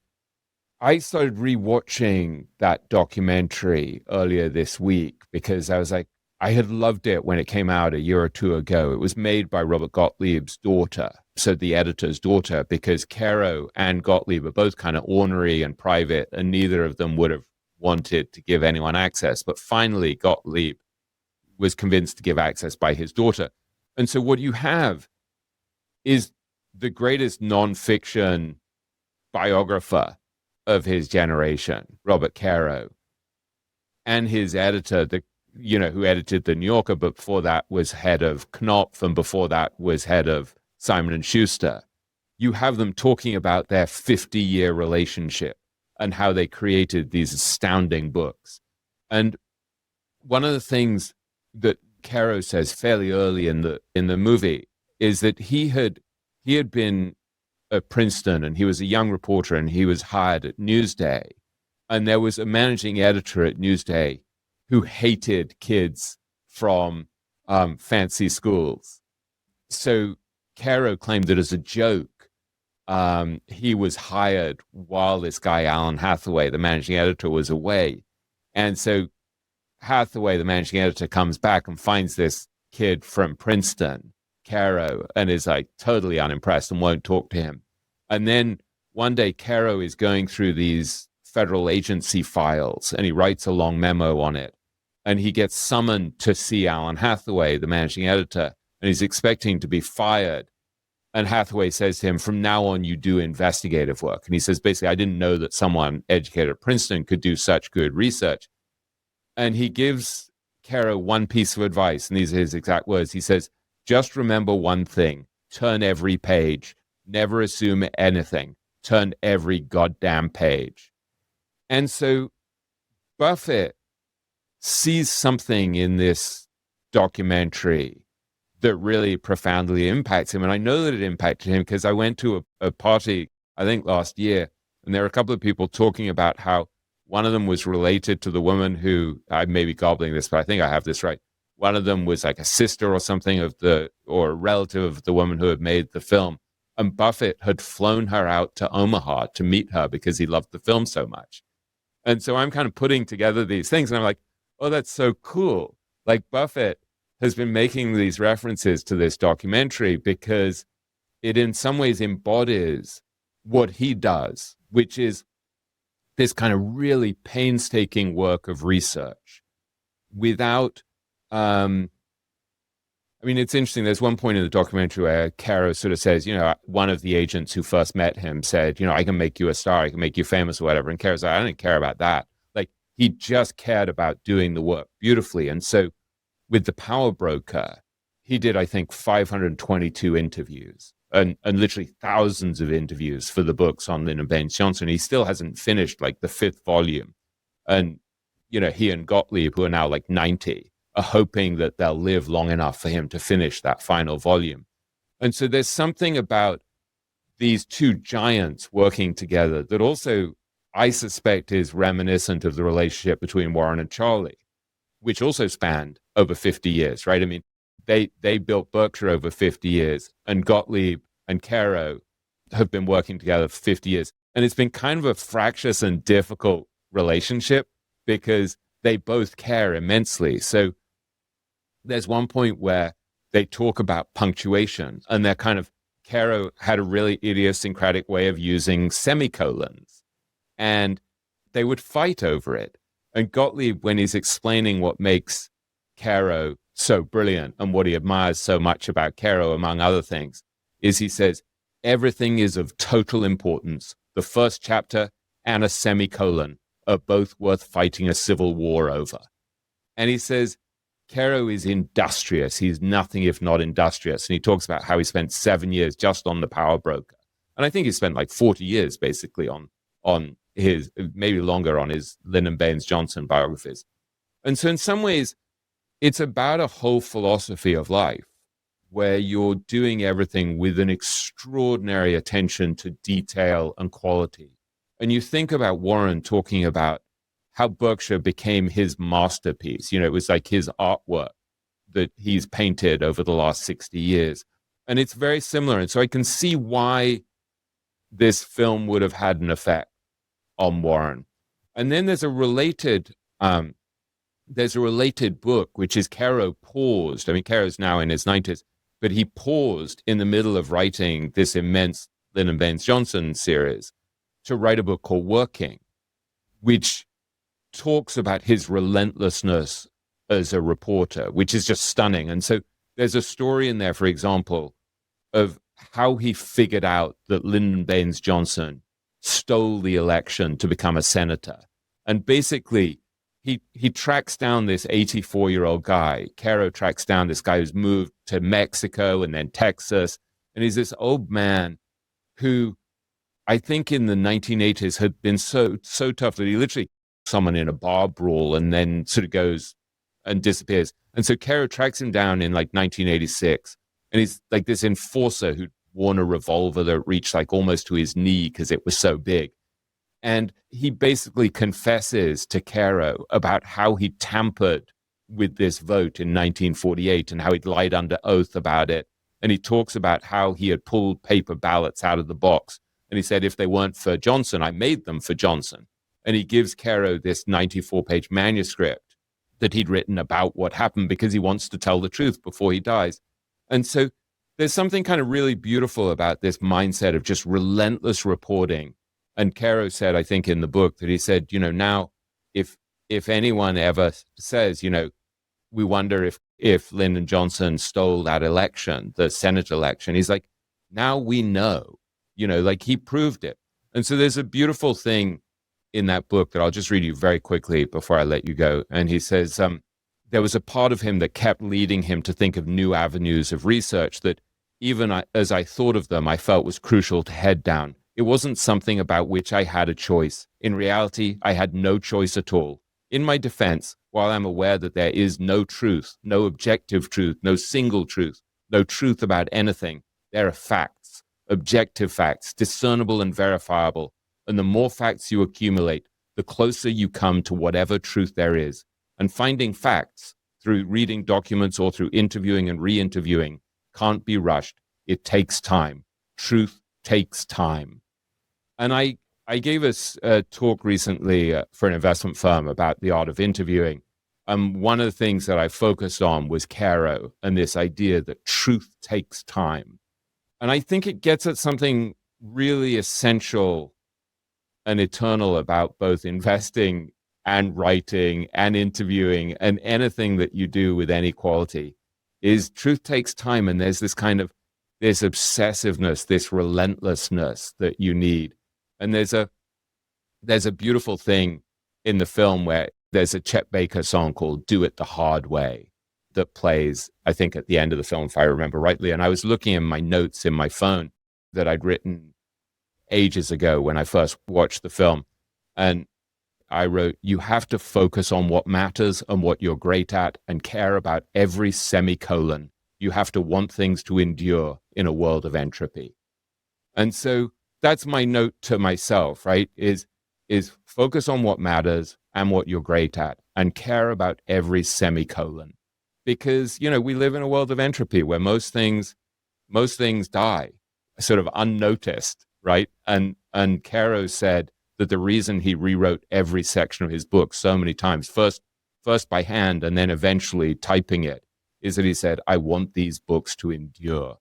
I started rewatching that documentary earlier this week because I was like, I had loved it when it came out a year or two ago. It was made by Robert Gottlieb's daughter, so the editor's daughter, because Caro and Gottlieb are both kind of ornery and private, and neither of them would have wanted to give anyone access. But finally, Gottlieb was convinced to give access by his daughter. And so what you have is the greatest nonfiction biographer of his generation, Robert Caro, and his editor, who edited The New Yorker, but before that was head of Knopf, and before that was head of Simon & Schuster. You have them talking about their 50-year relationship and how they created these astounding books. And one of the things that Caro says fairly early in the movie is that he had been at Princeton, and he was a young reporter, and he was hired at Newsday. And there was a managing editor at Newsday who hated kids from fancy schools. So Caro claimed that as a joke, he was hired while this guy, Alan Hathaway, the managing editor, was away. And so Hathaway, the managing editor, comes back and finds this kid from Princeton, Caro, and is like totally unimpressed and won't talk to him. And then one day Caro is going through these federal agency files, and he writes a long memo on it. And he gets summoned to see Alan Hathaway, the managing editor, and he's expecting to be fired. And Hathaway says to him, from now on, you do investigative work. And he says, basically, I didn't know that someone educated at Princeton could do such good research. And he gives Caro one piece of advice, and these are his exact words. He says, just remember one thing, turn every page, never assume anything, turn every goddamn page. And so Buffett sees something in this documentary that really profoundly impacts him. And I know that it impacted him because I went to a party, I think last year, and there were a couple of people talking about how one of them was related to the woman who, I may be gobbling this, but I think I have this right. One of them was like a sister or something or a relative of the woman who had made the film. And Buffett had flown her out to Omaha to meet her because he loved the film so much. And so I'm kind of putting together these things, and I'm like, oh, that's so cool. Like Buffett has been making these references to this documentary because it in some ways embodies what he does, which is this kind of really painstaking work of research without, it's interesting. There's one point in the documentary where Caro sort of says, one of the agents who first met him said, I can make you a star, I can make you famous or whatever. And Caro's like, I don't care about that. Like, he just cared about doing the work beautifully. And so with The Power Broker, he did, I think, 522 interviews and literally thousands of interviews for the books on Lyndon Baines Johnson. He still hasn't finished like the 5th volume. And, he and Gottlieb, who are now like 90, are hoping that they'll live long enough for him to finish that final volume. And so there's something about these two giants working together that also, I suspect, is reminiscent of the relationship between Warren and Charlie, which also spanned over 50 years, right? I mean, they built Berkshire over 50 years, and Gottlieb and Caro have been working together for 50 years. And it's been kind of a fractious and difficult relationship because they both care immensely. So there's one point where they talk about punctuation, and they're kind of, Caro had a really idiosyncratic way of using semicolons, and they would fight over it. And Gottlieb, when he's explaining what makes Caro so brilliant and what he admires so much about Caro, among other things, is he says, everything is of total importance. The first chapter and a semicolon are both worth fighting a civil war over. And he says, Caro is industrious. He's nothing if not industrious. And he talks about how he spent 7 years just on The Power Broker. And I think he spent like 40 years basically on his, maybe longer, on his Lyndon Baines Johnson biographies. And so in some ways, it's about a whole philosophy of life where you're doing everything with an extraordinary attention to detail and quality. And you think about Warren talking about how Berkshire became his masterpiece. It was like his artwork that he's painted over the last 60 years. And it's very similar. And so I can see why this film would have had an effect on Warren. And then there's a related book, which is Caro paused. I mean, Caro's now in his 90s, but he paused in the middle of writing this immense Lyndon Baines Johnson series to write a book called Working, which talks about his relentlessness as a reporter, which is just stunning. And so there's a story in there, for example, of how he figured out that Lyndon Baines Johnson stole the election to become a senator. And basically, he tracks down this 84-year-old guy. Caro tracks down this guy who's moved to Mexico and then Texas. And he's this old man who I think in the 1980s had been so tough that he literally someone in a bar brawl and then sort of goes and disappears. And so Caro tracks him down in like 1986. And he's like this enforcer who'd worn a revolver that reached like almost to his knee because it was so big. And he basically confesses to Caro about how he tampered with this vote in 1948 and how he'd lied under oath about it. And he talks about how he had pulled paper ballots out of the box. And he said, if they weren't for Johnson, I made them for Johnson. And he gives Caro this 94-page manuscript that he'd written about what happened because he wants to tell the truth before he dies. And so there's something kind of really beautiful about this mindset of just relentless reporting. And Caro said, I think in the book, that he said, now if anyone ever says, we wonder if Lyndon Johnson stole that election, the Senate election, he's like, now we know, like he proved it. And so there's a beautiful thing in that book that I'll just read you very quickly before I let you go. And he says, there was a part of him that kept leading him to think of new avenues of research that even as I thought of them, I felt was crucial to head down. It wasn't something about which I had a choice. In reality, I had no choice at all. In my defense, while I'm aware that there is no truth, no objective truth, no single truth, no truth about anything, there are facts, objective facts, discernible and verifiable. And the more facts you accumulate, the closer you come to whatever truth there is. And finding facts through reading documents or through interviewing and re-interviewing can't be rushed. It takes time. Truth takes time. And I gave us a talk recently for an investment firm about the art of interviewing. One of the things that I focused on was Caro and this idea that truth takes time. And I think it gets at something really essential and eternal about both investing and writing and interviewing and anything that you do with any quality is truth takes time. And there's this kind of this obsessiveness, this relentlessness that you need. And there's a beautiful thing in the film where there's a Chet Baker song called Do It the Hard Way that plays, I think, at the end of the film, if I remember rightly. And I was looking in my notes in my phone that I'd written ages ago when I first watched the film. And I wrote, you have to focus on what matters and what you're great at and care about every semicolon. You have to want things to endure in a world of entropy. And so that's my note to myself, right? Is focus on what matters and what you're great at and care about every semicolon. Because, we live in a world of entropy where most things die sort of unnoticed, right? And Caro said that the reason he rewrote every section of his book so many times, first by hand and then eventually typing it, is that he said, I want these books to endure.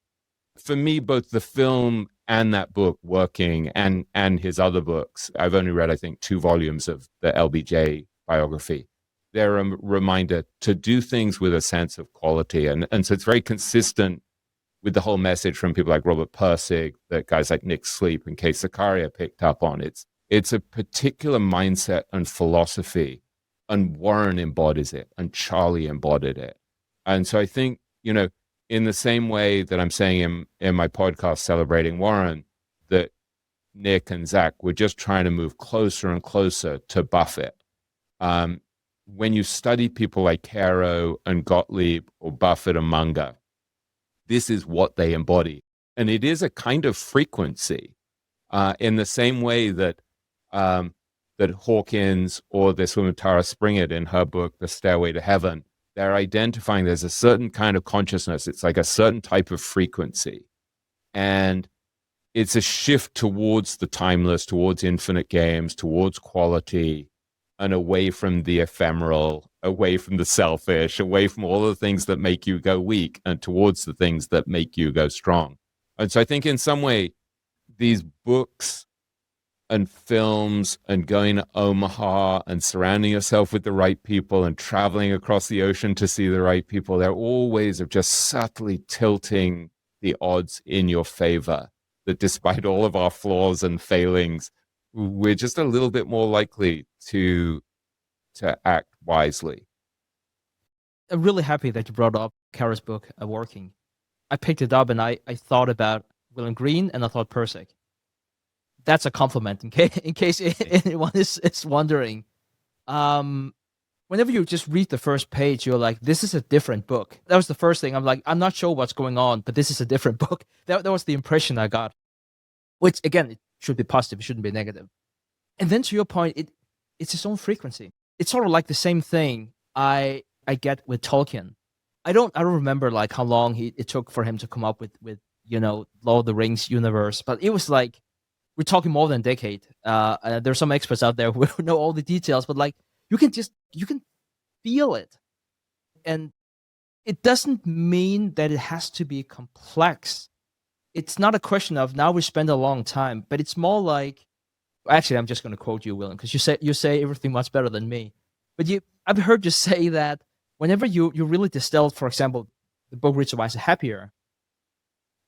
For me, both the film and that book, Working, and his other books, I've only read, I think, 2 volumes of the LBJ biography. They're a reminder to do things with a sense of quality. And so it's very consistent with the whole message from people like Robert Pirsig, that guys like Nick Sleep and Kay Sakaria picked up on. It's a particular mindset and philosophy, and Warren embodies it, and Charlie embodied it. And so I think, in the same way that I'm saying in my podcast celebrating Warren, that Nick and Zach were just trying to move closer and closer to Buffett. When you study people like Caro and Gottlieb or Buffett and Munger, this is what they embody. And it is a kind of frequency in the same way that that Hawkins or this woman Tara Springett in her book, The Stairway to Heaven, they're identifying there's a certain kind of consciousness. It's like a certain type of frequency. And it's a shift towards the timeless, towards infinite games, towards quality, and away from the ephemeral, away from the selfish, away from all the things that make you go weak, and towards the things that make you go strong. And so I think in some way, these books and films and going to Omaha and surrounding yourself with the right people and traveling across the ocean to see the right people, they're all ways of just subtly tilting the odds in your favor, that despite all of our flaws and failings, we're just a little bit more likely to act wisely.
I'm really happy that you brought up Kara's book, Working. I picked it up and I thought about William Green and I thought Persic. That's a compliment in case anyone is wondering. Whenever you just read the first page, you're like, this is a different book. That was the first thing. I'm like, I'm not sure what's going on, but this is a different book. That was the impression I got. Which, again, it should be positive. It shouldn't be negative. And then to your point, it's its own frequency. It's sort of like the same thing I get with Tolkien. I don't remember like how long it took for him to come up with Lord of the Rings universe, but it was like, we're talking more than a decade. There's some experts out there who know all the details, but like you can feel it. And it doesn't mean that it has to be complex. It's not a question of now we spend a long time, but it's more like, actually, I'm just going to quote you, William, because you say everything much better than me. But I've heard you say that whenever you really distilled, for example, the book Richer, Wiser, Happier,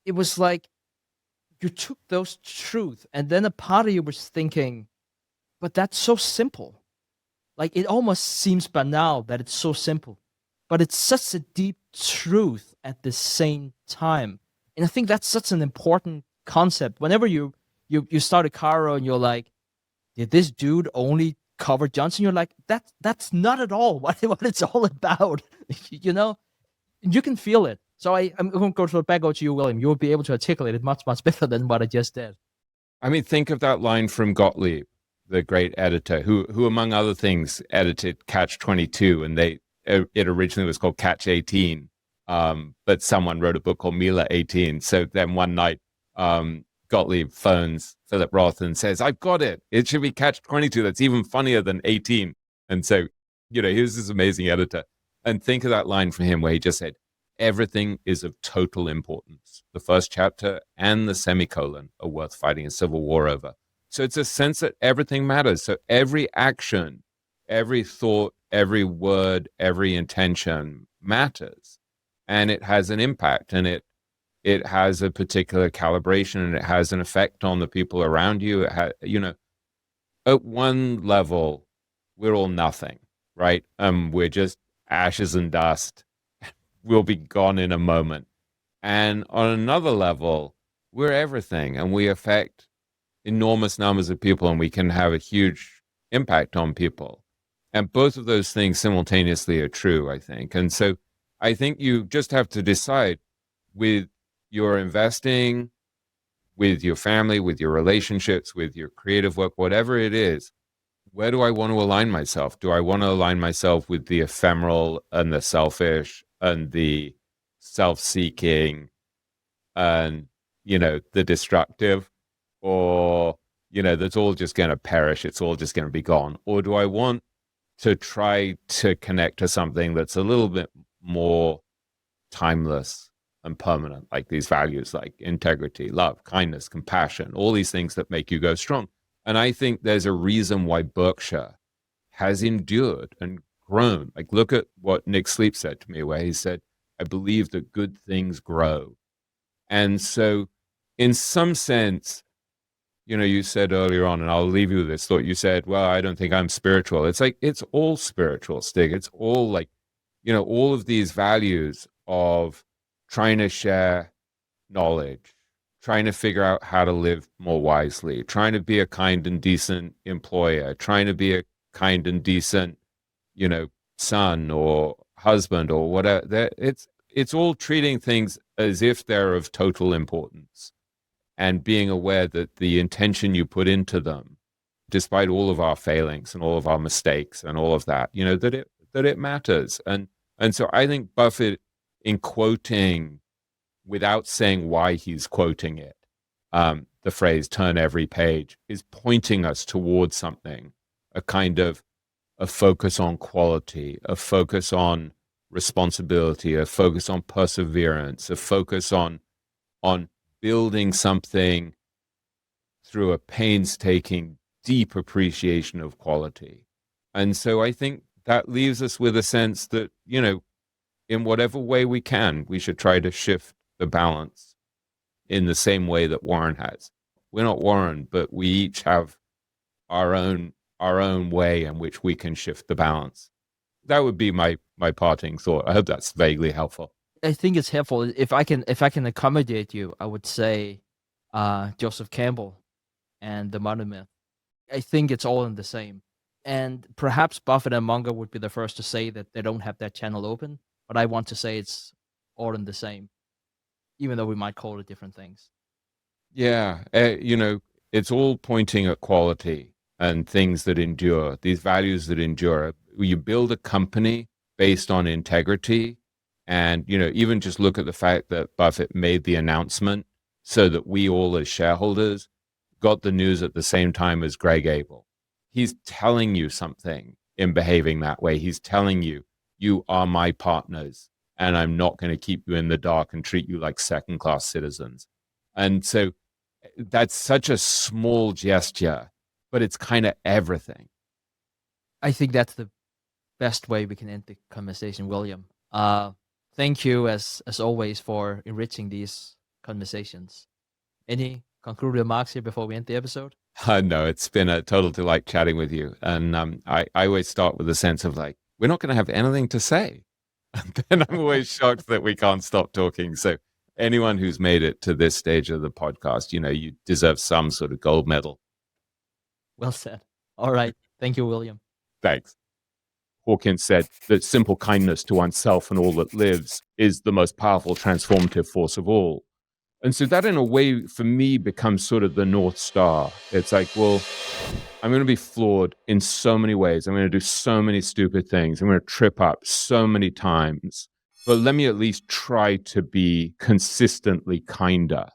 it was like you took those truths, and then a part of you was thinking, but that's so simple. Like, it almost seems banal that it's so simple, but it's such a deep truth at the same time. And I think that's such an important concept. Whenever you start a Caro and you're like, did this dude only cover Johnson? You're like, that's not at all what it's all about. You can feel it. So I'm going to go back over to you, William. You will be able to articulate it much, much better than what I just did.
I mean, think of that line from Gottlieb, the great editor, who among other things, edited Catch 22, and it originally was called Catch 18, but someone wrote a book called Mila 18. So then one night, Gottlieb phones Philip Roth and says, I've got it. It should be Catch 22. That's even funnier than 18. And so, he was this amazing editor. And think of that line from him where he just said, everything is of total importance. The first chapter and the semicolon are worth fighting a civil war over. So it's a sense that everything matters. So every action, every thought, every word, every intention matters. And it has an impact, and it has a particular calibration, and it has an effect on the people around you. At one level, we're all nothing, right? We're just ashes and dust. We'll be gone in a moment. And on another level, we're everything, and we affect enormous numbers of people, and we can have a huge impact on people. And both of those things simultaneously are true, I think. And so I think you just have to decide with your investing, with your family, with your relationships, with your creative work, whatever it is, where do I want to align myself? Do I want to align myself with the ephemeral and the selfish and the self-seeking and, the destructive? Or, that's all just going to perish. It's all just going to be gone. Or do I want to try to connect to something that's a little bit more timeless and permanent, like these values like integrity, love, kindness, compassion, all these things that make you go strong? And I think there's a reason why Berkshire has endured and grown. Like, look at what Nick Sleep said to me, where he said, I believe that good things grow. And so in some sense, you said earlier on, and I'll leave you with this thought, you said, well, I don't think I'm spiritual. It's like, it's all spiritual, Stig. It's all like, all of these values of trying to share knowledge, trying to figure out how to live more wisely, trying to be a kind and decent employer, trying to be a kind and decent, son or husband or whatever. It's all treating things as if they're of total importance, and being aware that the intention you put into them despite all of our failings and all of our mistakes and all of that, that it matters. And so I think Buffett, in quoting, without saying why he's quoting it, the phrase "turn every page," is pointing us towards something, a kind of a focus on quality, a focus on responsibility, a focus on perseverance, a focus on building something through a painstaking, deep appreciation of quality. And so I think that leaves us with a sense that, in whatever way we can, we should try to shift the balance in the same way that Warren has. We're not Warren, but we each have our own way in which we can shift the balance. That would be my parting thought. I hope that's vaguely helpful.
I think it's helpful. If I can accommodate you, I would say Joseph Campbell and the Money Myth. I think it's all in the same. And perhaps Buffett and Munger would be the first to say that they don't have that channel open, but I want to say it's all in the same, even though we might call it different things.
Yeah, it's all pointing at quality and things that endure, these values that endure. You build a company based on integrity, and, even just look at the fact that Buffett made the announcement so that we all as shareholders got the news at the same time as Greg Abel. He's telling you something in behaving that way. He's telling you, you are my partners, and I'm not going to keep you in the dark and treat you like second-class citizens. And so that's such a small gesture, but it's kind of everything.
I think that's the best way we can end the conversation, William. Thank you, as always, for enriching these conversations. Any concluding remarks here before we end the episode?
No, it's been a total delight chatting with you. And I always start with a sense of like, we're not going to have anything to say. And then I'm always shocked that we can't stop talking. So anyone who's made it to this stage of the podcast, you deserve some sort of gold medal.
Well said. All right. Thank you, William.
Thanks. Hawkins said that simple kindness to oneself and all that lives is the most powerful transformative force of all. And so that, in a way, for me, becomes sort of the North Star. It's like, well, I'm going to be flawed in so many ways. I'm going to do so many stupid things. I'm going to trip up so many times. But let me at least try to be consistently kinder